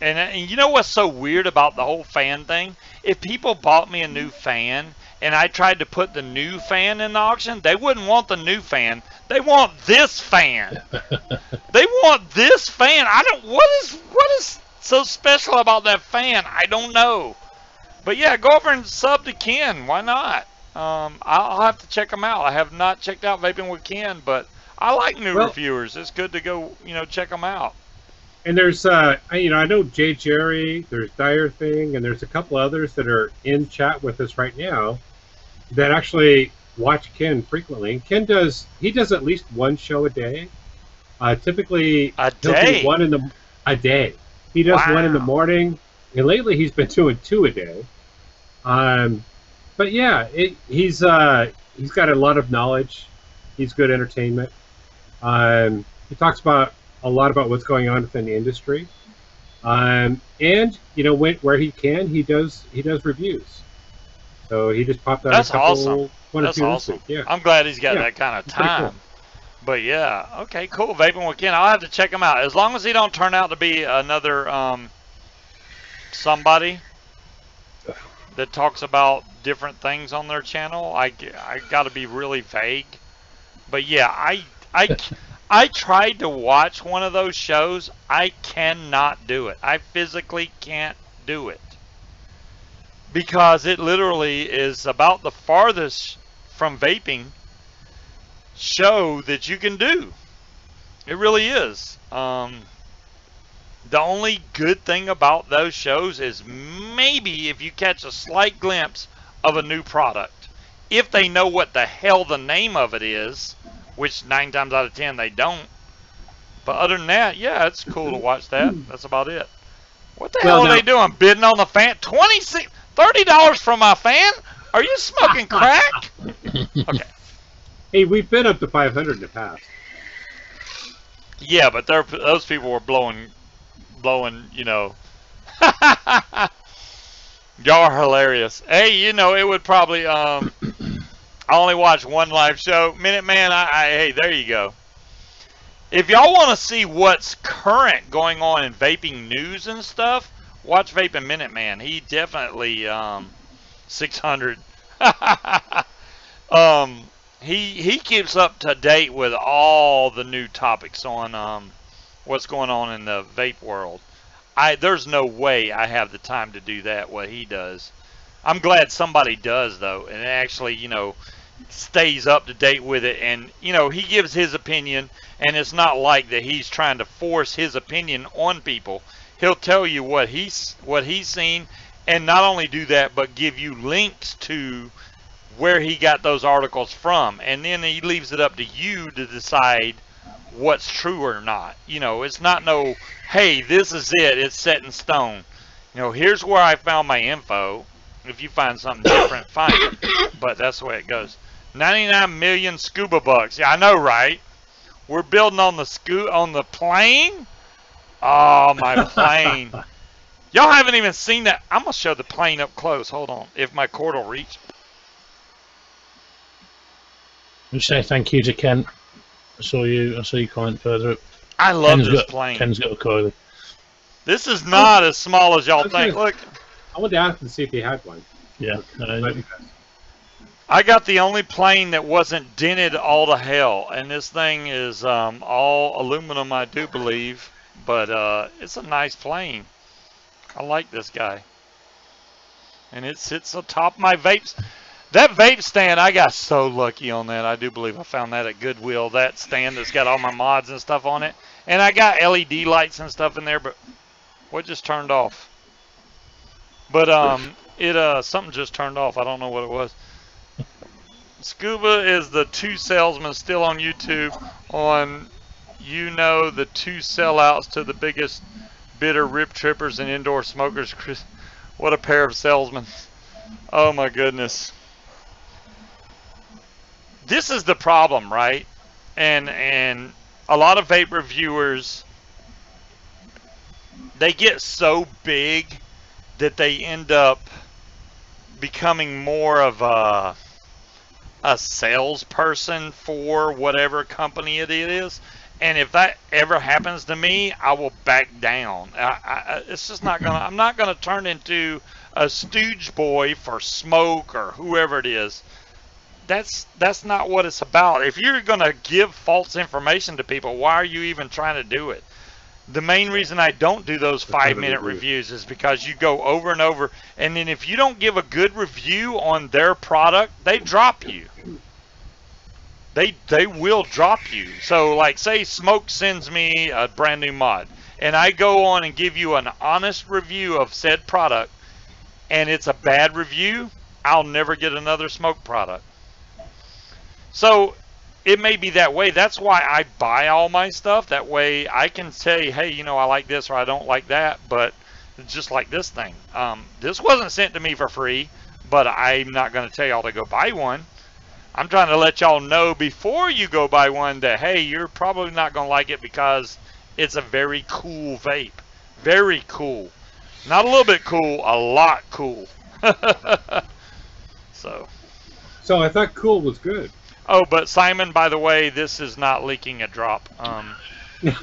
and you know what's so weird about the whole fan thing? If people bought me a new fan and I tried to put the new fan in the auction, they wouldn't want the new fan. They want this fan. They want this fan. What is so special about that fan? I don't know. But yeah, go over and sub to Ken. Why not? I'll have to check them out. I have not checked out Vaping with Ken, but I like new reviewers. It's good to go, check them out. And there's, I know Jay Jerry, there's Dire Thing, and there's a couple others that are in chat with us right now that actually watch Ken frequently. And Ken does at least one show a day. Typically, a he'll day. do one a day. He does one in the morning, and lately he's been doing 2 a day. But yeah, he's got a lot of knowledge. He's good entertainment. He talks about a lot about what's going on within the industry. And you know, where he can, he does reviews. So he just popped out That's a couple. Awesome. That's awesome. Yeah, I'm glad he's got that kind of time. Cool. But yeah, okay, cool. Vaping with Ken. I'll have to check him out. As long as he don't turn out to be another somebody that talks about different things on their channel, I got to be really vague. But yeah, I tried to watch one of those shows. I cannot do it. I physically can't do it. Because it literally is about the farthest from vaping show that you can do. It really is. The only good thing about those shows is maybe if you catch a slight glimpse of a new product. If they know what the hell the name of it is, which 9 times out of 10 they don't. But other than that, yeah, it's cool to watch that. That's about it. What the hell are they doing? Bidding on the fan? $30 for my fan? Are you smoking crack? Okay. Hey, we've been up to 500 in the past. Yeah, but those people were blowing, you know. Y'all are hilarious. Hey, you know, it would probably, I only watch one live show. Minuteman, hey, there you go. If y'all want to see what's current going on in vaping news and stuff, watch Vaping Minuteman. He definitely 600. He keeps up to date with all the new topics on what's going on in the vape world. There's no way I have the time to do that what he does. I'm glad somebody does though, and actually, you know, stays up to date with it, and you know, he gives his opinion, and it's not like that he's trying to force his opinion on people. He'll tell you what he's seen, and not only do that, but give you links to where he got those articles from, and then he leaves it up to you to decide what's true or not. You know, it's not no, hey, this is it, it's set in stone. You know, here's where I found my info. If you find something different, fine. But that's the way it goes. 99 million Scuba bucks. Yeah, I know, right? We're building on the plane. Oh, my plane. Y'all haven't even seen that. I'm going to show the plane up close. Hold on. If my cord will reach. We say thank you to Ken. I saw you comment further up. I love this plane. Ken's got a Coily. This is not as small as y'all think. Look. I wanted to ask him to see if he had one. Yeah. I got the only plane that wasn't dented all to hell, and this thing is all aluminum, I do believe, but it's a nice plane. I like this guy, and it sits atop my vapes. That vape stand, I got so lucky on that. I do believe I found that at Goodwill. That stand that's got all my mods and stuff on it, and I got LED lights and stuff in there. But what just turned off? But something just turned off. I don't know what it was. Scuba is the 2 salesman still on YouTube on, you know, the 2 sellouts to the biggest bidder rip trippers and indoor smokers. What a pair of salesmen. Oh my goodness. This is the problem, right? And a lot of vape reviewers, they get so big that they end up becoming more of a salesperson for whatever company it is. And if that ever happens to me, I will back down. It's just not gonna. I'm not gonna turn into a stooge boy for Smoke or whoever it is. That's not what it's about. If you're gonna give false information to people, why are you even trying to do it? The main reason I don't do those 5-minute reviews is because you go over and over, and then if you don't give a good review on their product, they drop you. They will drop you. So like, say Smoke sends me a brand new mod, and I go on and give you an honest review of said product, and it's a bad review, I'll never get another Smoke product. So it may be that way. That's why I buy all my stuff. That way I can say, hey, you know, I like this or I don't like that. But just like this thing. This wasn't sent to me for free, but I'm not going to tell y'all to go buy one. I'm trying to let y'all know before you go buy one that, hey, you're probably not going to like it because it's a very cool vape. Very cool. Not a little bit cool, a lot cool. So I thought cool was good. Oh, but Simon, by the way, this is not leaking a drop. You're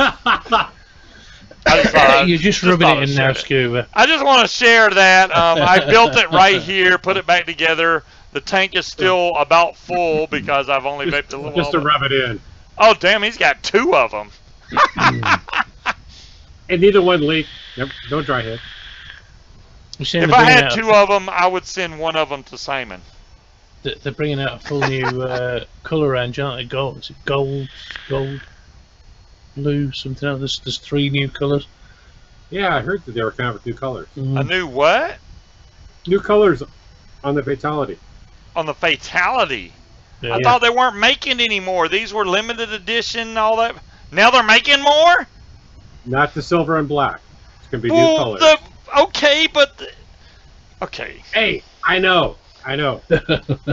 just rubbing it in now, Scuba. I just want to share that. I built it right here, put it back together. The tank is still about full because I've only vaped a little. Just to rub it in. Oh, damn, he's got 2 of them. And neither one leaked. Nope, no dry hit. If I had 2 of them, I would send 1 of them to Simon. They're bringing out a full new colour range, aren't they? Gold, is it gold, blue, something else. There's 3 new colours. Yeah, I heard that they were coming out with new colours. A new what? New colours on the Fatality. On the Fatality? Yeah. I thought they weren't making any more. These were limited edition and all that. Now they're making more? Not the silver and black. It's going to be new colours. Okay, but... Okay. Hey, I know.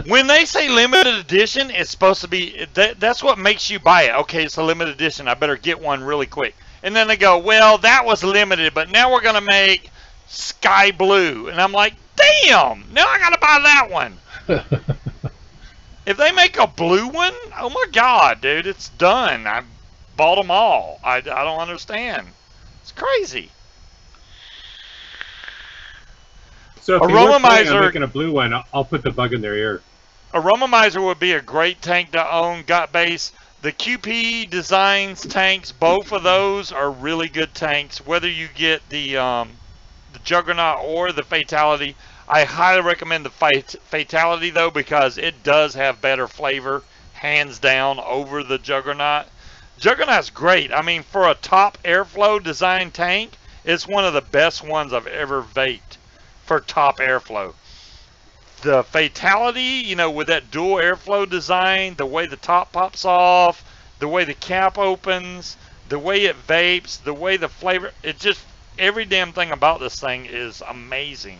When they say limited edition, it's supposed to be... That's what makes you buy it. Okay, it's a limited edition. I better get one really quick. And then they go, well, that was limited, but now we're going to make sky blue. And I'm like, damn! Now I got to buy that one. If they make a blue one, oh my god, dude, it's done. I bought them all. I don't understand. It's crazy. So if you're making a blue one, I'll put the bug in their ear. Aromomizer would be a great tank to own. Got base. The QP Designs tanks, both of those are really good tanks. Whether you get the Juggernaut or the Fatality, I highly recommend the Fatality though, because it does have better flavor, hands down, over the Juggernaut. Juggernaut's great. I mean, for a top airflow design tank, it's one of the best ones I've ever vaped for top airflow. The Fatality, you know, with that dual airflow design, the way the top pops off, the way the cap opens, the way it vapes, the way the flavor, it just, every damn thing about this thing is amazing.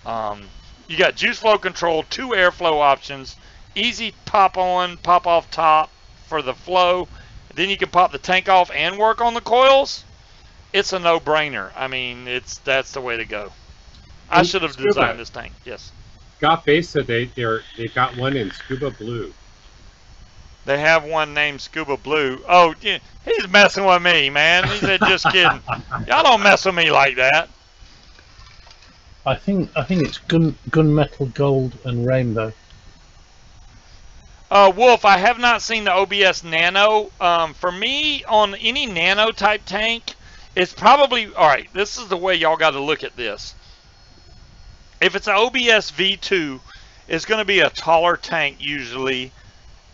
You got juice flow control, 2 airflow options, easy pop on, pop off top for the flow. Then you can pop the tank off and work on the coils. It's a no-brainer. I mean, that's the way to go. I should have designed this tank. Yes. Got Base said they got one in Scuba Blue. They have one named Scuba Blue. Oh, yeah, he's messing with me, man. He said, just kidding. Y'all don't mess with me like that. I think it's gunmetal gold and rainbow. Wolf, I have not seen the OBS Nano. For me, on any Nano type tank, it's probably, all right, this is the way y'all got to look at this. If it's an OBS V2, it's going to be a taller tank usually,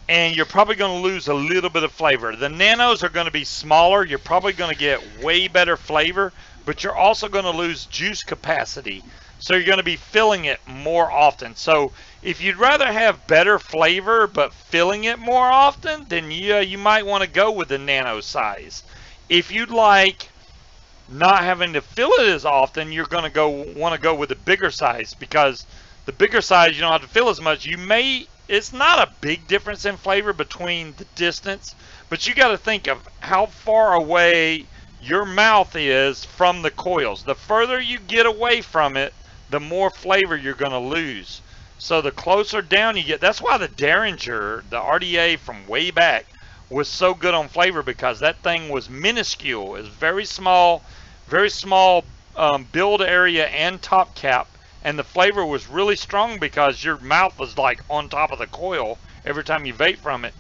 and you're probably going to lose a little bit of flavor. The Nanos are going to be smaller. You're probably going to get way better flavor, but you're also going to lose juice capacity. So you're going to be filling it more often. So if you'd rather have better flavor but filling it more often, then yeah, you might want to go with the nano size. If you'd like not having to fill it as often, you're going to want to go with the bigger size, because the bigger size you don't have to fill as much. It's not a big difference in flavor between the distance, but you got to think of how far away your mouth is from the coils. The further you get away from it, the more flavor you're going to lose. So the closer down you get, that's why the Derringer, the RTA from way back, was so good on flavor, because that thing was minuscule. It was very small build area and top cap, and the flavor was really strong because your mouth was like on top of the coil every time you vape from it.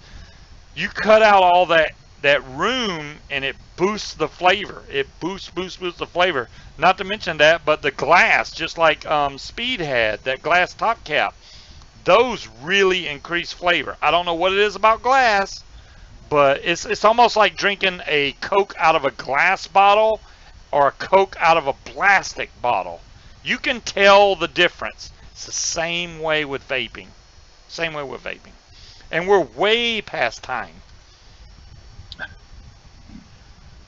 You cut out all that room and it boosts the flavor. It boosts the flavor. Not to mention that, but the glass, just like Speed had, that glass top cap, those really increase flavor. I don't know what it is about glass, but it's almost like drinking a Coke out of a glass bottle or a Coke out of a plastic bottle. You can tell the difference. It's the same way with vaping. Same way with vaping. and we're way past time.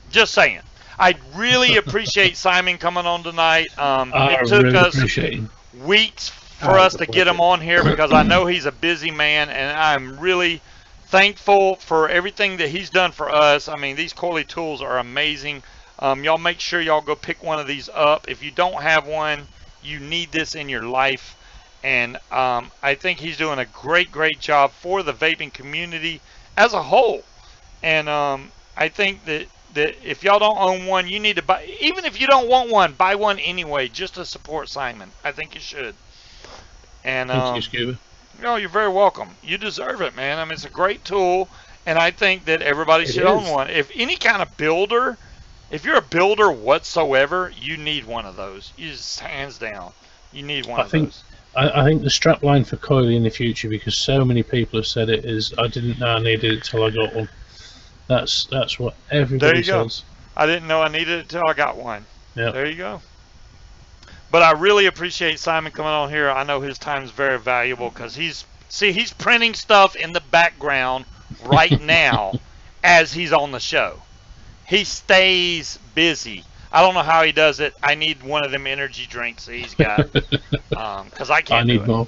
Just saying. I really appreciate Simon coming on tonight. It took really us weeks for us to get him on here because I know he's a busy man, and I'm really thankful for everything that he's done for us. I mean, these Coily tools are amazing. Y'all make sure y'all go pick one of these up. If you don't have one, you need this in your life. And I think he's doing a great job for the vaping community as a whole. And I think that if y'all don't own one, you need to buy. Even if you don't want one, buy one anyway, just to support Simon. I think you should. And thank you, Scuba. No, you're very welcome. You deserve it, man. I mean, it's a great tool, and I think that everybody should own one. If any kind of builder, if you're a builder whatsoever, you need one of those. You just, hands down, you need one of those. I think the strap line for Coily in the future, because so many people have said it, is I didn't know I needed it till I got one. That's what everybody says. I didn't know I needed it till I got one. Yeah. There you go. But I really appreciate Simon coming on here. I know his time is very valuable because he's printing stuff in the background right now as he's on the show. He stays busy. I don't know how he does it. I need one of them energy drinks that he's got because I can't. I need more.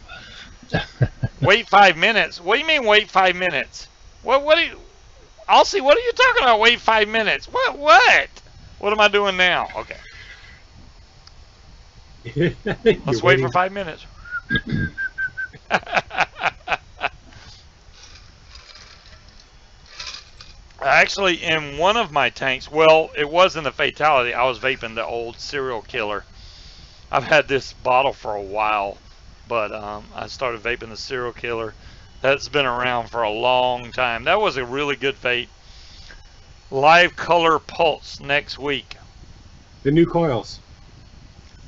Wait 5 minutes. What do you mean wait 5 minutes? What do you? Aussie, what are you talking about? Wait 5 minutes. What? What am I doing now? Okay. Let's wait for 5 minutes. Actually, in one of my tanks, well, it wasn't a Fatality. I was vaping the old serial killer. I've had this bottle for a while, but I started vaping the serial killer. That's been around for a long time. That was a really good vape. Live color pulse next week. The new coils.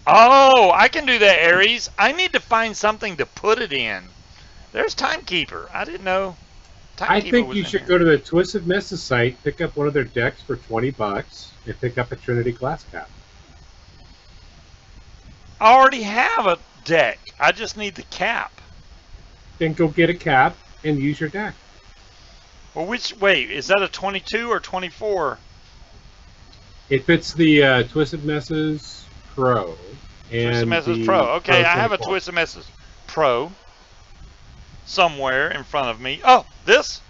Oh, I can do that, Aries. I need to find something to put it in. There's Timekeeper. I didn't know. I think you should go to the Twisted Messes site, pick up one of their decks for $20, and pick up a Trinity glass cap. I already have a deck. I just need the cap. Then go get a cap and use your deck. Well, wait, is that a 22 or 24? It fits the Twisted Messes Pro. Twisted Messes Pro. Okay, I have a Twisted Messes Pro somewhere in front of me. Oh, this?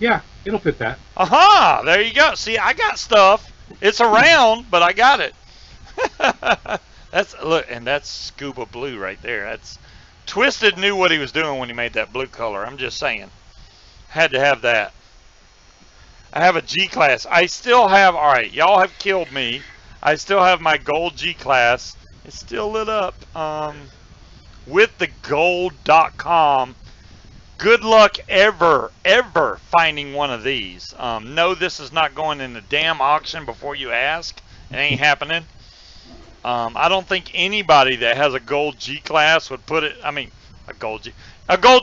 Yeah, it'll fit that. Aha! There you go. See, I got stuff. It's around, but I got it. Look, and that's Scuba Blue right there. That's Twisted knew what he was doing when he made that blue color. I'm just saying. Had to have that. I have a G-Class. I still have, alright, y'all have killed me. I still have my gold G-Class. It's still lit up. With the gold.com. Good luck ever finding one of these. No, this is not going in the damn auction before you ask. It ain't happening. I don't think anybody that has a gold G-Class would put it, I mean, a gold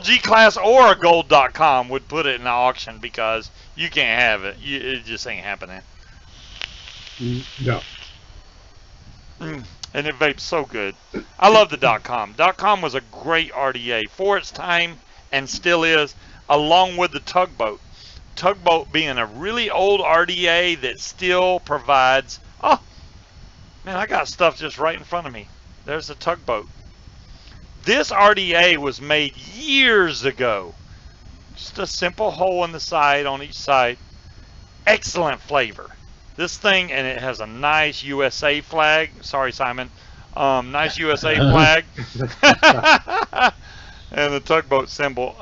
G-Class or a gold.com would put it in the auction because you can't have it. It just ain't happening. No. And it vapes so good. I love the .com. .com was a great RTA for its time and still is, along with the Tugboat. Tugboat being a really old RTA that still provides, oh, man, I got stuff just right in front of me. There's the Tugboat. This RTA was made years ago. Just a simple hole in the side on each side. Excellent flavor. This thing, and it has a nice USA flag. Sorry, Simon. Nice USA flag. And the Tugboat symbol.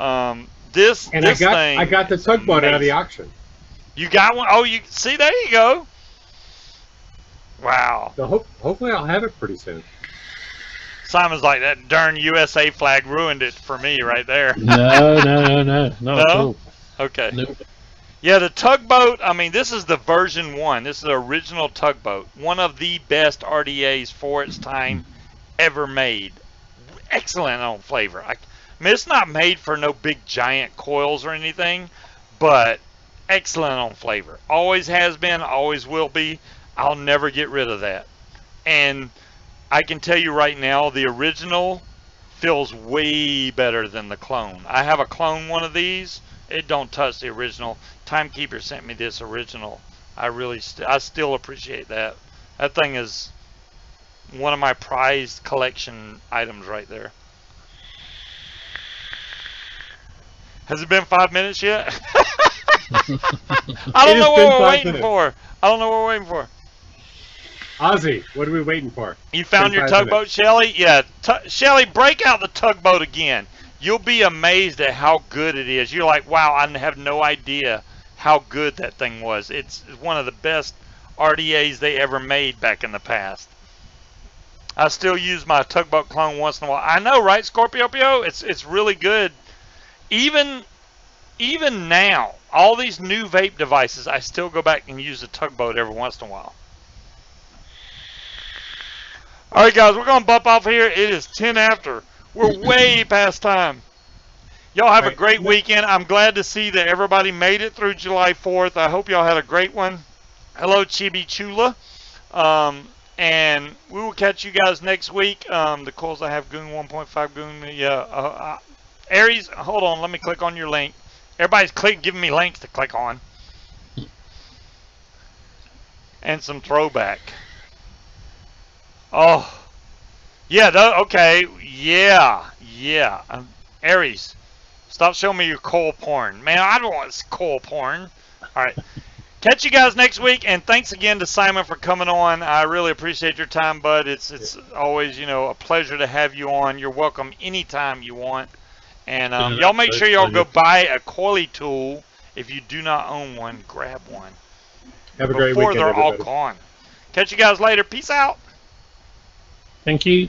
This thing. I got the Tugboat out of the auction. You got one? Oh, you see, there you go. Wow. So hopefully I'll have it pretty soon. Simon's like, that darn USA flag ruined it for me right there. No, not at all. Okay. Nope. Yeah, the Tugboat, I mean, this is the version 1. This is the original Tugboat. One of the best RDAs for its time ever made. Excellent on flavor. I mean, it's not made for no big giant coils or anything, but excellent on flavor. Always has been, always will be. I'll never get rid of that. And I can tell you right now, the original feels way better than the clone. I have a clone one of these. It don't touch the original. Timekeeper sent me this original. I still appreciate that. That thing is one of my prized collection items right there. Has it been 5 minutes yet? I don't know what we're waiting for. I don't know what we're waiting for. Ozzy, what are we waiting for? You found your tugboat, Shelly? Yeah. Shelly, break out the tugboat again. You'll be amazed at how good it is. You're like, wow, I have no idea how good that thing was. It's one of the best RTAs they ever made back in the past. I still use my tugboat clone once in a while. I know, right, Scorpio? It's really good. Even now, all these new vape devices, I still go back and use the tugboat every once in a while. All right, guys, we're going to bump off here. It is 10 after. We're way past time. Y'all have a great weekend. I'm glad to see that everybody made it through July 4th. I hope y'all had a great one. Hello, Chibi Chula. And we will catch you guys next week. The coils I have, Goon 1.5 Goon. Yeah. Aries, hold on. Let me click on your link. Everybody's giving me links to click on. And some throwback. Oh. Yeah, okay. Yeah. Aries, stop showing me your coil porn. Man, I don't want coil porn. All right. Catch you guys next week, and thanks again to Simon for coming on. I really appreciate your time, bud. It's always, a pleasure to have you on. You're welcome anytime you want. And y'all make sure y'all go buy a Coily tool. If you do not own one, grab one. Have a great weekend, before they're all gone. Catch you guys later. Peace out. Thank you.